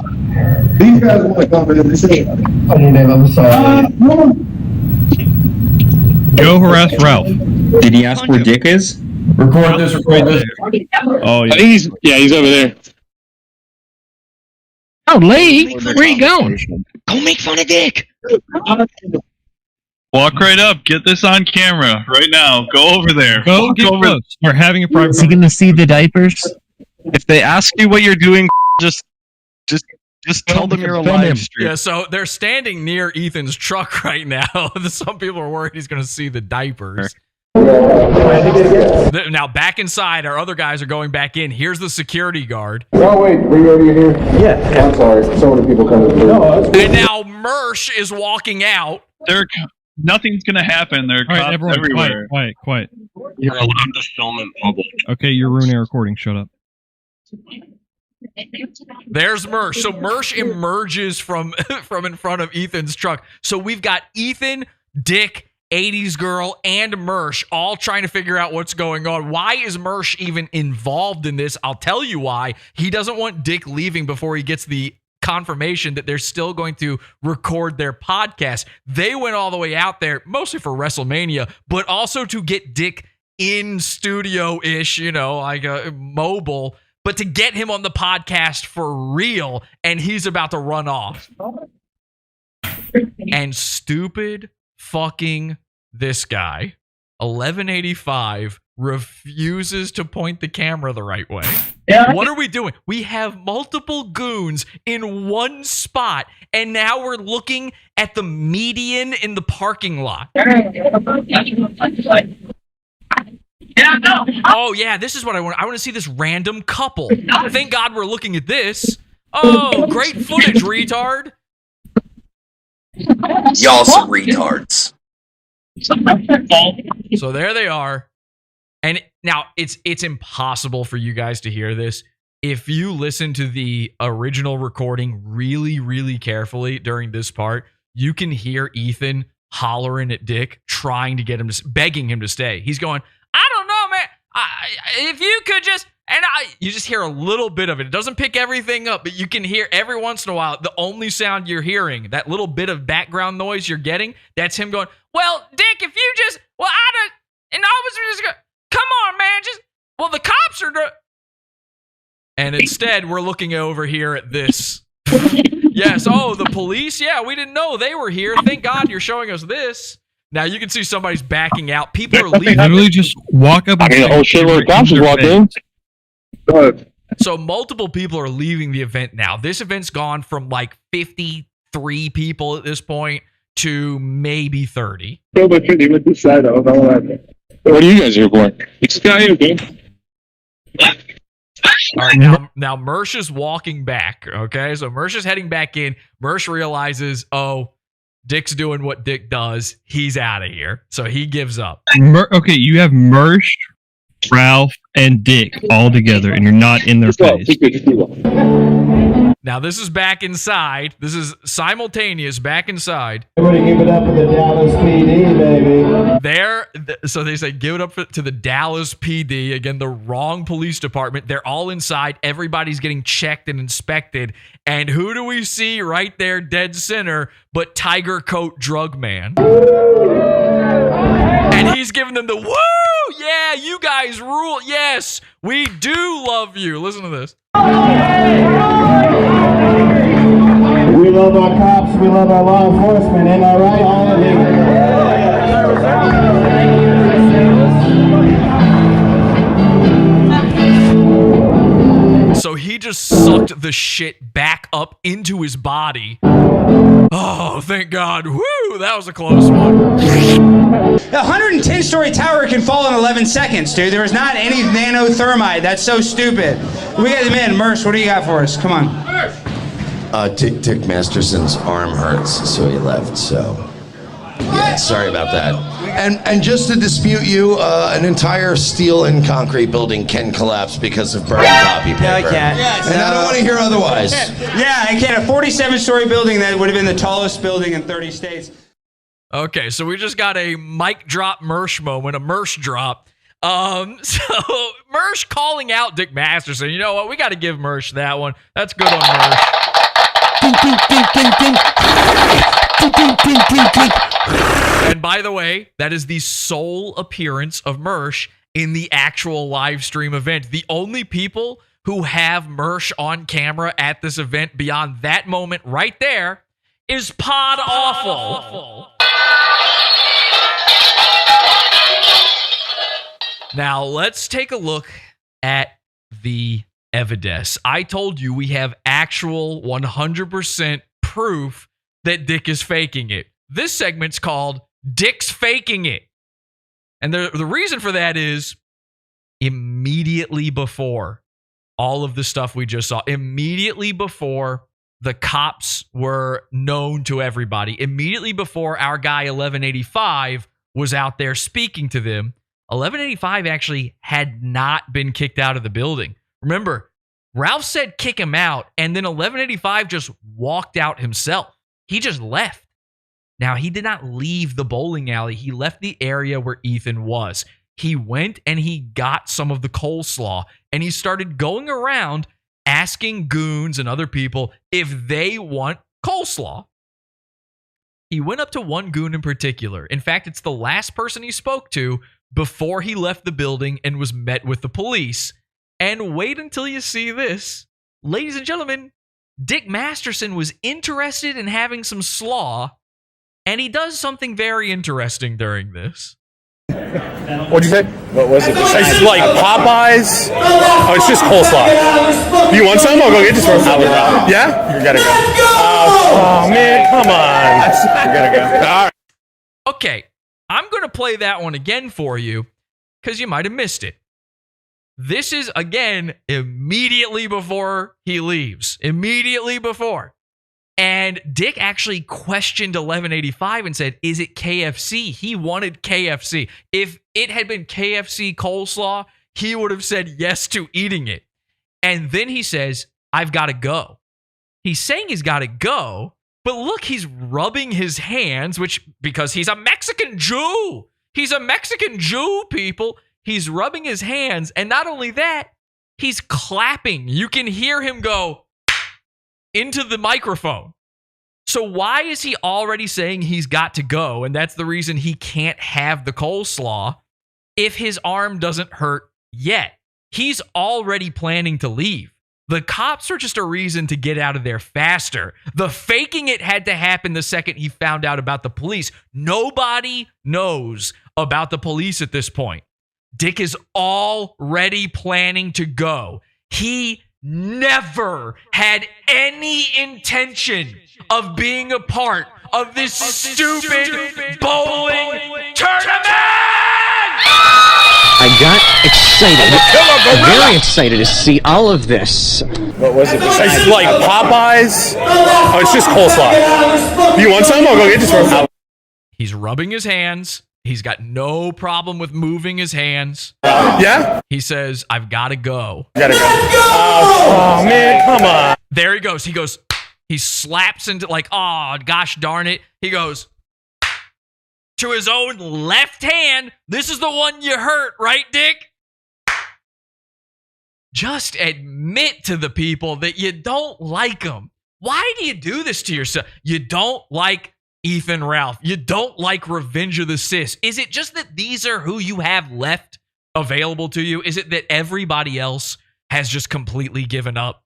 These guys want to come in this area. I'm sorry. Go harass Ralph. Did he ask where Dick is? Record this. Oh, yeah. He's over there. Oh, Lee, where are you going? Go make fun of Dick. Walk right up. Get this on camera right now. Go over there. Go Walk get over. close. We're having a private. Is he going to see the diapers? If they ask you what you're doing, just tell them you're a live stream. Yeah, so they're standing near Ethan's truck right now. Some people are worried he's going to see the diapers. Now, back inside, our other guys are going back in. Here's the security guard. Oh, wait, were you already here? Yeah. I'm sorry, so many people coming through. And now Mersh is walking out. Nothing's gonna happen. There are All right, cops everyone, everywhere. quiet. You're allowed to film in public. Okay, you're ruining our recording. Shut up. There's Mersh. So Mersh emerges from in front of Ethan's truck. So we've got Ethan, Dick, 80s girl, and Mersh all trying to figure out what's going on. Why is Mersh even involved in this? I'll tell you why. He doesn't want Dick leaving before he gets the confirmation that they're still going to record their podcast. They went all the way out there, mostly for WrestleMania, but also to get Dick in studio-ish, like mobile, but to get him on the podcast for real, and he's about to run off. And stupid fucking this guy, 1185, refuses to point the camera the right way. Yeah. What are we doing? We have multiple goons in one spot, and now we're looking at the median in the parking lot. Oh, yeah, this is what I want. I want to see this random couple. Thank God we're looking at this. Oh, great footage, retard. Y'all some retards. So there they are. And now it's impossible for you guys to hear this. If you listen to the original recording really, really carefully during this part, you can hear Ethan hollering at Dick, trying to get him to, begging him to stay. He's going, I don't know, man. If you could just, you just hear a little bit of it. It doesn't pick everything up, but you can hear every once in a while, the only sound you're hearing, that little bit of background noise you're getting, that's him going, well, Dick, if you just, well, I was just going, come on, man, the cops are, and instead, we're looking over here at this. Yes, the police? Yeah, we didn't know they were here. Thank God you're showing us this. Now, you can see somebody's backing out. People are leaving. Literally just walk up and oh shit, where the cops just walked in. So multiple people are leaving the event now. This event's gone from like 53 people at this point to maybe 30. What are you guys here for? This guy okay? All right, now Mersh is walking back, okay? So Mersh is heading back in. Mersh realizes, Dick's doing what Dick does. He's out of here. So he gives up. Okay, you have Mersh, Ralph, and Dick all together, and you're not in their face. Now, this is back inside. This is simultaneous back inside. Everybody give it up for the Dallas PD, baby. So they say, give it up to the Dallas PD. Again, the wrong police department. They're all inside. Everybody's getting checked and inspected. And who do we see right there, dead center, but Tiger Coat Drug Man? And he's giving them the woo! Yeah, you guys rule. Yes, we do love you. Listen to this. We love our cops, we love our law enforcement, ain't that right? All of you. So he just sucked the shit back up into his body. Oh, thank God. Woo, that was a close one. A 110-story tower can fall in 11 seconds, dude. There was not any nanothermite. That's so stupid. We got him in. Merce, what do you got for us? Come on. Dick Masterson's arm hurts, so he left, so. Yeah, sorry about that. And just to dispute you, an entire steel and concrete building can collapse because of burning copy paper. No, it can't. And I don't want to hear otherwise. Yeah, it can. A 47-story building that would have been the tallest building in 30 states. Okay, so we just got a mic drop Mersh moment, a Mersh drop. So Mersh calling out Dick Masterson. You know what? We got to give Mersh that one. That's good on Mersh. And by the way, that is the sole appearance of Mersh in the actual live stream event. The only people who have Mersh on camera at this event beyond that moment right there is Pod Awful. Now, let's take a look at the evidence. I told you we have actual 100% proof that Dick is faking it. This segment's called Dick's Faking It. And the reason for that is immediately before all of the stuff we just saw, immediately before the cops were known to everybody, immediately before our guy 1185 was out there speaking to them, 1185 actually had not been kicked out of the building. Remember, Ralph said kick him out, and then 1185 just walked out himself. He just left. Now, he did not leave the bowling alley. He left the area where Ethan was. He went and he got some of the coleslaw, and he started going around asking goons and other people if they want coleslaw. He went up to one goon in particular. In fact, it's the last person he spoke to before he left the building and was met with the police. And wait until you see this. Ladies and gentlemen, Dick Masterson was interested in having some slaw, and he does something very interesting during this. What'd you say? What was it? It's like Popeyes. Oh, it's just coleslaw. You want some? I'll go get you some. Yeah? You gotta go. Oh, man, come on. You gotta go. All right. Okay, I'm going to play that one again for you because you might have missed it. This is, again, immediately before he leaves. Immediately before. And Dick actually questioned 1185 and said, is it KFC? He wanted KFC. If it had been KFC coleslaw, he would have said yes to eating it. And then he says, I've got to go. He's saying he's got to go, but look, he's rubbing his hands, because he's a Mexican Jew. He's a Mexican Jew, people. He's rubbing his hands, and not only that, he's clapping. You can hear him go into the microphone. So why is he already saying he's got to go, and that's the reason he can't have the coleslaw, if his arm doesn't hurt yet? He's already planning to leave. The cops are just a reason to get out of there faster. The faking it had to happen the second he found out about the police. Nobody knows about the police at this point. Dick is already planning to go. He never had any intention of being a part of this stupid bowling tournament! I got excited, very excited to see all of this. What was it? It's like Popeyes. Oh, it's just coleslaw. You want some? I'll go get you some. He's rubbing his hands. He's got no problem with moving his hands. Yeah? He says, I've got to go. Gotta go. Oh, man, come on. There he goes. He slaps into oh, gosh darn it. He goes to his own left hand. This is the one you hurt, right, Dick? Just admit to the people that you don't like them. Why do you do this to yourself? You don't like Ethan Ralph. You don't like Revenge of the Sis. Is it just that these are who you have left available to you? Is it that everybody else has just completely given up?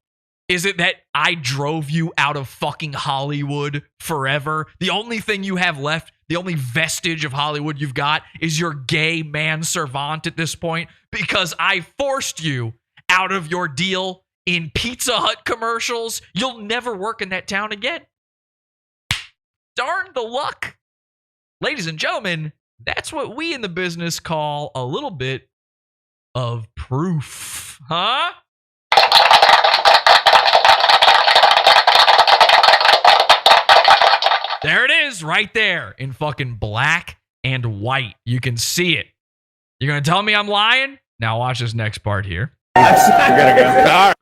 Is it that I drove you out of fucking Hollywood forever? The only thing you have left, the only vestige of Hollywood you've got is your gay manservant at this point, because I forced you out of your deal in Pizza Hut commercials. You'll never work in that town again. Darn the luck. Ladies and gentlemen, that's what we in the business call a little bit of proof. Huh? There it is, right there in fucking black and white. You can see it. You're going to tell me I'm lying? Now watch this next part here. You gotta go.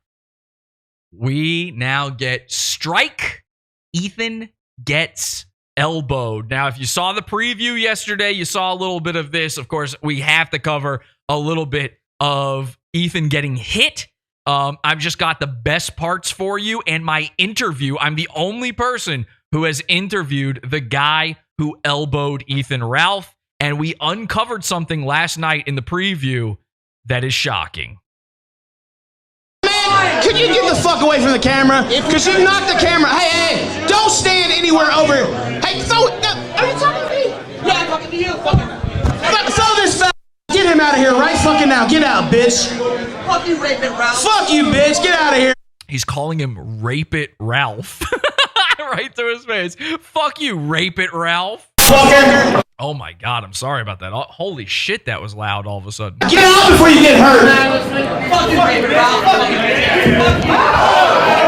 We now get strike. Ethan gets elbowed. Now, if you saw the preview yesterday, you saw a little bit of this. Of course, we have to cover a little bit of Ethan getting hit. I've just got the best parts for you and my interview. I'm the only person who has interviewed the guy who elbowed Ethan Ralph, and we uncovered something last night in the preview that is shocking. Man, could you get the fuck away from the camera? Because you knocked the camera. Hey, don't stand anywhere over here. Hey, throw it. Are you talking to me? Yeah, I'm talking to you. Throw this fella. Get him out of here right fucking now. Get out, bitch. Fuck you, Rape It Ralph. Fuck you, bitch. Get out of here. He's calling him Rape It Ralph. Right through his face. Fuck you, Rape It Ralph. Fucker. Oh my God, I'm sorry about that. Holy shit, that was loud all of a sudden. Get out before you get hurt. Fuck you, Rape It Ralph.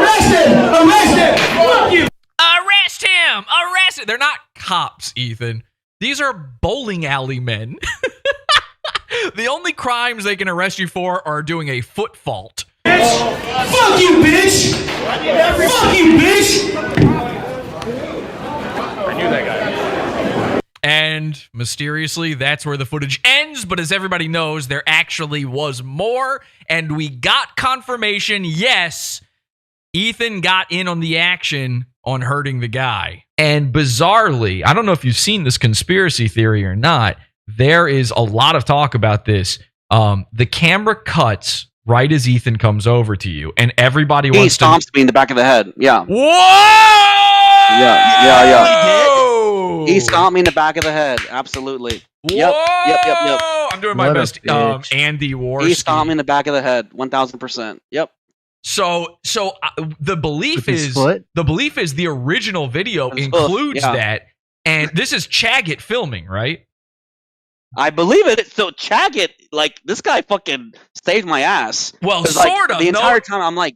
Arrest him. Arrest him. Fuck you. Arrest him. Arrest him. They're not cops, Ethan. These are bowling alley men. The only crimes they can arrest you for are doing a foot fault. Fuck you, bitch! Fuck you, bitch! I knew that guy. And mysteriously, that's where the footage ends. But as everybody knows, there actually was more. And we got confirmation, yes, Ethan got in on the action on hurting the guy. And bizarrely, I don't know if you've seen this conspiracy theory or not, there is a lot of talk about this. The camera cuts right as Ethan comes over to you, and everybody wants to... He stomps me in the back of the head. Yeah. Whoa! Yeah. He stomped me in the back of the head. Absolutely. Yep. I'm doing my best Andy Warski. He stomped me in the back of the head. 1000%. Yep. So the belief is the original video includes that, and this is Chaggett filming, right? I believe it. So Chaggett, like, this guy fucking saved my ass. Well, like, sort of. The entire time I'm like,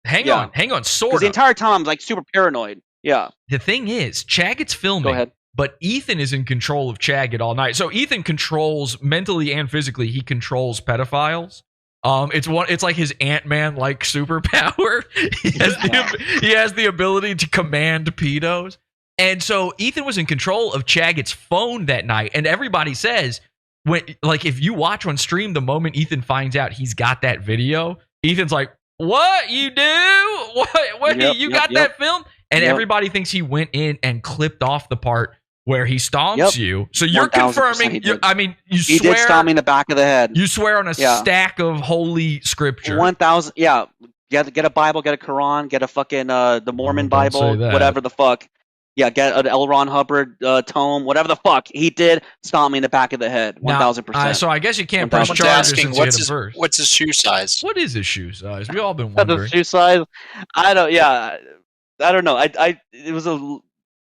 hang on, sort of. The entire time I'm like super paranoid. Yeah. The thing is, Chaggett's filming. Go ahead. But Ethan is in control of Chaggett all night. So Ethan controls mentally and physically. He controls pedophiles. It's like his Ant-Man like superpower. He has the ability to command pedos. And so Ethan was in control of Chaggett's phone that night. And everybody says, if you watch on stream, the moment Ethan finds out he's got that video, Ethan's like, "What you do? What? You got that film?" And everybody thinks he went in and clipped off the part where he stomps you. So you're confirming. You He swear did stomp me in the back of the head. You swear on a stack of holy scripture. 1,000. Yeah. Get a Bible. Get a Quran. Get a fucking the Mormon Bible. Whatever the fuck. Yeah, get an L. Ron Hubbard tome, whatever the fuck. He did stomp me in the back of the head, 1,000%. So I guess you can't press charges since you hit him first. What's his shoe size? What is his shoe size? We've all been wondering. The shoe size? I don't know. It was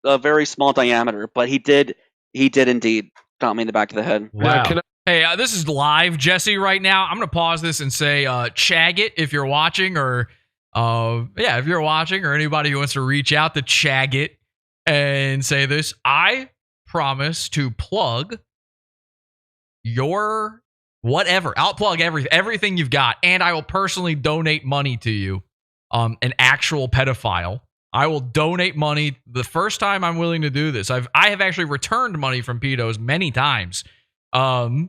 a very small diameter, but he did indeed stomp me in the back of the head. Wow. Hey, this is live, Jesse, right now. I'm going to pause this and say, Chaggett, if you're watching, or if you're watching, or anybody who wants to reach out to Chaggett and say this, I promise to plug your whatever. I'll plug everything you've got, and I will personally donate money to you. An actual pedophile. I will donate money. The first time I'm willing to do this, I have actually returned money from pedos many times. I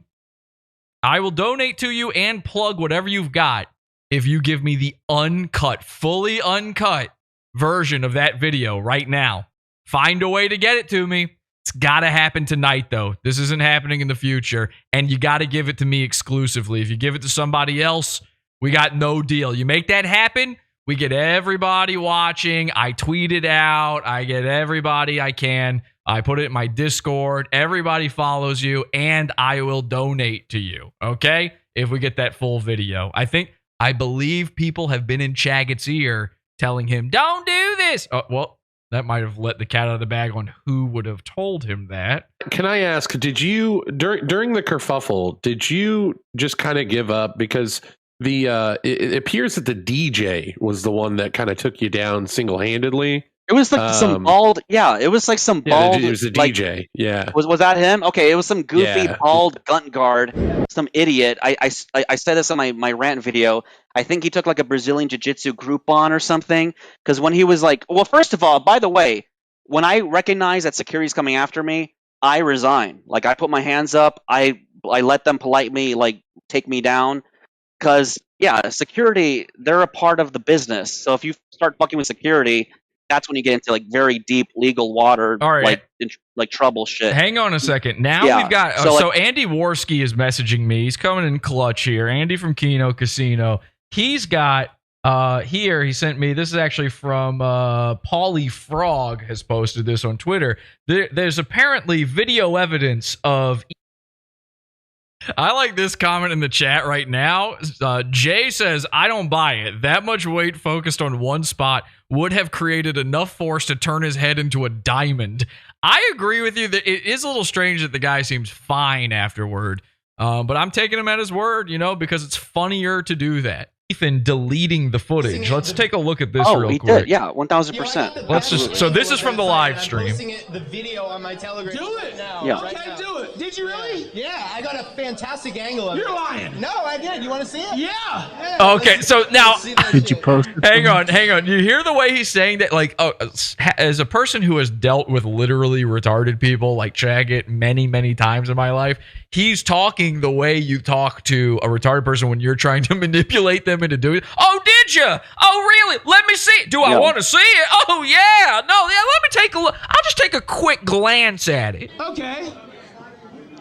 will donate to you and plug whatever you've got if you give me the fully uncut version of that video right now. Find a way to get it to me. It's got to happen tonight, though. This isn't happening in the future, and you got to give it to me exclusively. If you give it to somebody else, we got no deal. You make that happen, we get everybody watching. I tweet it out. I get everybody I can. I put it in my Discord. Everybody follows you, and I will donate to you, okay? If we get that full video. I believe people have been in Chaggett's ear telling him, don't do this. Oh, well, that might have let the cat out of the bag on who would have told him that. Can I ask, did you, during the kerfuffle, did you just kind of give up? Because it appears that the DJ was the one that kind of took you down single-handedly. It was like some bald. Yeah, it was like some bald. It was the DJ. Like, yeah. Was that him? Okay, it was some goofy Yeah. bald gun guard, some idiot. I said this on my rant video. I think he took like a Brazilian jiu-jitsu Groupon or something. Because when he was like, well, first of all, by the way, when I recognize that security's coming after me, I resign. Like I put my hands up. I let them politely like take me down. Because yeah, security, they're a part of the business. So if you start fucking with security, that's when you get into like very deep legal water, All right. like trouble shit. Hang on a second. Now Yeah, we've got so, so Andy Worski is messaging me. He's coming in clutch here. Andy from Keno Casino. He's got here. He sent me. This is actually from Paulie Frog has posted this on Twitter. There's apparently video evidence of. I like this comment in the chat right now. Jay says, I don't buy it. That much weight focused on one spot would have created enough force to turn his head into a diamond. I agree with you that it is a little strange that the guy seems fine afterward. But I'm taking him at his word, because it's funnier to do that. Ethan deleting the footage. Let's take a look at this real quick. Did. Yeah, 1000%. Let's just. So this is from the live stream. I'm posting the video on my Telegram. Do it now. Yeah. Okay, do it. Did you really? Yeah, I got a fantastic angle of it. You're lying. No, I did. You want to see it? Yeah. Okay, so now Did you post it? hang on. You hear the way he's saying that? Like, as a person who has dealt with literally retarded people like Chaggit many times in my life, he's talking the way you talk to a retarded person when you're trying to manipulate them into doing it. Oh, did you? Oh, really? Let me see it. Do I want to see it? Oh, yeah. No, yeah, let me take a look. I'll just take a quick glance at it. Okay.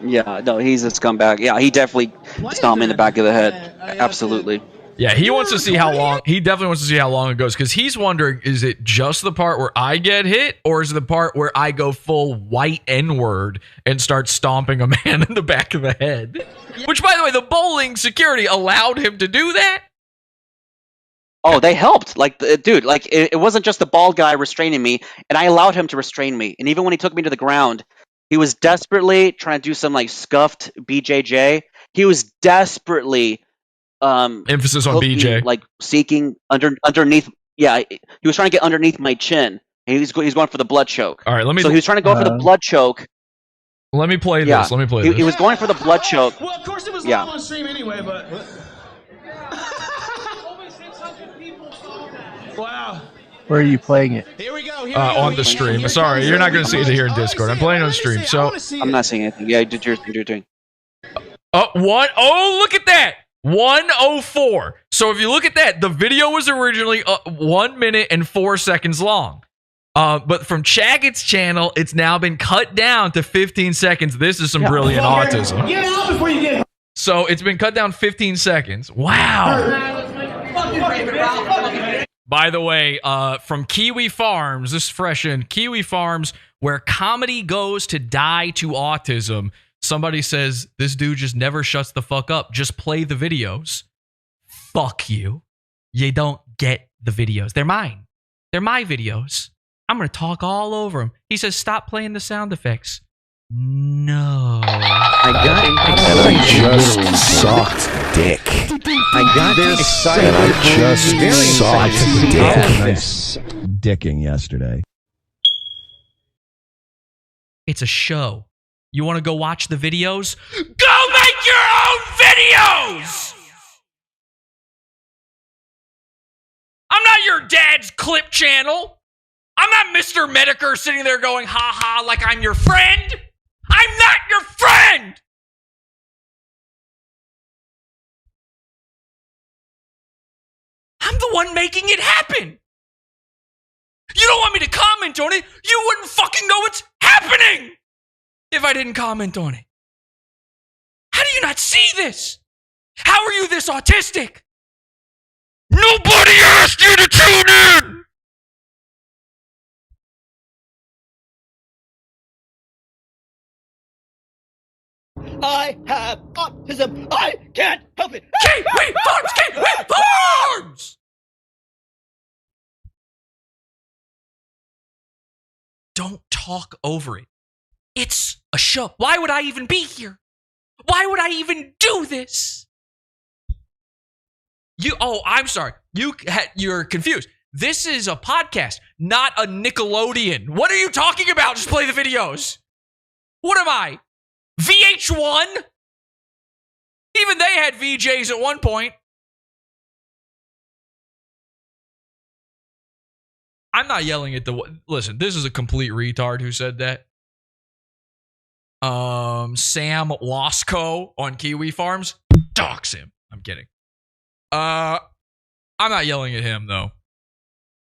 Yeah, no, he's a scumbag. Yeah, he definitely stomped me in the back of the head. Absolutely. Yeah, he wants to see how long. He definitely wants to see how long it goes because he's wondering: is it just the part where I get hit, or is it the part where I go full white N-word and start stomping a man in the back of the head? Which, by the way, the bowling security allowed him to do that. Oh, they helped. Like, dude, like it wasn't just the bald guy restraining me, and I allowed him to restrain me. And even when he took me to the ground, he was desperately trying to do some like scuffed BJJ. He was desperately. Emphasis on BJ, like seeking underneath. Yeah, he was trying to get underneath my chin. He's going for the blood choke. All right, let me. So he was trying to go for the blood choke. Let me play this. Let me play this. He was going for the blood choke. Well, of course it was live on stream anyway, but. Wow. Where are you playing it? Here we go. On the stream. Sorry, you're not going to see it here in Discord. I'm playing on the stream. So I'm not seeing anything. Yeah, did your thing. Oh, look at that. 104. So if you look at that, the video was originally 1 minute and 4 seconds long. But from Chaggit's channel, it's now been cut down to 15 seconds. This is some brilliant autism. Get out before you get. So it's been cut down 15 seconds. Wow. By the way, from Kiwi Farms, this is fresh in Kiwi Farms, where comedy goes to die to autism. Somebody says, this dude just never shuts the fuck up. Just play the videos. Fuck you. You don't get the videos. They're mine. They're my videos. I'm going to talk all over them. He says, stop playing the sound effects. No. I just sucked dick. I got excited. And I just sucked dick. Nice dicking yesterday. It's a show. You want to go watch the videos? Go make your own videos! I'm not your dad's clip channel. I'm not Mr. Medicare sitting there going, ha ha, like I'm your friend. I'm not your friend! I'm the one making it happen. You don't want me to comment on it? You wouldn't fucking know it's happening if I didn't comment on it. How do you not see this? How are you this autistic? Nobody asked you to tune in! I have autism. I can't help it. Kiwi Farms! Kiwi Farms! Don't talk over it. It's a show. Why would I even be here? Why would I even do this? I'm sorry. You're confused. This is a podcast, not a Nickelodeon. What are you talking about? Just play the videos. What am I? VH1? Even they had VJs at one point. I'm not yelling at the... Listen, this is a complete retard who said that. Sam Wasco on Kiwi Farms. Dox him. I'm kidding. I'm not yelling at him, though.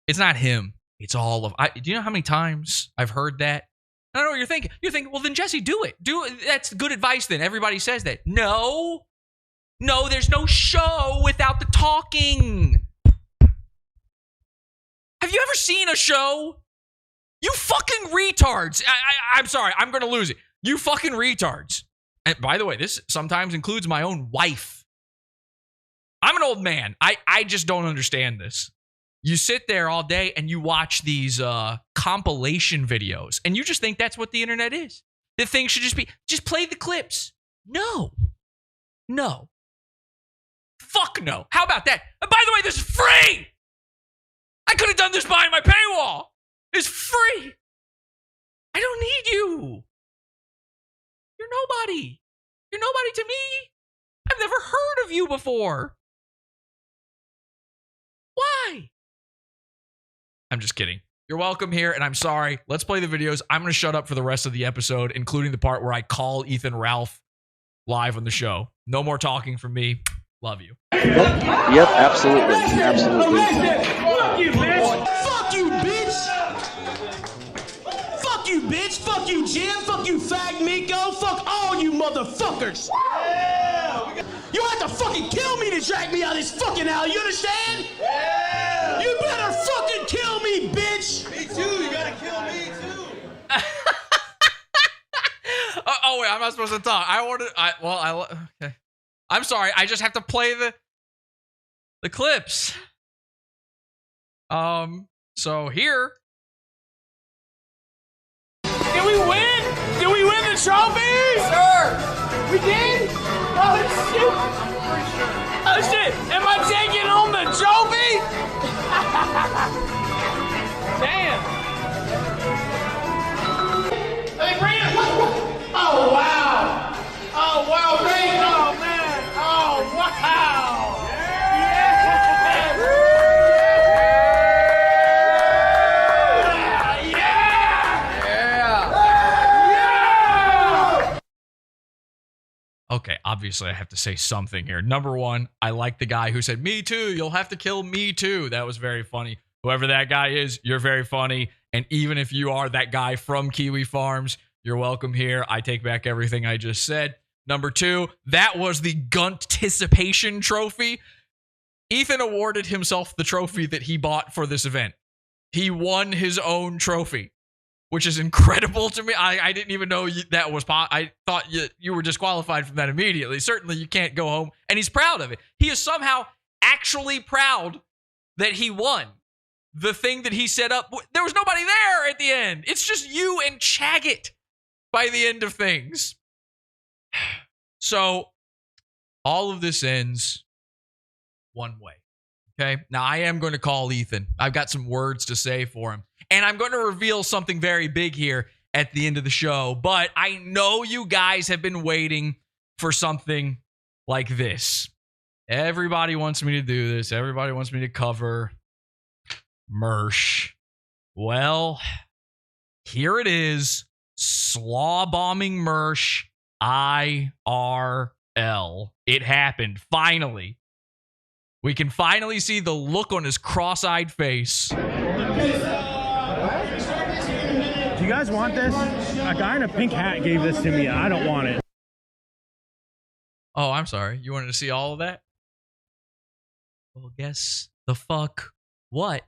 It's not him. It's all of... do you know how many times I've heard that? I don't know what you're thinking. You're thinking, well, then, Jesse, do it. Do it. That's good advice, then. Everybody says that. No. No, there's no show without the talking. Have you ever seen a show? You fucking retards. I'm sorry. I'm going to lose it. You fucking retards. And by the way, this sometimes includes my own wife. I'm an old man. I just don't understand this. You sit there all day and you watch these compilation videos and you just think that's what the internet is. The thing should just play the clips. No. No. Fuck no. How about that? And by the way, this is free. I could have done this behind my paywall. It's free. I don't need you. You're nobody. You're nobody to me. I've never heard of you before. Why? I'm just kidding. You're welcome here, and I'm sorry. Let's play the videos. I'm going to shut up for the rest of the episode, including the part where I call Ethan Ralph live on the show. No more talking from me. Love you. Yep, absolutely. Absolutely. Fuck you, bitch! Fuck you, bitch! Fuck you, bitch! Fuck you, Jim! Fuck you, Fag Miko! Fuck all you motherfuckers! You have to fucking kill me to drag me out of this fucking alley, you understand? Yeah! You better fucking kill me, bitch! Me too, you gotta kill me too! Oh, wait, I'm not supposed to talk. Okay. I'm sorry, I just have to play the clips. So here. Did we win? Did we win the trophy? Sir! We did? Oh, shit! Oh, shit! Am I taking home the trophy? Damn! Hey, Brandon! Oh, wow! Oh, wow, Brandon! Oh, man! Oh, wow! Okay, obviously I have to say something here. Number one, I like the guy who said, me too, you'll have to kill me too. That was very funny. Whoever that guy is, you're very funny. And even if you are that guy from Kiwi Farms, you're welcome here. I take back everything I just said. Number two, that was the Gunterballs trophy. Ethan awarded himself the trophy that he bought for this event. He won his own trophy, which is incredible to me. I didn't even know that was I thought you were disqualified from that immediately. Certainly you can't go home. And he's proud of it. He is somehow actually proud that he won the thing that he set up. There was nobody there at the end. It's just you and Chaggit by the end of things. So all of this ends one way. Okay. Now I am going to call Ethan. I've got some words to say for him. And I'm going to reveal something very big here at the end of the show. But I know you guys have been waiting for something like this. Everybody wants me to do this. Everybody wants me to cover Mersh. Well, here it is. Slaw bombing Mersh IRL. It happened. Finally. We can finally see the look on his cross-eyed face. Do you guys want this? A guy in a pink hat gave this to me. I don't want it. Oh, I'm sorry. You wanted to see all of that? Well, guess the fuck what?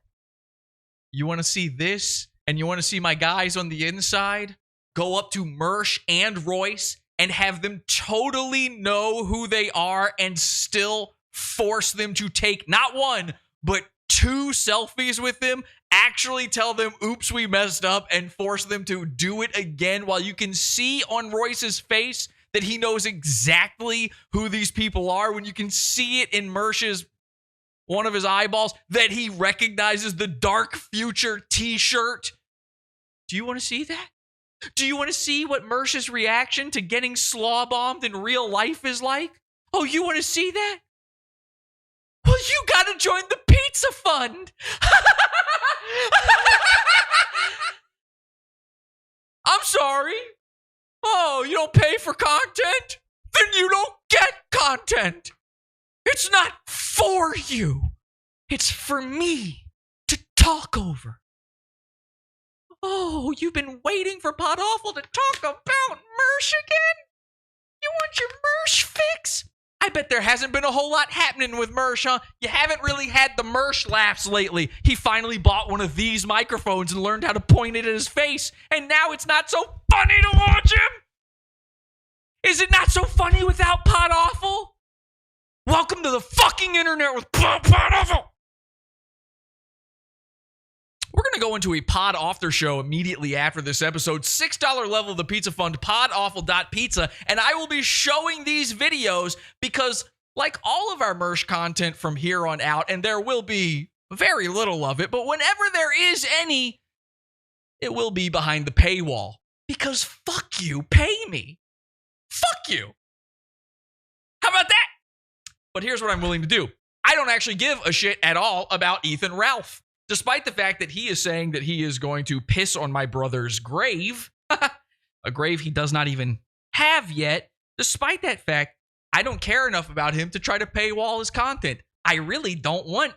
You want to see this? And you want to see my guys on the inside go up to Mersh and Royce and have them totally know who they are and still force them to take not one, but 2 selfies with them, actually tell them, oops, we messed up, and force them to do it again while you can see on Royce's face that he knows exactly who these people are, when you can see it in Mersh's one of his eyeballs, that he recognizes the Dark Future t-shirt. Do you want to see that? Do you want to see what Mersh's reaction to getting slaw-bombed in real life is like? Oh, you want to see that? Well, you got to join the Pizza Fund. I'm sorry. Oh, you don't pay for content? Then you don't get content. It's not for you. It's for me to talk over. Oh, you've been waiting for Pod Awful to talk about Mersh again? You want your Mersh fix? I bet there hasn't been a whole lot happening with Mersh, huh? You haven't really had the Mersh laughs lately. He finally bought one of these microphones and learned how to point it at his face, and now it's not so funny to watch him? Is it not so funny without Pod Awful? Welcome to the fucking internet with Pod Awful. We're going to go into a Pod After show immediately after this episode. $6 level of the Pizza Fund, podawful.pizza. And I will be showing these videos because, like all of our Mersh content from here on out, and there will be very little of it, but whenever there is any, it will be behind the paywall. Because fuck you, pay me. Fuck you. How about that? But here's what I'm willing to do. I don't actually give a shit at all about Ethan Ralph. Despite the fact that he is saying that he is going to piss on my brother's grave, a grave he does not even have yet, despite that fact, I don't care enough about him to try to paywall his content. I really don't want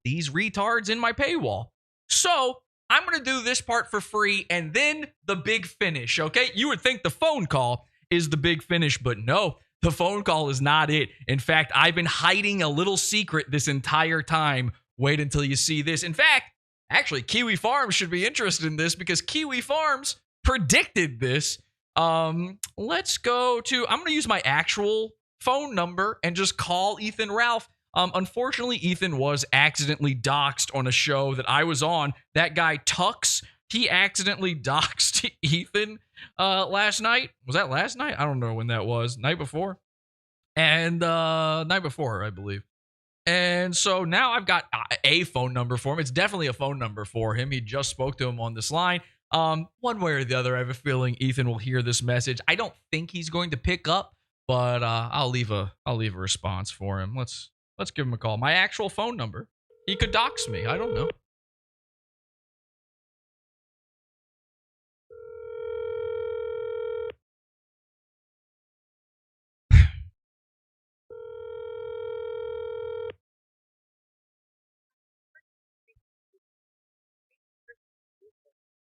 these retards in my paywall. So I'm going to do this part for free and then the big finish, okay? You would think the phone call is the big finish, but no, the phone call is not it. In fact, I've been hiding a little secret this entire time. Wait until you see this. In fact, actually, Kiwi Farms should be interested in this because Kiwi Farms predicted this. Let's go to, I'm going to use my actual phone number and just call Ethan Ralph. Unfortunately, Ethan was accidentally doxxed on a show that I was on. That guy Tux, he accidentally doxed Ethan last night. Was that last night? I don't know when that was. Night before? And night before, I believe. And so now I've got a phone number for him. It's definitely a phone number for him. He just spoke to him on this line. One way or the other, I have a feeling Ethan will hear this message. I don't think he's going to pick up, but I'll leave a response for him. Let's give him a call. My actual phone number. He could dox me. I don't know.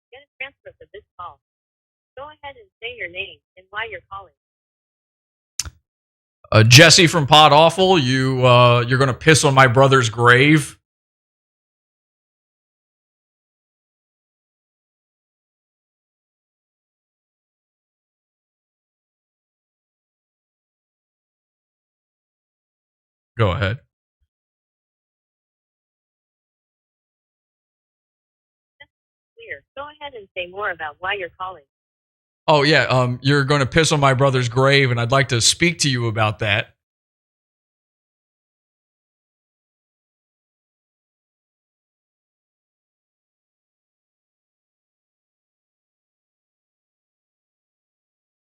Get a transcript of this call. Go ahead and say your name and why you're calling. Jesse from Pod Awful, you're gonna piss on my brother's grave. Go ahead. Clear. Go ahead and say more about why you're calling. Oh yeah, you're gonna piss on my brother's grave, and I'd like to speak to you about that.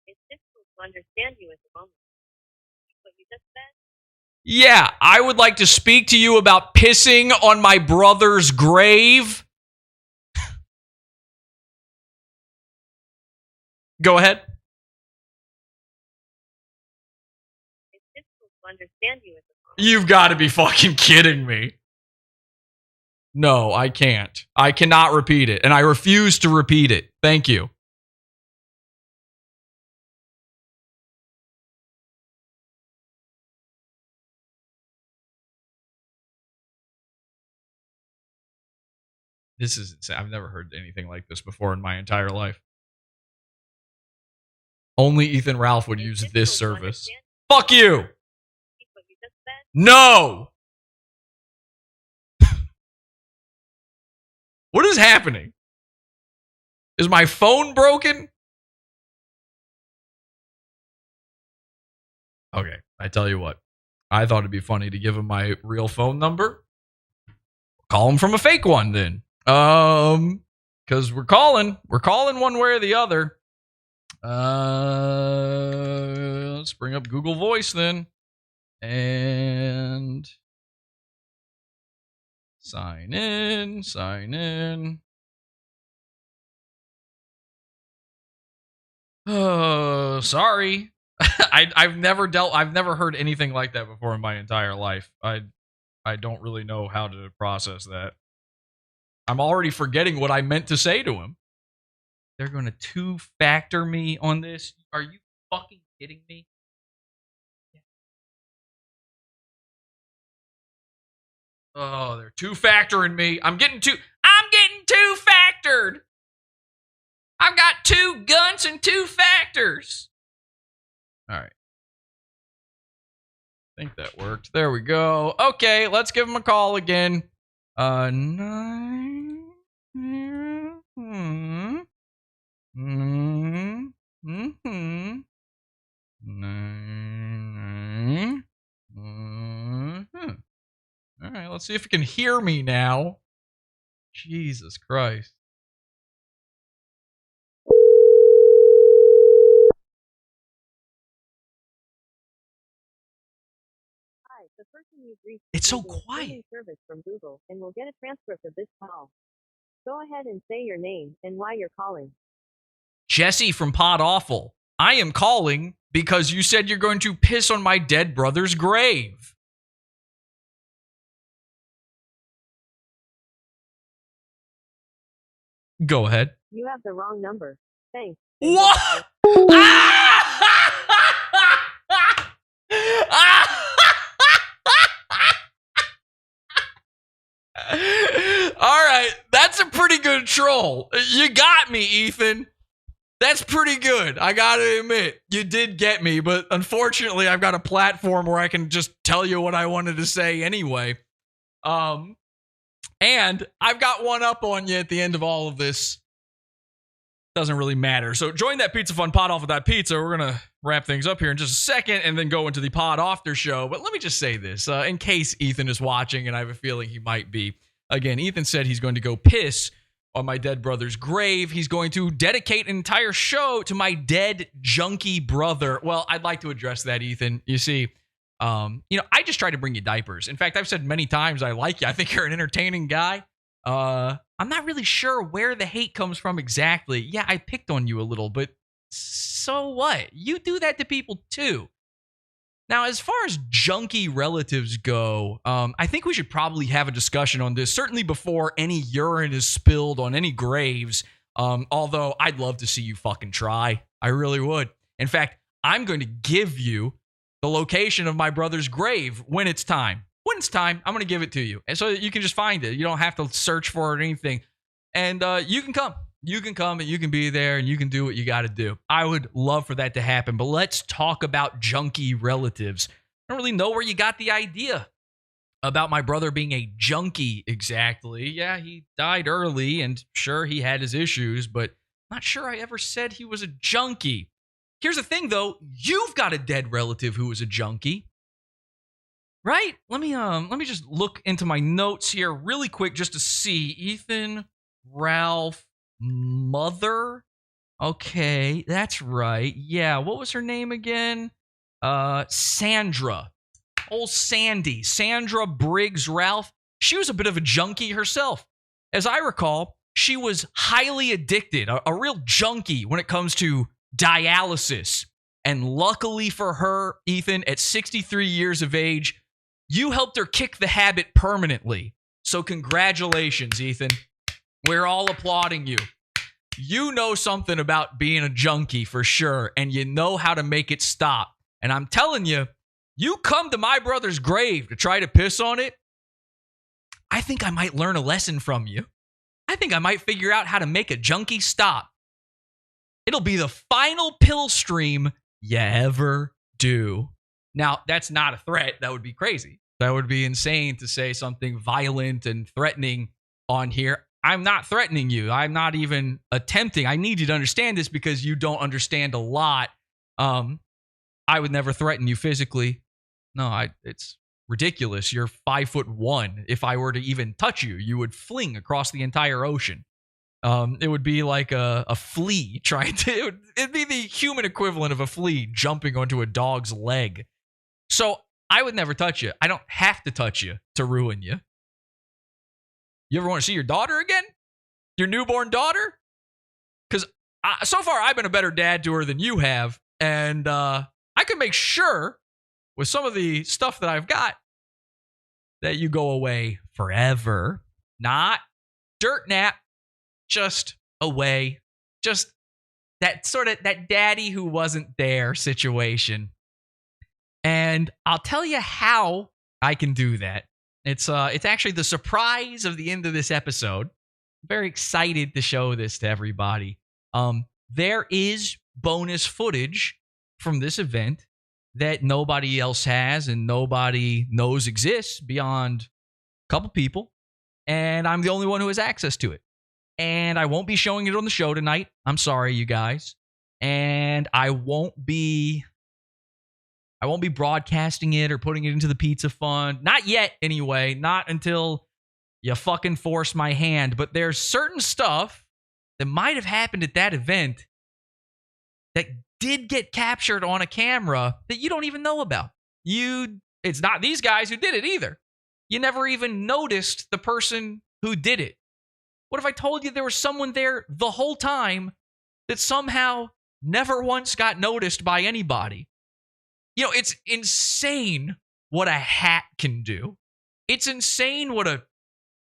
It's difficult to understand you at the moment. What you just said? Yeah, I would like to speak to you about pissing on my brother's grave. Go ahead. It's difficult to understand you at the moment. You've got to be fucking kidding me. No, I can't. I cannot repeat it, and I refuse to repeat it. Thank you. This is insane. I've never heard anything like this before in my entire life. Only Ethan Ralph would use this service. Fuck you! No! What is happening? Is my phone broken? Okay, I tell you what. I thought it'd be funny to give him my real phone number. Call him from a fake one then. Because we're calling one way or the other. Let's bring up Google Voice then. And sign in. Oh, sorry. I've never heard anything like that before in my entire life. I don't really know how to process that. I'm already forgetting what I meant to say to him. They're going to two-factor me on this? Are you fucking kidding me? Oh, they're two-factoring me. I'm getting two-factored. I've got 2 guns and 2 factors. All right. I think that worked. There we go. Okay, let's give him a call again. 9. All right, let's see if you can hear me now. Jesus Christ. Hi, the person you've reached It's so is using quiet. streaming service from Google and will get a transcript of this call. Go ahead and say your name and why you're calling. Jesse from Pod Awful. I am calling because you said you're going to piss on my dead brother's grave. Go ahead. You have the wrong number. Thanks. What? All right, that's a pretty good troll. You got me, Ethan. That's pretty good. I gotta admit, you did get me, but unfortunately, I've got a platform where I can just tell you what I wanted to say anyway. And I've got one up on you at the end of all of this. Doesn't really matter. So join that Pizza Fun Pod Off with that pizza. We're gonna wrap things up here in just a second and then go into the Pod After show. But let me just say this, in case Ethan is watching, and I have a feeling he might be. Again, Ethan said he's going to go piss on my dead brother's grave. He's going to dedicate an entire show to my dead junkie brother. Well, I'd like to address that, Ethan. You see, I just try to bring you diapers. In fact, I've said many times I like you. I think you're an entertaining guy. I'm not really sure where the hate comes from exactly. Yeah, I picked on you a little, but so what? You do that to people too. Now, as far as junkie relatives go, I think we should probably have a discussion on this, certainly before any urine is spilled on any graves, although I'd love to see you fucking try. I really would. In fact, I'm going to give you the location of my brother's grave when it's time. When it's time, I'm going to give it to you. And so you can just find it. You don't have to search for it or anything. And you can come. You can come and you can be there and you can do what you got to do. I would love for that to happen. But let's talk about junkie relatives. I don't really know where you got the idea about my brother being a junkie exactly. Yeah, he died early and sure, he had his issues, but I'm not sure I ever said he was a junkie. Here's the thing, though. You've got a dead relative who was a junkie. Right? Let me just look into my notes here really quick just to see. Ethan, Ralph, mother. Okay, that's right. Yeah, what was her name again? Sandra. Old Sandy. Sandra Briggs Ralph. She was a bit of a junkie herself. As I recall, she was highly addicted, a real junkie when it comes to dialysis. And luckily for her, Ethan, at 63 years of age, you helped her kick the habit permanently. So congratulations, Ethan. We're all applauding you. You know something about being a junkie for sure, and you know how to make it stop. And I'm telling you, you come to my brother's grave to try to piss on it, I think I might learn a lesson from you. I think I might figure out how to make a junkie stop. It'll be the final pill stream you ever do. Now, that's not a threat. That would be crazy. That would be insane to say something violent and threatening on here. I'm not threatening you. I'm not even attempting. I need you to understand this because you don't understand a lot. I would never threaten you physically. It's ridiculous. You're 5'1". If I were to even touch you, you would fling across the entire ocean. It would be like a flea trying to. It'd be the human equivalent of a flea jumping onto a dog's leg. So I would never touch you. I don't have to touch you to ruin you. You ever want to see your daughter again? Your newborn daughter? Because so far I've been a better dad to her than you have, and I can make sure with some of the stuff that I've got that you go away forever. Not dirt nap, just away. Just that sort of that daddy who wasn't there situation. And I'll tell you how I can do that. It's actually the surprise of the end of this episode. I'm very excited to show this to everybody. There is bonus footage from this event that nobody else has and nobody knows exists beyond a couple people. And I'm the only one who has access to it. And I won't be showing it on the show tonight. I'm sorry, you guys. And I won't be broadcasting it or putting it into the pizza fund. Not yet, anyway. Not until you fucking force my hand. But there's certain stuff that might have happened at that event that did get captured on a camera that you don't even know about. It's not these guys who did it either. You never even noticed the person who did it. What if I told you there was someone there the whole time that somehow never once got noticed by anybody? You know, it's insane what a hat can do. It's insane what a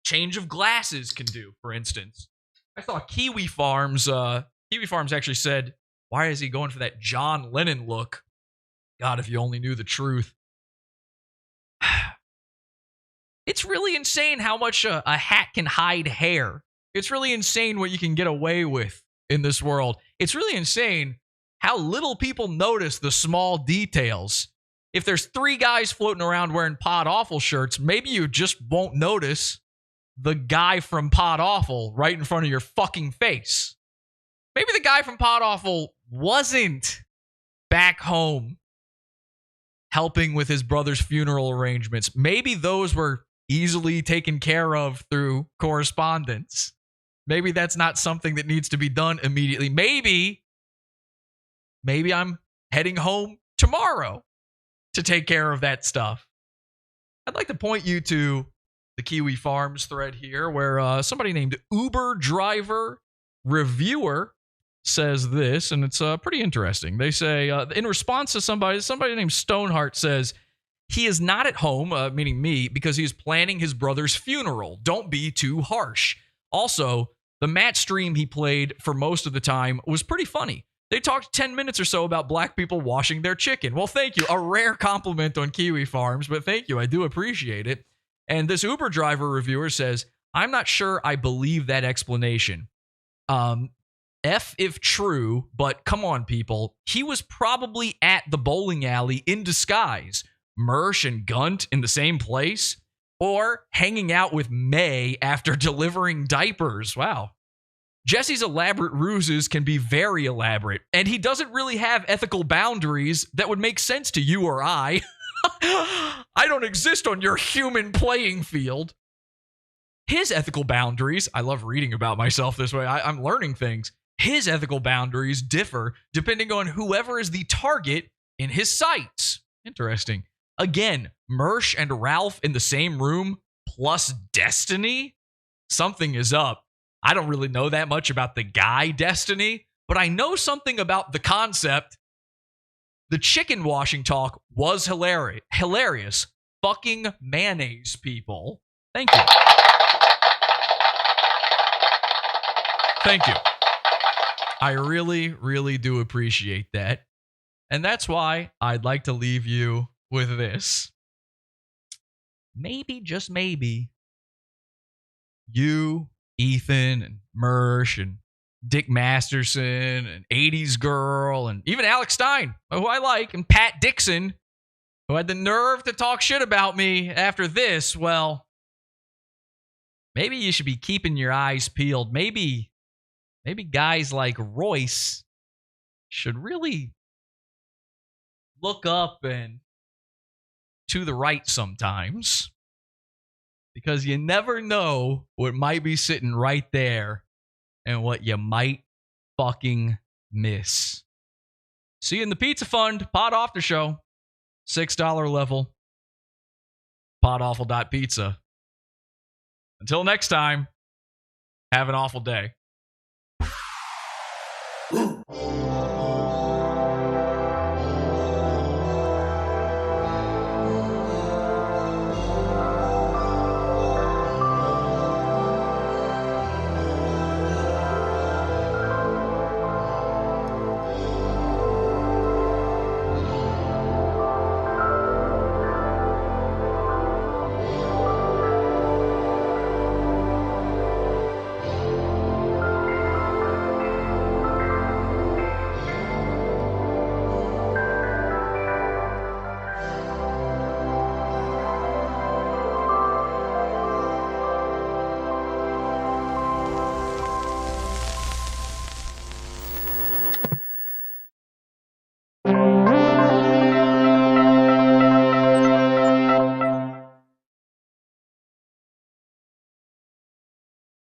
change of glasses can do, for instance. I saw Kiwi Farms actually said, why is he going for that John Lennon look? God, if you only knew the truth. It's really insane how much a hat can hide hair. It's really insane what you can get away with in this world. It's really insane how little people notice the small details. If there's 3 guys floating around wearing Pod Awful shirts, maybe you just won't notice the guy from Pod Awful right in front of your fucking face. Maybe the guy from Pod Awful wasn't back home helping with his brother's funeral arrangements. Maybe those were easily taken care of through correspondence. Maybe that's not something that needs to be done immediately. Maybe I'm heading home tomorrow to take care of that stuff. I'd like to point you to the Kiwi Farms thread here where somebody named Uber Driver Reviewer says this, and it's pretty interesting. They say, in response to somebody named Stoneheart says, he is not at home, meaning me, because he's planning his brother's funeral. Don't be too harsh. Also, the Matt stream he played for most of the time was pretty funny. They talked 10 minutes or so about black people washing their chicken. Well, thank you. A rare compliment on Kiwi Farms, but thank you. I do appreciate it. And this Uber driver reviewer says, I'm not sure I believe that explanation. If true, but come on, people. He was probably at the bowling alley in disguise. Mersh and Gunt in the same place? Or hanging out with May after delivering diapers. Wow. Jesse's elaborate ruses can be very elaborate, and he doesn't really have ethical boundaries that would make sense to you or I. I don't exist on your human playing field. His ethical boundaries, I love reading about myself this way. I'm learning things. His ethical boundaries differ depending on whoever is the target in his sights. Interesting. Again, Mersh and Ralph in the same room plus Destiny? Something is up. I don't really know that much about the guy Destiny, but I know something about the concept. The chicken washing talk was hilarious. Fucking mayonnaise, people. Thank you. Thank you. I really, really do appreciate that. And that's why I'd like to leave you with this. Maybe, just maybe, you, Ethan, and Mersh, and Dick Masterson, and 80s Girl, and even Alex Stein, who I like, and Pat Dixon, who had the nerve to talk shit about me after this, well, maybe you should be keeping your eyes peeled. Maybe guys like Royce should really look up and to the right sometimes, because you never know what might be sitting right there and what you might fucking miss. See you in the Pizza Fund, Pod After Show, $6 level, podawful.pizza. Until next time, have an awful day.